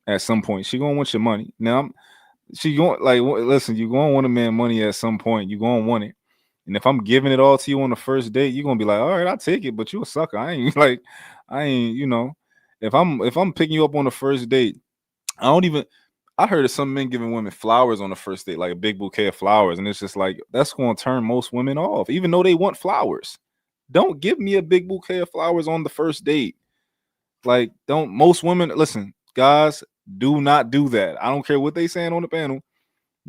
At some point, she gonna want your money. Now, she going like, listen, you gonna want a man money at some point. You gonna want it, and if I'm giving it all to you on the first date, you're gonna be like, all right, I'll take it, but you a sucker. I ain't, you know, if I'm picking you up on the first date, I don't even. I heard of some men giving women flowers on the first date, like a big bouquet of flowers, and it's just like that's going to turn most women off, even though they want flowers. Don't give me a big bouquet of flowers on the first date. Like, don't most women listen, guys? Do not do that. I don't care what they saying on the panel.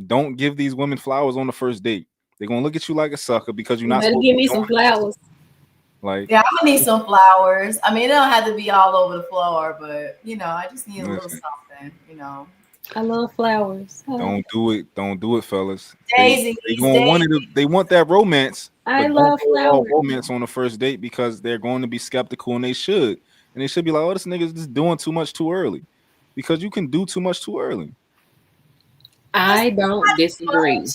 Don't give these women flowers on the first date. They're gonna look at you like a sucker because you're You not better supposed give to me be some doing it. flowers. Like, Yeah, I'm gonna need some flowers. I mean, it don't have to be all over the floor, but I just need a little listen, something. I love flowers. don't do it. Don't do it, fellas. Daisies, They gonna want it. They want that romance, I but don't love go all flowers. romance on the first date because they're going to be skeptical, and they should. And they should be like, "Oh, this nigga's just doing too much too early," because you can do too much too early. I don't disagree.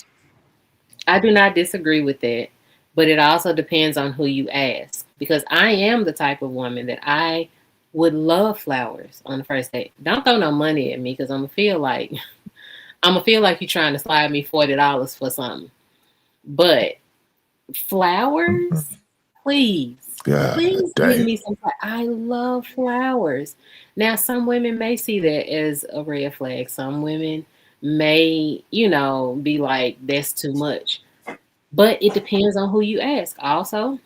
I do not disagree with that, but it also depends on who you ask. Because I am the type of woman that I would love flowers on the first date. Don't throw no money at me because I'm gonna feel like you're trying to slide me $40 for something. But flowers, please, please give me some. I love flowers. Now, some women may see that as a red flag. Some women may, be like, that's too much. But it depends on who you ask. Also,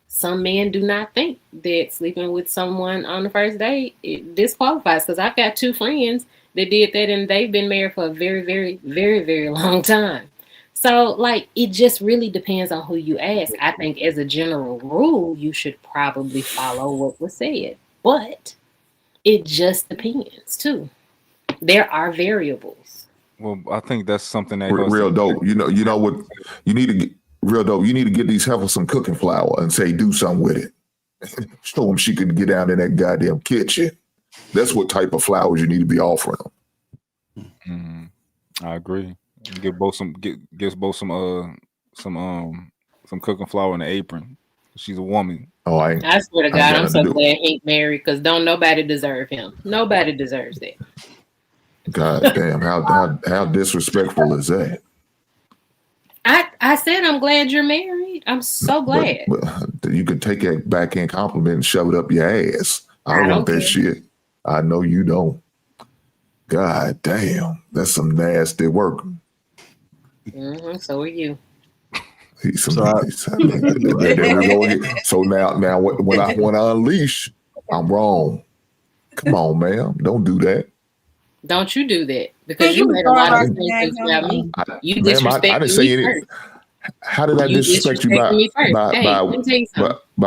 some men do not think that sleeping with someone on the first date it disqualifies. Because I've got 2 friends that did that, and they've been married for a very, very, very, very long time. So, it just really depends on who you ask. I think as a general rule, you should probably follow what was said. But it just depends, too. There are variables. Well, I think that's something that real dope. You know what? You need to get real dope. You need to get these heifers some cooking flour and say, do something with it. Show them she can get out in that goddamn kitchen. That's what type of flowers you need to be offering them. I agree. Give both some some cooking flour in the apron. She's a woman. Oh, I swear to God, I'm so glad he ain't married because don't nobody deserve him. Nobody deserves that. God damn, how disrespectful is that? I said I'm glad you're married. I'm so glad. But you can take that backhand compliment and shove it up your ass. I don't want that shit. I know you don't. God damn, that's some nasty work. So are you. There we go again. So now when I unleash, I'm wrong. Come on, ma'am, don't do that. Don't you do that because you made a lot of things about me. You disrespected me first. How did I disrespect you by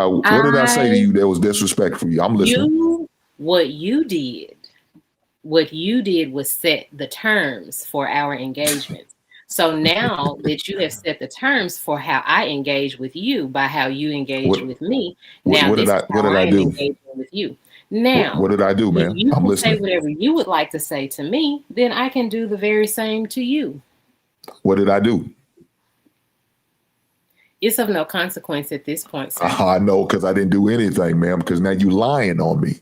what did I say to you that was disrespectful? I'm listening. What you did was set the terms for our engagement. So now that you have set the terms for how I engage with you by how you engage with me, now this is how I am engaging with you. Now, what did I do, man? If you I'm can listening. say whatever you would like to say to me, then I can do the very same to you. What did I do? It's of no consequence at this point, sir. I know, because I didn't do anything, ma'am, because now you lying on me.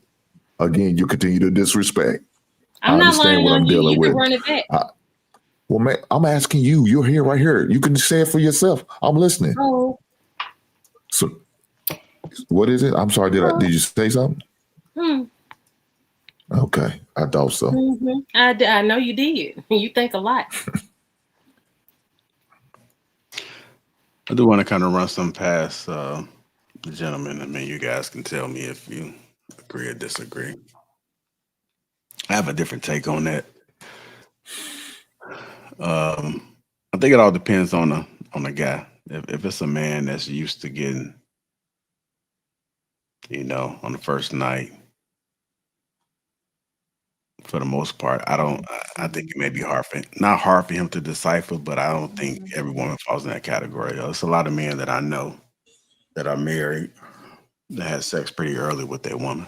Again, you continue to disrespect. I'm not lying on you. You can run it back. Well, man, I'm asking you. You're here, right here. You can say it for yourself. I'm listening. Oh. So, what is it? I'm sorry. Did you say something? Okay, I thought so. I know you did. You think a lot. I do want to kind of run some past the gentleman. I mean, you guys can tell me if you agree or disagree. I have a different take on that. I think it all depends on the guy. If it's a man that's used to getting, on the first night, for the most part, I think it may be not hard for him to decipher, but I don't think every woman falls in that category. There's a lot of men that I know that are married that had sex pretty early with their woman,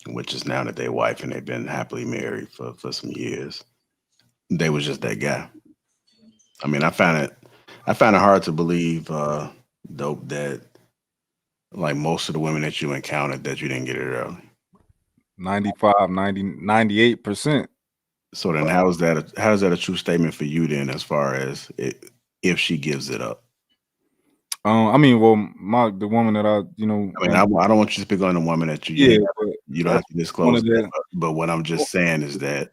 which is now that they're wife and they've been happily married for some years. They was just that guy. I mean, I found it hard to believe, Dope, that like most of the women that you encountered that you didn't get it early. 95, 90, 98%. So then how is that a true statement for you then, as far as if she gives it up? I mean, well, the woman that I don't want you to speak on the woman that you don't have to disclose that, but what I'm just saying is that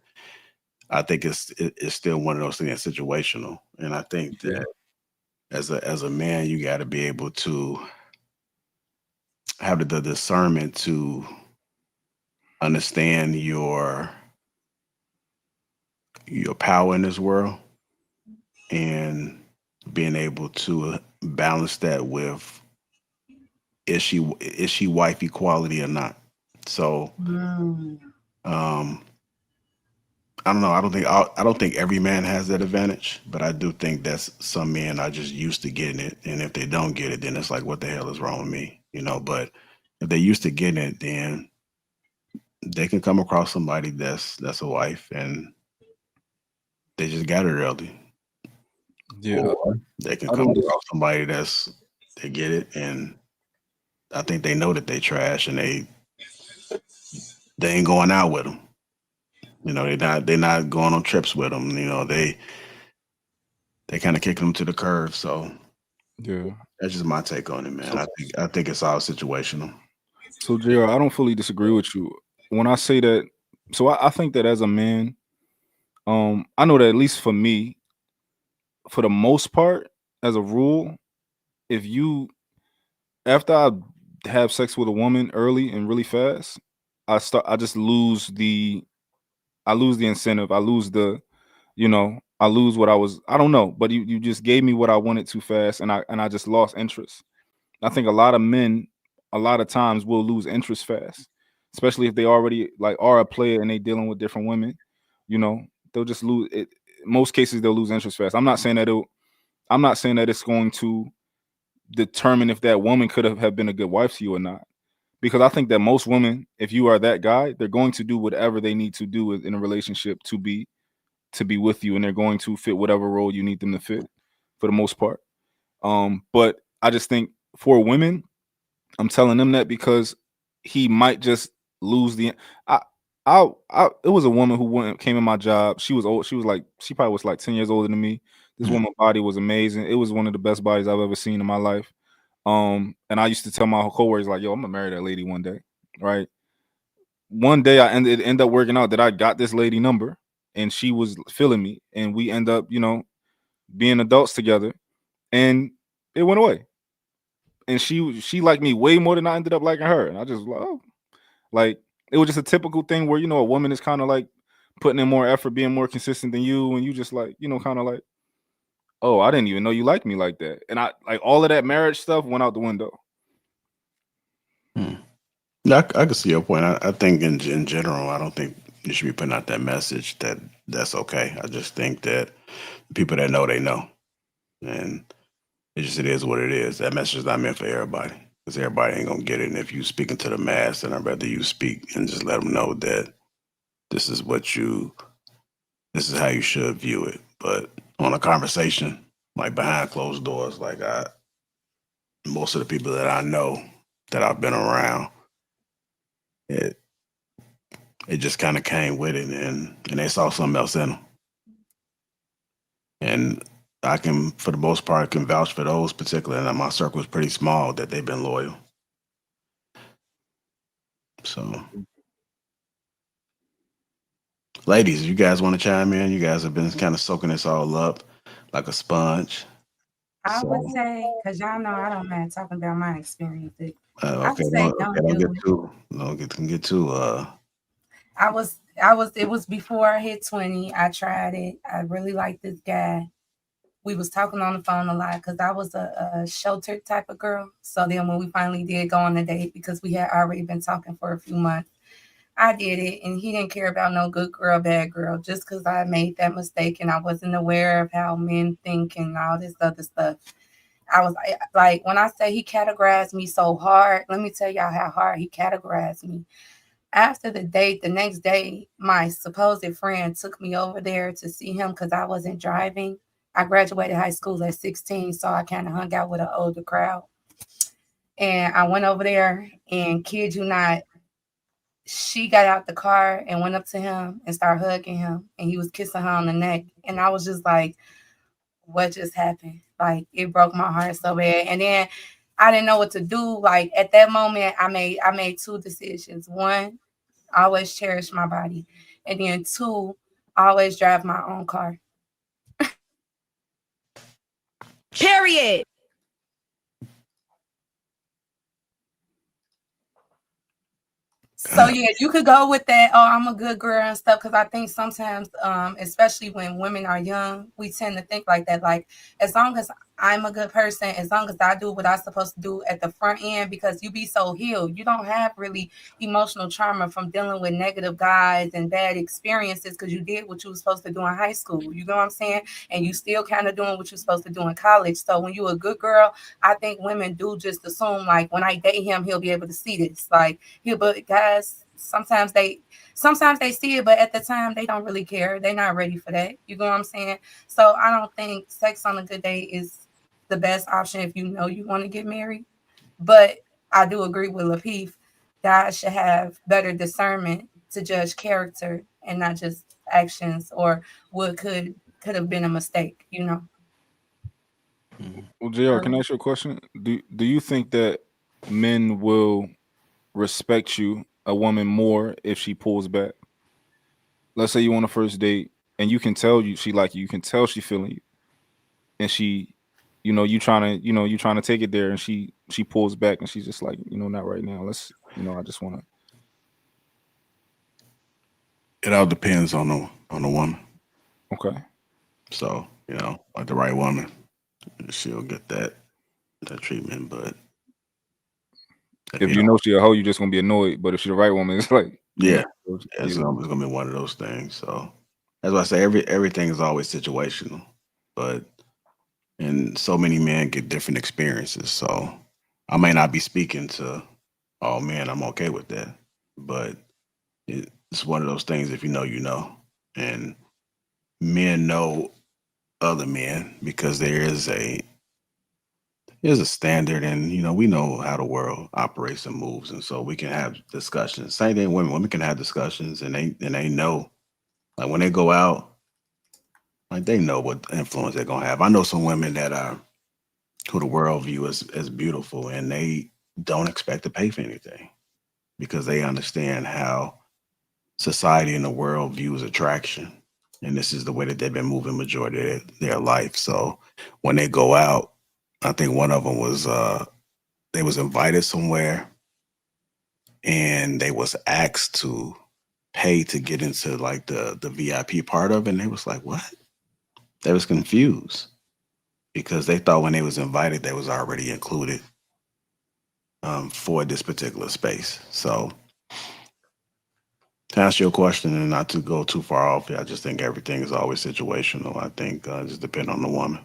I think it's still one of those things that's situational. And I think that as a man, you got to be able to have the discernment to understand your your power in this world and being able to balance that with is she wife equality or not. So Mm. um I don't know. I don't think every man has that advantage, but I do think that some men are just used to getting it, and if they don't get it, then it's like, what the hell is wrong with me, you know? But if they're used to getting it, then they can come across somebody that's a wife, and they just got it early, Yeah, or they can I come don't. across somebody they get it, and I think they know that they trash, and they ain't going out with them. You know, they're not going on trips with them. You know, they kind of kicking them to the curve. So Yeah. that's just my take on it, man. So I think it's all situational. so Jr. I don't fully disagree with you when I say that. So I think that as a man, I know that at least for me, for the most part, as a rule, if you after I have sex with a woman early and really fast, I just lose the incentive. I lose what I don't know, but you just gave me what I wanted too fast, and I just lost interest. I think a lot of men a lot of times will lose interest fast, especially if they already like are a player and they dealing with different women, you know, they'll just lose it. Most cases they'll lose interest fast. I'm not saying that it's going to determine if that woman could have been a good wife to you or not. Because I think that most women, if you are that guy, they're going to do whatever they need to do in a relationship to be with you, and they're going to fit whatever role you need them to fit for the most part. But I just think for women, I'm telling them that because he might just lose the. I, it was a woman who came in my job. She was old. She probably was like 10 years older than me. This Mm. woman's body was amazing. It was one of the best bodies I've ever seen in my life. And I used to tell my coworkers like, "Yo, I'm gonna marry that lady one day." Right. One day, end up working out that I got this lady number, and she was feeling me, and we end up, being adults together, and it went away. And she liked me way more than I ended up liking her, and I just was like, oh, like it was just a typical thing where a woman is kind of like putting in more effort, being more consistent than you, and you just like kind of like, oh, I didn't even know you liked me like that, and I like all of that marriage stuff went out the window. Hmm. Yeah, I can see your point. I think in general, I don't think you should be putting out that message that that's okay. I just think that people that know, they know, and it is what it is. That message is not meant for everybody because everybody ain't gonna get it. And if you speaking to the mass, then I'd rather you speak and just let them know that this is this is how you should view it. But on a conversation, like behind closed doors, most of the people that I know that I've been around, it it just kind of came with it, and they saw something else in them. And I can, for the most part, can vouch for those particularly. And my circle is pretty small that they've been loyal. So, ladies, you guys want to chime in? You guys have been kind of soaking this all up like a sponge. I would So, say, because y'all know I don't mind talking about my experiences. I okay, would say don't don't get do it. too, don't get too. It was before I hit 20. I tried it. I really liked this guy. We was talking on the phone a lot because I was a sheltered type of girl. So then when we finally did go on a date, because we had already been talking for a few months, I did it, and he didn't care about no good girl, bad girl, just because I made that mistake and I wasn't aware of how men think and all this other stuff. I was like, when I say he categorized me so hard, let me tell y'all how hard he categorized me. After the date, the next day, my supposed friend took me over there to see him because I wasn't driving. I graduated high school at 16, so I kind of hung out with an older crowd. And I went over there, and kid you not, she got out the car and went up to him and started hugging him, and he was kissing her on the neck. And I was just like, what just happened? Like, it broke my heart so bad. And then I didn't know what to do. Like, at that moment, I made two decisions. One, always cherish my body. And then two, always drive my own car. Period. So yeah, you could go with that. Oh, I'm a good girl and stuff. Because I think sometimes, especially when women are young, we tend to think like that. Like, as long as I'm a good person, as long as I do what I'm supposed to do at the front end, because you be so healed, you don't have really emotional trauma from dealing with negative guys and bad experiences because you did what you were supposed to do in high school. You know what I'm saying? And you still kind of doing what you're supposed to do in college. So when you're a good girl, I think women do just assume like when I date him, he'll be able to see this. Like, but guys, sometimes they see it, but at the time they don't really care. They're not ready for that. You know what I'm saying? So I don't think sex on a good day is the best option if you know you want to get married. But I do agree with Lapeef. Guys should have better discernment to judge character and not just actions or what could have been a mistake, you know. Well, JR, can I ask you a question? Do you think that men will respect you, a woman, more if she pulls back? Let's say you on a first date and you can tell she like you can tell she feeling you, and she, you trying to take it there, and she pulls back and she's just like, not right now. Let's, I just want to. It all depends on the woman. Okay. So, like the right woman, she'll get that treatment. But if you know she a hoe, you're just gonna be annoyed. But if she's the right woman, it's like, yeah, it's gonna be one of those things. So that's why I say everything is always situational. And so many men get different experiences. So I may not be speaking to all men. I'm okay with that. But it's one of those things. If you know, you know, and men know other men because there's a standard, and we know how the world operates and moves, and so we can have discussions. Same thing, women can have discussions, and they know, like when they go out, like they know what influence they're gonna have. I know some women that are who the world view as beautiful, and they don't expect to pay for anything because they understand how society and the world views attraction, and this is the way that they've been moving majority of their life. So when they go out, I think one of them was they was invited somewhere, and they was asked to pay to get into like the VIP part of it, and they was like, what? They was confused because they thought when they was invited, they was already included for this particular space. So to answer your question and not to go too far off, I just think everything is always situational. I think it just depends on the woman.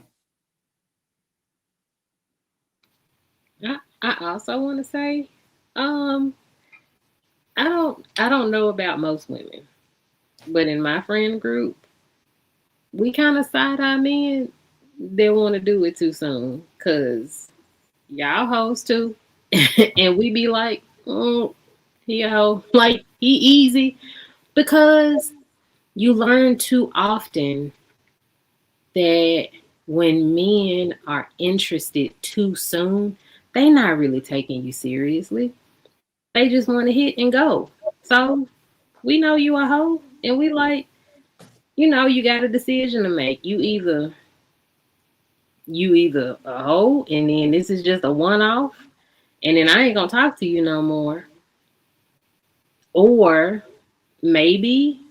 I also want to say, I don't know about most women, but in my friend group, we kind of side-eye men that want to do it too soon, because y'all hoes too. And we be like, he a hoe, like he easy, because you learn too often that when men are interested too soon, they not really taking you seriously. They just want to hit and go. So we know you a hoe, and we like, you got a decision to make. You either a hoe, and then this is just a one-off, and then I ain't gonna talk to you no more. Or maybe,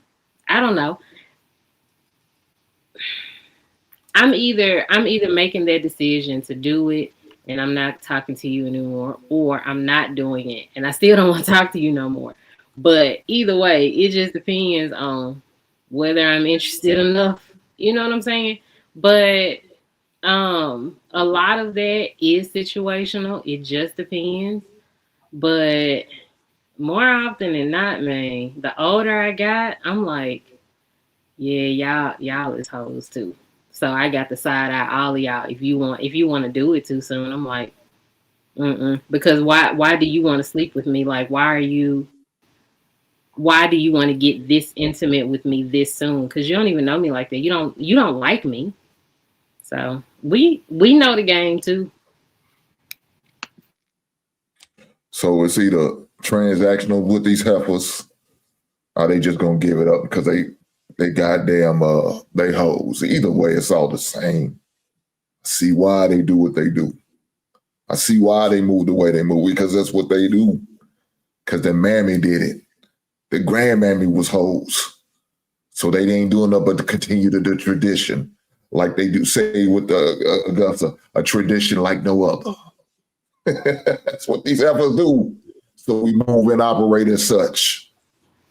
I don't know. I'm either making that decision to do it and I'm not talking to you anymore, or I'm not doing it and I still don't want to talk to you no more. But either way, it just depends on whether I'm interested enough. You know what I'm saying? But a lot of that is situational. It just depends. But more often than not, man, the older I got, I'm like, yeah, y'all is hoes too. So I got to side eye all of y'all. If you want to do it too soon, I'm like, because why do you want to sleep with me? Like, why do you want to get this intimate with me this soon? Because you don't even know me like that. You don't like me. So we know the game too. So it's either transactional with these heifers, or they just gonna give it up because they goddamn they hoes. Either way, it's all the same. I see why they do what they do. I see why they move the way they move, because that's what they do. because the mammy did it. The grandmammy was hoes. So they ain't doing nothing but to continue to do tradition. Like they do say with Augusta, a tradition like no other. That's what these efforts do. So we move and operate as such.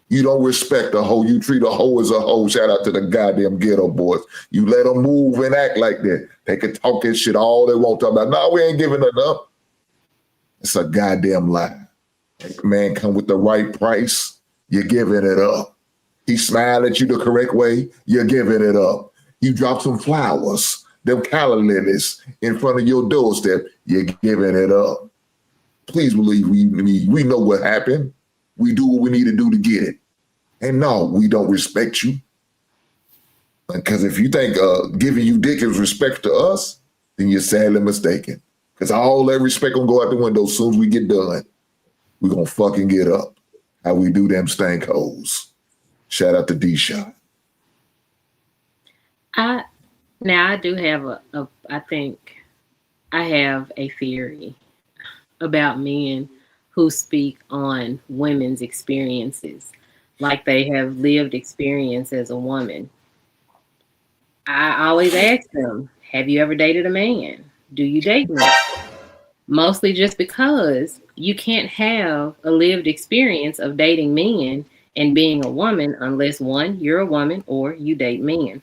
You don't respect a hoe. You treat a hoe as a hoe. Shout out to the goddamn ghetto boys. You let them move and act like that. They can talk that shit all they want to talk about. No, we ain't giving it up. It's a goddamn lie. If a man come with the right price, you're giving it up. He smiled at you the correct way, you're giving it up. You drop some flowers, them calla lilies in front of your doorstep, you're giving it up. Please believe we know what happened. We do what we need to do to get it. And no, we don't respect you. Because if you think giving you dick is respect to us, then you're sadly mistaken. Because all that respect gonna go out the window as soon as we get done. We're gonna fucking get up. How we do them stank hoes. Shout out to D-Shot. I do have I think I have a theory about men who speak on women's experiences like they have lived experience as a woman. I always ask them, have you ever dated a man? Do you date men? Mostly just because you can't have a lived experience of dating men and being a woman unless one, you're a woman or you date men.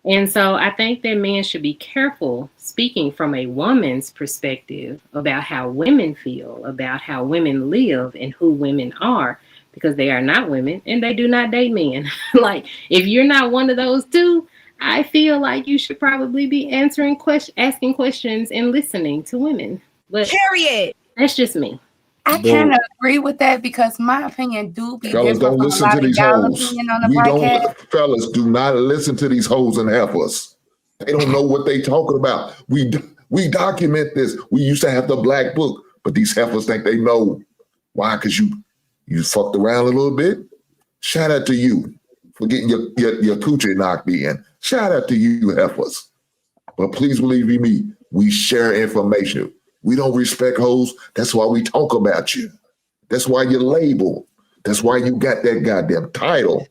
And so I think that men should be careful speaking from a woman's perspective about how women feel, about how women live and who women are, because they are not women and they do not date men. Like, if you're not one of those two, I feel like you should probably be asking questions and listening to women. But Period. that's just me. I kind of agree with that because my opinion do be Fellas, different don't from listen a lot to of these y'all hoes. opinion on the podcast. Fellas, do not listen to these hoes and heifers. They don't know what they talking about. We document this. We used to have the black book, but these heifers think they know. Why? Because you fucked around a little bit. Shout out to you for getting your coochie knocked in. Shout out to you, heifers. But please believe me, we share information. We don't respect hoes. That's why we talk about you. That's why you're labeled. That's why you got that goddamn title.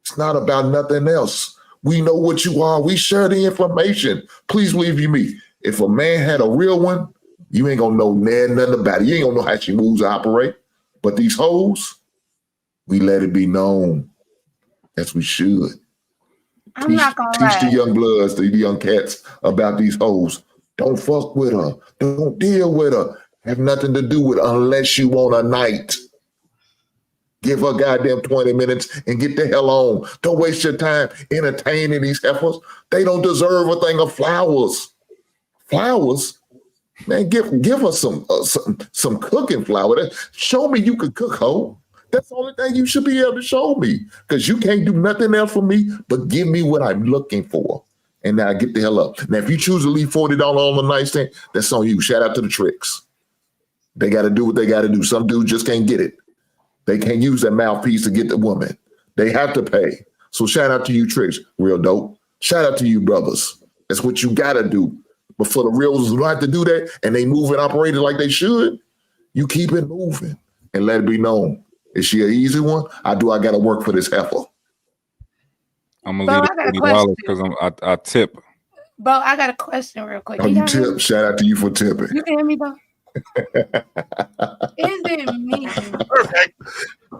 It's not about nothing else. We know what you are. We share the information. Please believe me. If a man had a real one, you ain't gonna know nothing about it. You ain't gonna know how she moves and operate. But these hoes, we let it be known. As we should. I'm not gonna lie. Teach the young bloods, the young cats about these hoes. Don't fuck with her. Don't deal with her. Have nothing to do with her unless you want a night. Give her goddamn 20 minutes and get the hell on. Don't waste your time entertaining these heifers. They don't deserve a thing of flowers. Flowers? Man, give us some cooking flour. Show me you can cook, hoe. That's the only thing you should be able to show me, because you can't do nothing else for me but give me what I'm looking for. And now get the hell up. Now, if you choose to leave $40 on the nightstand, that's on you. Shout out to the tricks. They got to do what they got to do. Some dudes just can't get it. They can't use that mouthpiece to get the woman. They have to pay. So shout out to you, tricks. Real dope. Shout out to you, brothers. That's what you got to do. But for the reals who don't have to do that and they move and operate it like they should, you keep it moving and let it be known. Is she an easy one? I got to work for this heifer. I'm gonna leave it $40 because I tip. Bo, I got a question real quick. Oh, you tip? Shout out to you for tipping. You can hear me, Bo? Is it me?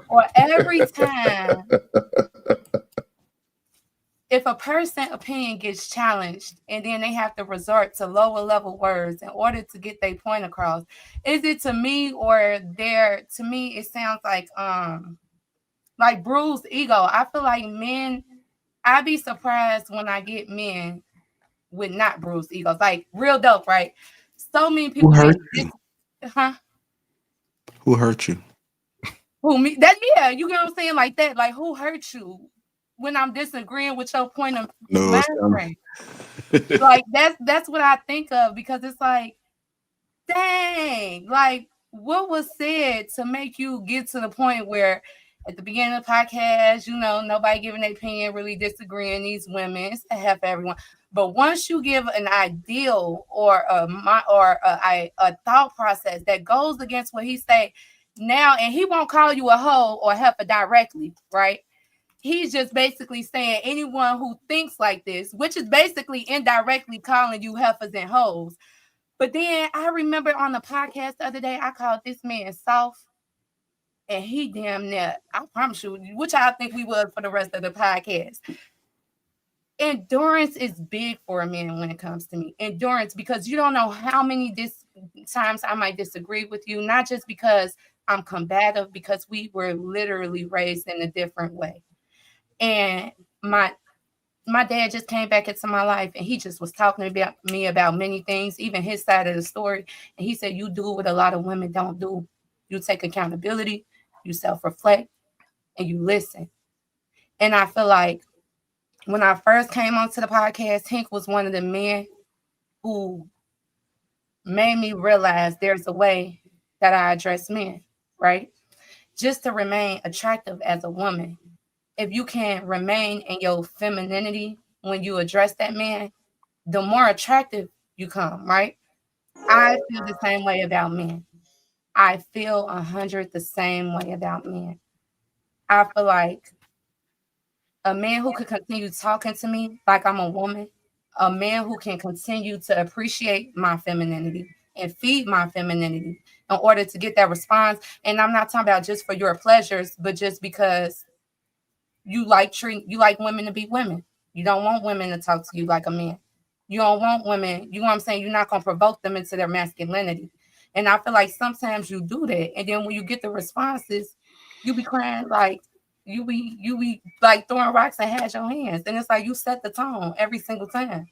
Or every time if a person's opinion gets challenged and then they have to resort to lower level words in order to get their point across, is it to me or to me it sounds like bruised ego? I feel like men, I'd be surprised when I get men with not bruised egos, like real dope, right? So many people Who hurt you? Huh? Who hurt you? Who me? That yeah, you get what I'm saying? Like that, like who hurt you when I'm disagreeing with your point of mind frame? Like that's what I think of, because it's like, dang, like what was said to make you get to the point where at the beginning of the podcast, nobody giving their opinion, really disagreeing these women. It's a half everyone. But once you give an ideal or a thought process that goes against what he say, now, and he won't call you a hoe or heifer directly, right? He's just basically saying anyone who thinks like this, which is basically indirectly calling you heifers and hoes. But then I remember on the podcast the other day, I called this man soft, and he damn near, I promise you, which I think we was for the rest of the podcast. Endurance is big for a man when it comes to me. Endurance, because you don't know how many times I might disagree with you, not just because I'm combative, because we were literally raised in a different way. And my dad just came back into my life, and he just was talking about me about many things, even his side of the story. And he said, you do what a lot of women don't do. You take accountability, you self-reflect, and you listen. And I feel like when I first came onto the podcast, Hank was one of the men who made me realize there's a way that I address men, right? Just to remain attractive as a woman. If you can remain in your femininity when you address that man, the more attractive you come, right? I feel the same way about men. I feel 100 the same way about men. I feel like a man who could continue talking to me like I'm a woman, a man who can continue to appreciate my femininity and feed my femininity in order to get that response. And I'm not talking about just for your pleasures, but just because you like women to be women. You don't want women to talk to you like a man. You don't want women, you know what I'm saying? You're not going to provoke them into their masculinity. And I feel like sometimes you do that. And then when you get the responses, you be crying like, you be like throwing rocks and had your hands. And it's like you set the tone every single time.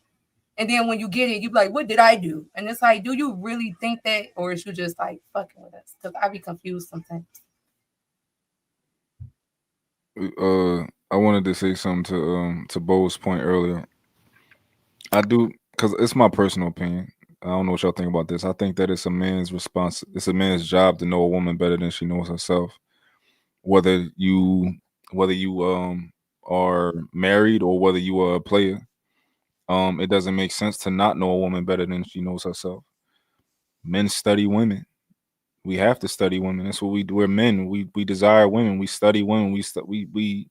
And then when you get it, you be like, what did I do? And it's like, do you really think that? Or is you just like fucking with us? Because I be confused sometimes. I wanted to say something to Bo's point earlier. I do, because it's my personal opinion. I don't know what y'all think about this. I think that it's a man's it's a man's job to know a woman better than she knows herself. Whether you are married or whether you are a player, it doesn't make sense to not know a woman better than she knows herself. Men study women. We have to study women. That's what we do. We're men. We desire women. We study women. We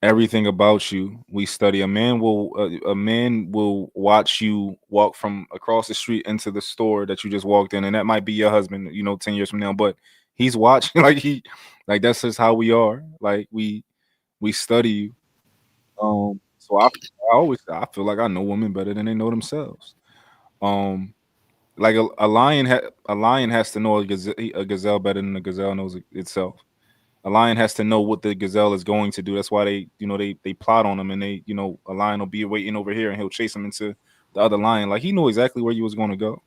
everything about you. We study. A man will watch you walk from across the street into the store that you just walked in, and that might be your husband, 10 years from now, but he's watching. Like that's just how we are. Like we study you. So I feel like I know women better than they know themselves. Like a lion has to know a gazelle better than the gazelle knows itself. A lion has to know what the gazelle is going to do. That's why they plot on him, and a lion will be waiting over here and he'll chase him into the other lion. Like he knew exactly where you was going to go.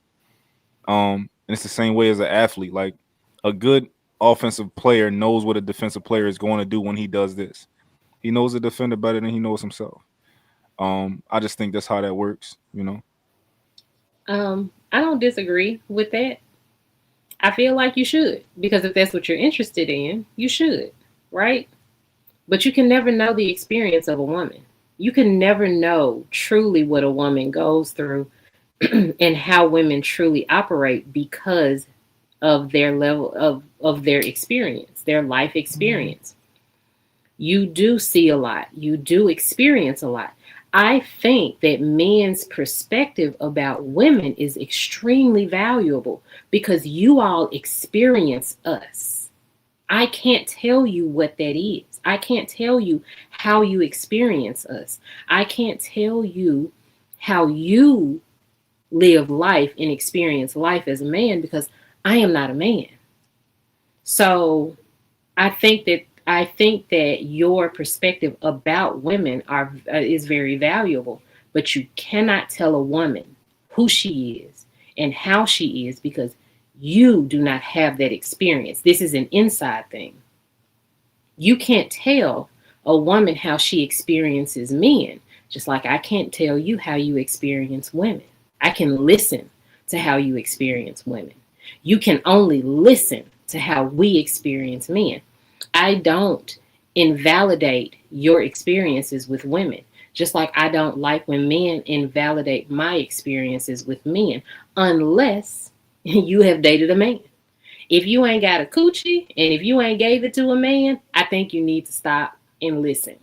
And it's the same way as an athlete. Like a good offensive player knows what a defensive player is going to do when he does this. He knows the defender better than he knows himself. I just think that's how that works, I don't disagree with that. I feel like you should, because if that's what you're interested in, you should, right? But you can never know the experience of a woman. You can never know truly what a woman goes through and how women truly operate because of their level of their experience, their life experience. You do see a lot. You do experience a lot. I think that men's perspective about women is extremely valuable because you all experience us. I can't tell you what that is. I can't tell you how you experience us. I can't tell you how you live life and experience life as a man because I am not a man. So I think that your perspective about women is very valuable, but you cannot tell a woman who she is and how she is because you do not have that experience. This is an inside thing. You can't tell a woman how she experiences men, just like I can't tell you how you experience women. I can listen to how you experience women. You can only listen to how we experience men. I don't invalidate your experiences with women, just like I don't like when men invalidate my experiences with men, unless you have dated a man. If you ain't got a coochie and if you ain't gave it to a man, I think you need to stop and listen.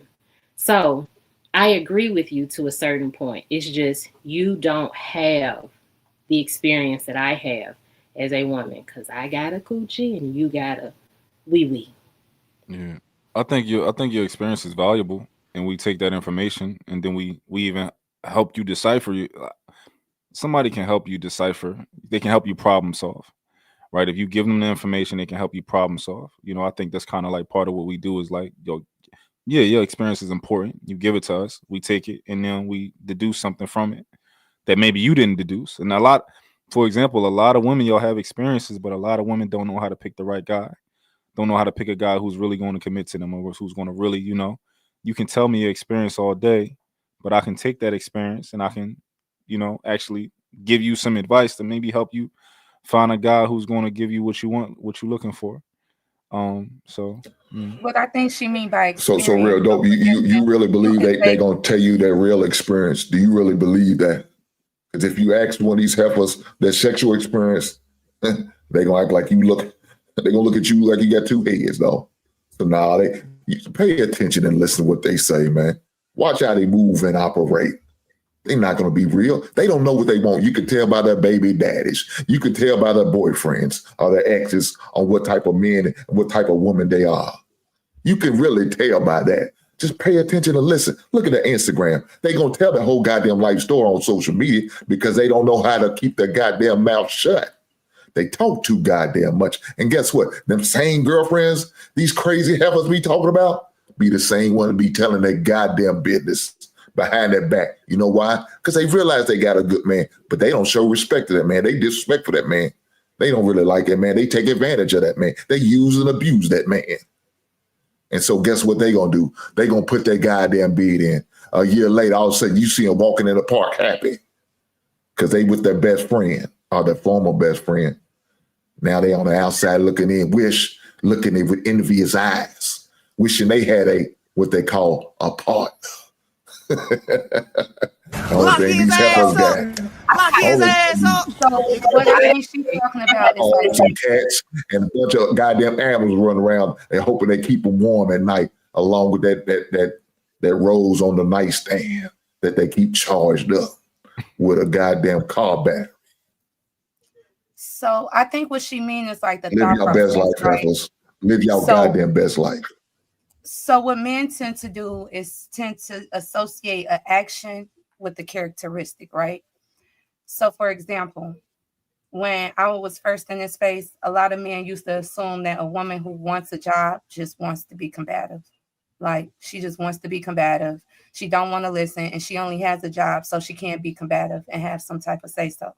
So I agree with you to a certain point. It's just you don't have the experience that I have as a woman because I got a coochie and you got a wee wee. Yeah, I think your experience is valuable, and we take that information, and then we even help you decipher. Somebody can help you decipher. They can help you problem solve, right? If you give them the information, they can help you problem solve. I think that's kind of like part of what we do is like, yo, yeah, your experience is important. You give it to us, we take it, and then we deduce something from it that maybe you didn't deduce. And for example, a lot of women y'all have experiences, but a lot of women don't know how to pick the right guy. Don't know how to pick a guy who's really going to commit to them or who's going to really, you can tell me your experience all day, but I can take that experience and I can, actually give you some advice to maybe help you find a guy who's going to give you what you want, what you're looking for. What I think she mean by So experience. real dope. You really believe they gonna tell you their real experience? Do you really believe that? Because if you ask one of these heifers their sexual experience, they gonna act like you look. They gonna look at you like you got two heads, though. So now you pay attention and listen to what they say, man. Watch how they move and operate. They're not gonna be real. They don't know what they want. You can tell by their baby daddies. You can tell by their boyfriends or their exes on what type of men and what type of woman they are. You can really tell by that. Just pay attention and listen. Look at their Instagram. They gonna tell their whole goddamn life story on social media because they don't know how to keep their goddamn mouth shut. They talk too goddamn much. And guess what? Them same girlfriends, these crazy heifers we talking about, be the same one to be telling their goddamn business behind their back. You know why? Because they realize they got a good man, but they don't show respect to that man. They disrespect for that man. They don't really like that man. They take advantage of that man. They use and abuse that man. And so guess what they gonna do? They gonna put their goddamn bid in. A year later, all of a sudden you see them walking in the park happy because they with their best friend or their former best friend. Now they on the outside looking in, looking in with envious eyes, wishing they had what they call a partner. Lock his ass up. Lock his ass up. So what I think she's talking about is like some cats and a bunch of goddamn animals running around and hoping they keep them warm at night, along with that rose on the nightstand that they keep charged up with a goddamn car battery. So I think what she means is like the live your best life, right? heifers. Live your goddamn best life. So what men tend to do is tend to associate an action with the characteristic, right? So for example, when I was first in this space, a lot of men used to assume that a woman who wants a job just wants to be combative. Like she just wants to be combative. She don't want to listen and she only has a job so she can't be combative and have some type of say so.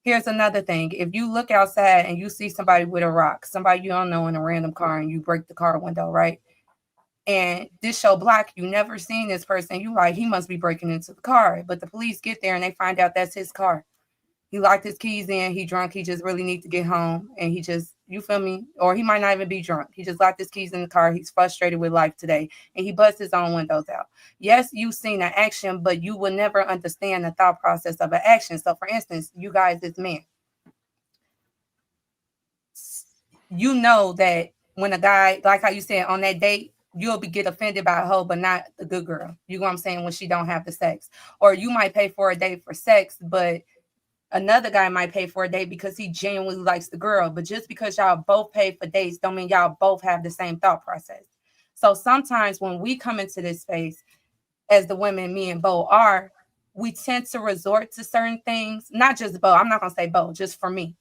Here's another thing. If you look outside and you see somebody with a rock, somebody you don't know in a random car and you break the car window, right? And this show block, you never seen this person. You like, he must be breaking into the car. But the police get there and they find out that's his car. He locked his keys in. He drunk. He just really need to get home. And he just, you feel me? Or he might not even be drunk. He just locked his keys in the car. He's frustrated with life today. And he busts his own windows out. Yes, you've seen an action, but you will never understand the thought process of an action. So for instance, you guys, this man, you know that when a guy, like how you said on that date, you'll get offended by a hoe, but not the good girl. You know what I'm saying? When she don't have the sex. Or you might pay for a date for sex, but another guy might pay for a date because he genuinely likes the girl. But just because y'all both pay for dates don't mean y'all both have the same thought process. So sometimes when we come into this space, as the women, me and Bo are, we tend to resort to certain things. Not just Bo. I'm not going to say Bo, just for me.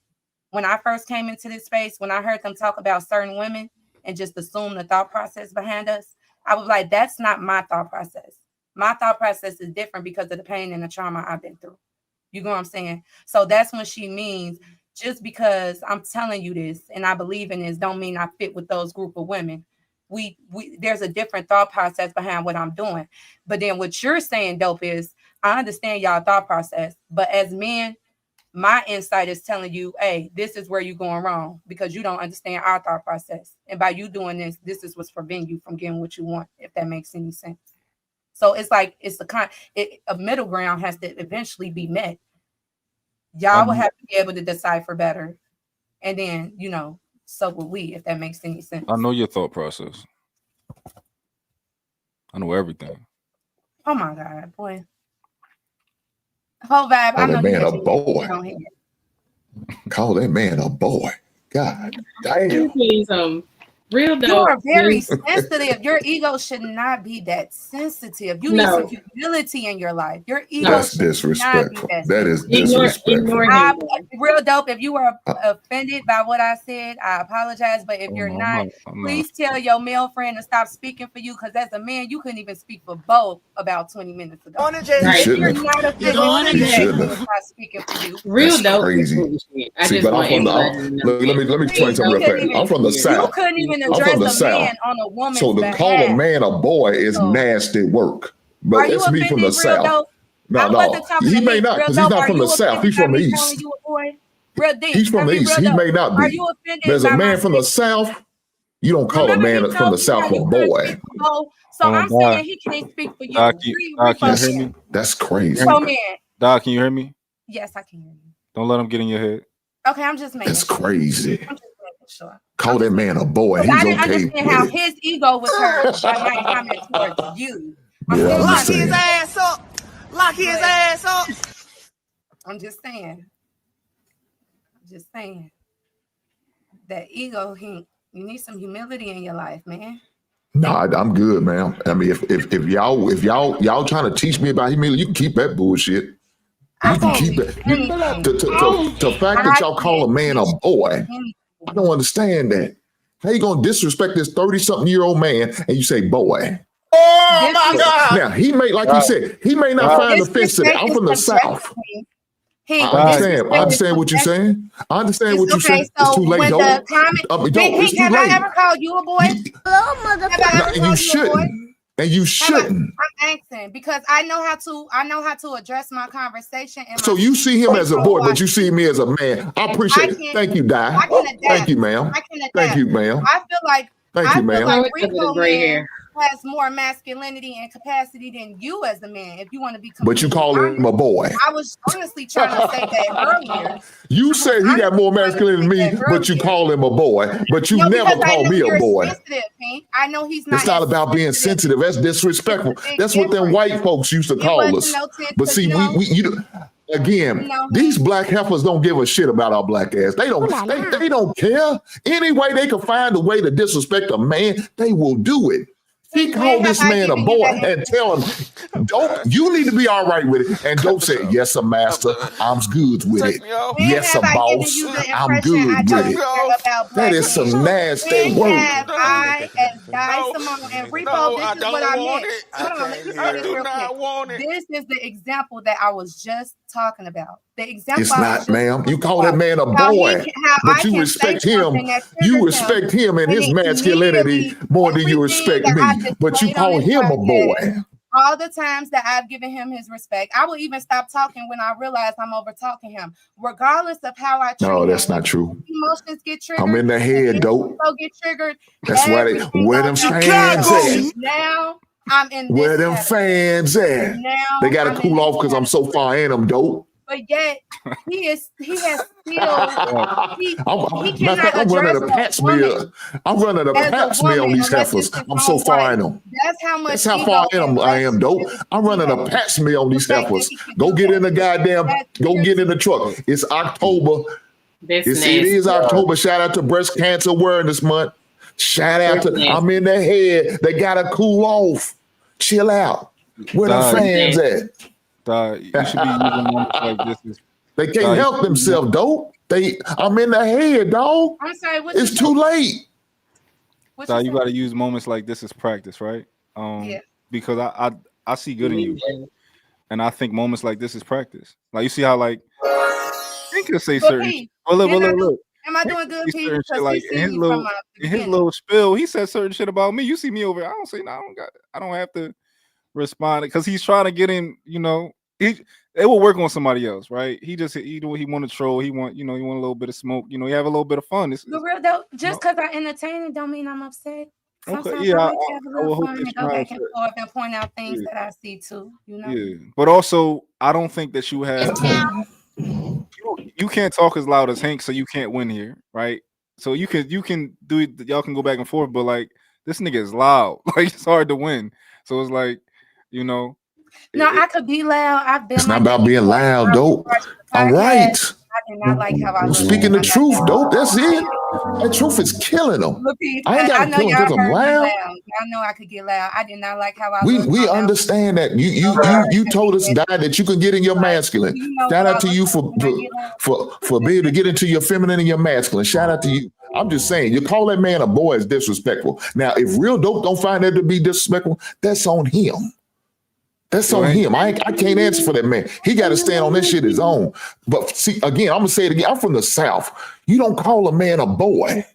When I first came into this space, when I heard them talk about certain women and just assume the thought process behind us, I was like, that's not my thought process. My thought process is different because of the pain and the trauma I've been through. You know what I'm saying? So that's when she means just because I'm telling you this and I believe in this don't mean I fit with those group of women. We there's a different thought process behind what I'm doing. But then what you're saying, Dope, is I understand y'all thought process, but as men, my insight is telling you, hey, this is where you're going wrong because you don't understand our thought process. And by you doing this, this is what's preventing you from getting what you want, if that makes any sense. So it's like it's a middle ground has to eventually be met. Y'all will have to be able to decipher better. and then so would we, if that makes any sense. I know your thought process. I know everything. Oh my God, boy. Whole vibe. Call that man a boy. Call that man a boy. God damn. Real dope. You are very sensitive. Your ego should not be that sensitive. You need some humility in your life. Your ego That's disrespectful. That is disrespectful. Real dope. If you were offended by what I said, I apologize. But if you're not, please tell your male friend to stop speaking for you, because as a man, you couldn't even speak for both about 20 minutes ago. If you're not offended, he shouldn't have. Speaking for you. Real dope. Crazy. See, but I'm from let me explain something real quick. I'm from the South. You couldn't even address a man on a woman's So to call a man a boy is nasty work. But that's me from the South. No. He may not, because he's not from the South. He's from the East. He's from the East. He may not be. There's a man from the South. You don't call a man from the South a boy. So I'm saying he can't speak for you. Doc, can you hear me? That's crazy. Doc, can you hear me? Yes, I can hear you. Don't let him get in your head. Okay, I'm just making That's crazy. I'm just making sure. Call that man a boy. He's I didn't okay. understand how his ego was hurt by my comment towards you. Lock his ass up. Lock his ass up. I'm just saying. That ego, you need some humility in your life, man. No, I'm good, man. I mean, if y'all trying to teach me about humility, you can keep that bullshit. You can keep it. The fact that y'all call a man a boy, I don't understand that. How you gonna disrespect this 30-something-year-old man and you say boy? Oh my God! Now he may, like you said, he may not find offensive. I'm from the South. I understand what you're saying. I understand what you're saying. It's too late, though. Have I ever called you a boy? You shouldn't. And you shouldn't. I'm asking because I know how to address my conversation. So you see him as a boy, but you see me as a man. I appreciate it. Thank you, Di. Thank you, ma'am. Thank you, ma'am. I feel like Rico man has more masculinity and capacity than you as a man. If you want to be, but you call him a boy. I was honestly trying to say that earlier. You said he got more masculinity than me, but you call him a boy. But you never call me a boy. I know he's not. It's not about being sensitive. That's disrespectful. That's what them white folks used to call us. But see, these black heifers don't give a shit about our black ass. They don't care. Any way they can find a way to disrespect a man, they will do it. He called this man a boy and tell him, "Dope, you need to be all right with it." And Dope said, "Yes, sir, master. I'm good with it. Yes, sir, boss. I'm good with it." That is some nasty work. I as Di Simone and Repo, this is what I meant. Hold on, let me say this real quick. This is the example that I was just talking about. The example it's not, ma'am. You call that man a boy, but you respect him. You respect him and his masculinity more than you respect me. But you call him a boy. All the times that I've given him his respect, I will even stop talking when I realize I'm over talking him, regardless of how I treat him. No, that's not true. Emotions get triggered. I'm in the head, Dope. Get triggered. That's why where them fans at? Now I'm in. Where them fans at? They got to cool off because I'm so far in them, Dope. But yet he has still I'm running a pap smear. I'm running a pap smear on these heifers. I'm so far in them. That's how far in them I am, Dope. I'm running a pap smear on these heifers. Go get in the go get in the truck. It's October. It is October. Shout out to Breast Cancer Awareness Month. Shout out to I'm in the head. They gotta cool off. Chill out. Where the fans at? You should be using moments like this. They can't help themselves, Dope. I'm in the head, dog. I'm sorry. It's too late. You got to use moments like this as practice, right? Because I see good in you, and I think moments like this is practice. Like you see how like he can say certain. Look. Am I doing good, Pete? Like in his little spill, he said certain shit about me. You see me over. I don't say no. I don't have to respond because he's trying to get in. It will work on somebody else, right? He want to troll. He want a little bit of smoke. He have a little bit of fun. The real though, just because I entertain it don't mean I'm upset. Sometimes I like to have a little fun and go back and forth and point out things that I see too. Yeah, but also I don't think that you have. You you can't talk as loud as Hank, so you can't win here, right? So you can do it, y'all can go back and forth, but like this nigga is loud. Like it's hard to win. So it's like, you know. No, I could be loud. I've been It's not like about that being before. loud, I was dope. watching the I'm podcast. right. I did not like how I I'm looked. speaking the I got truth, that. dope. That's it. That truth is killing them. Lapeef, I ain't got I to know kill them y'all because I'm heard me loud. loud. Y'all know I could get loud. I did not like how I We looked. My mouth understand that. You was told us, big. Di, that you can get in your Like, masculine. do you know Shout what I out to look you like when I get loud? for being able to get into your feminine and your masculine. Shout out to you. I'm just saying, you call that man a boy is disrespectful. Now, if real dope don't find that to be disrespectful, that's on him. That's on him. I can't answer for that man. He got to stand on this shit his own. But see, again, I'm gonna say it again. I'm from the South. You don't call a man a boy.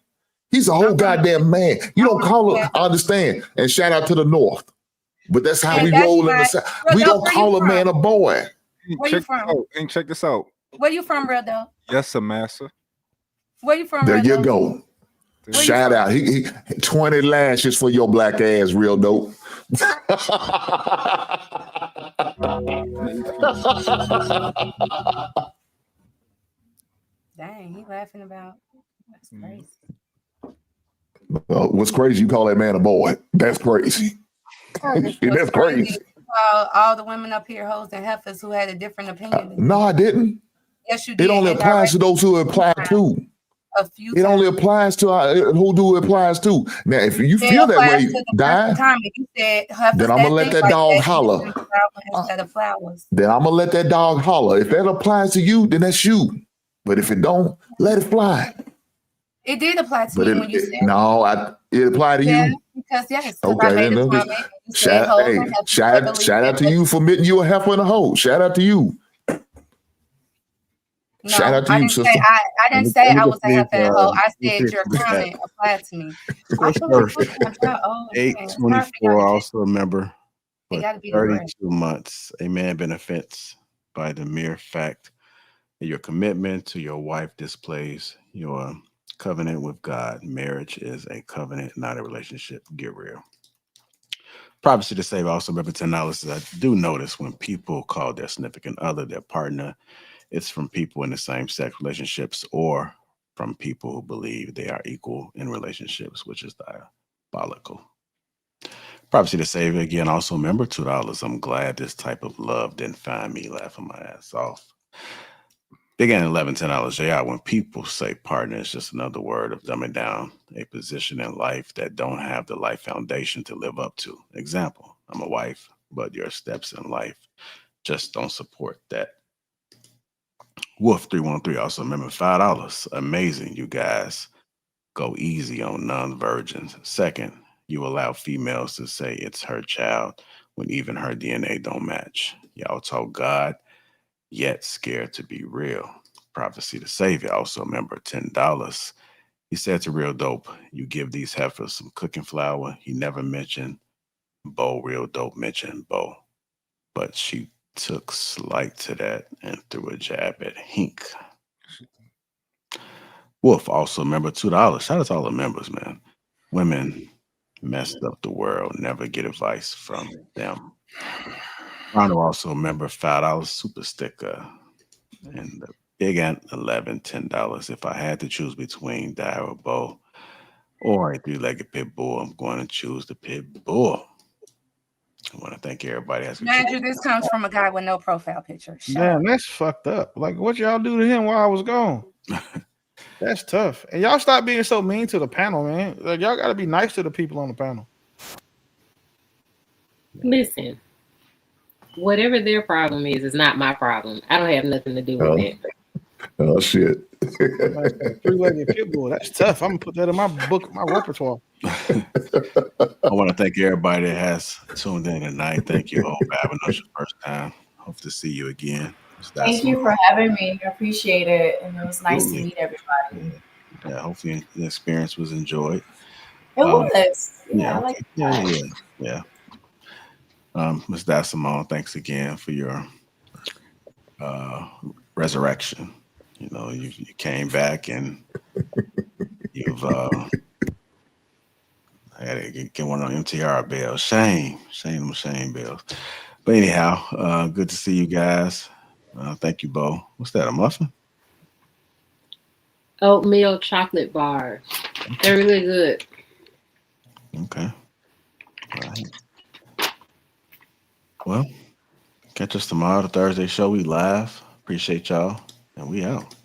He's a whole goddamn man. You don't call him. I understand. And shout out to the North. But that's how we roll in the South. We don't call a man a boy. Where you from? And check this out. Where you from, real dope? Yes, sir, massa. Where you from, There real you dope? go. Shout out. He 20 lashes for your black ass, real dope. Dang, he laughing about. That's crazy. What's crazy? You call that man a boy. That's crazy. That's crazy. All the women up here, hoes and heifers, who had a different opinion. No, I didn't. Yes, you did. It only applies to those who apply to. It only applies to who do it applies to. Now, if you feel that way, Di, you said then I'm gonna let that dog holler. Instead of flowers. Then I'm gonna let that dog holler. If that applies to you, then that's you. But if it don't, let it fly. It did apply to me when you said it applied to you. Because yes, okay, I made a comment. Shout out to you for admitting you a heifer and a hoe. Shout out to you. No, shout out to you, sister. I didn't say I was a heifer and a hoe. I said your comment applied to me. What's perfect? 824, also a member for 32 months. A man benefits by the mere fact that your commitment to your wife displays your covenant with God. Marriage is a covenant, not a relationship. Get real. Privacy to save, also member $10. I do notice when people call their significant other, their partner, it's from people in the same sex relationships or from people who believe they are equal in relationships, which is diabolical. Privacy to save, again, also member $2. I'm glad this type of love didn't find me laughing my ass off. Big and $11, $10. JR, when people say partner, it's just another word of dumbing down a position in life that don't have the life foundation to live up to. Example, I'm a wife, but your steps in life just don't support that. Wolf 313, also remember $5. Amazing, you guys. Go easy on non-virgins. Second, you allow females to say it's her child when even her DNA don't match. Y'all talk God, yet scared to be real. Prophecy to Savior, also remember $10. He said to Real Dope, you give these heifers some cooking flour. He never mentioned Bo. Real Dope mentioned Bo, but she took slight to that and threw a jab at Hink. Wolf, also remember $2. Shout out to all the members, man. Women messed up the world. Never get advice from them. Ronald, also remember $5 super sticker. And the big ant, $11, $10. If I had to choose between Di or Bo or a three-legged pit bull, I'm going to choose the pit bull. I want to thank everybody. Andrew, this comes from a guy with no profile picture. Damn, that's fucked up. Like, what y'all do to him while I was gone? That's tough. And y'all stop being so mean to the panel, man. Like, y'all got to be nice to the people on the panel. Listen, whatever their problem is not my problem. I don't have nothing to do with it. Oh, shit. Three-legged pit bull. That's tough. I'm going to put that in my book, my repertoire. I want to thank everybody that has tuned in tonight. Thank you, Hope. I know it's your first time. Hope to see you again. Thank you for having me. I appreciate it. And it was nice to meet everybody. Yeah, hopefully the experience was enjoyed. It was. Yeah, I like yeah. Ms. Dasimone, thanks again for your resurrection. You know, you came back and you've I had to get one of them MTR bells. Shame bells. But anyhow, good to see you guys. Thank you, Bo. What's that, a muffin? oatmeal chocolate bars. They're really good. Okay. All right. Well, catch us tomorrow, the Thursday show. We live. Appreciate y'all. And we out.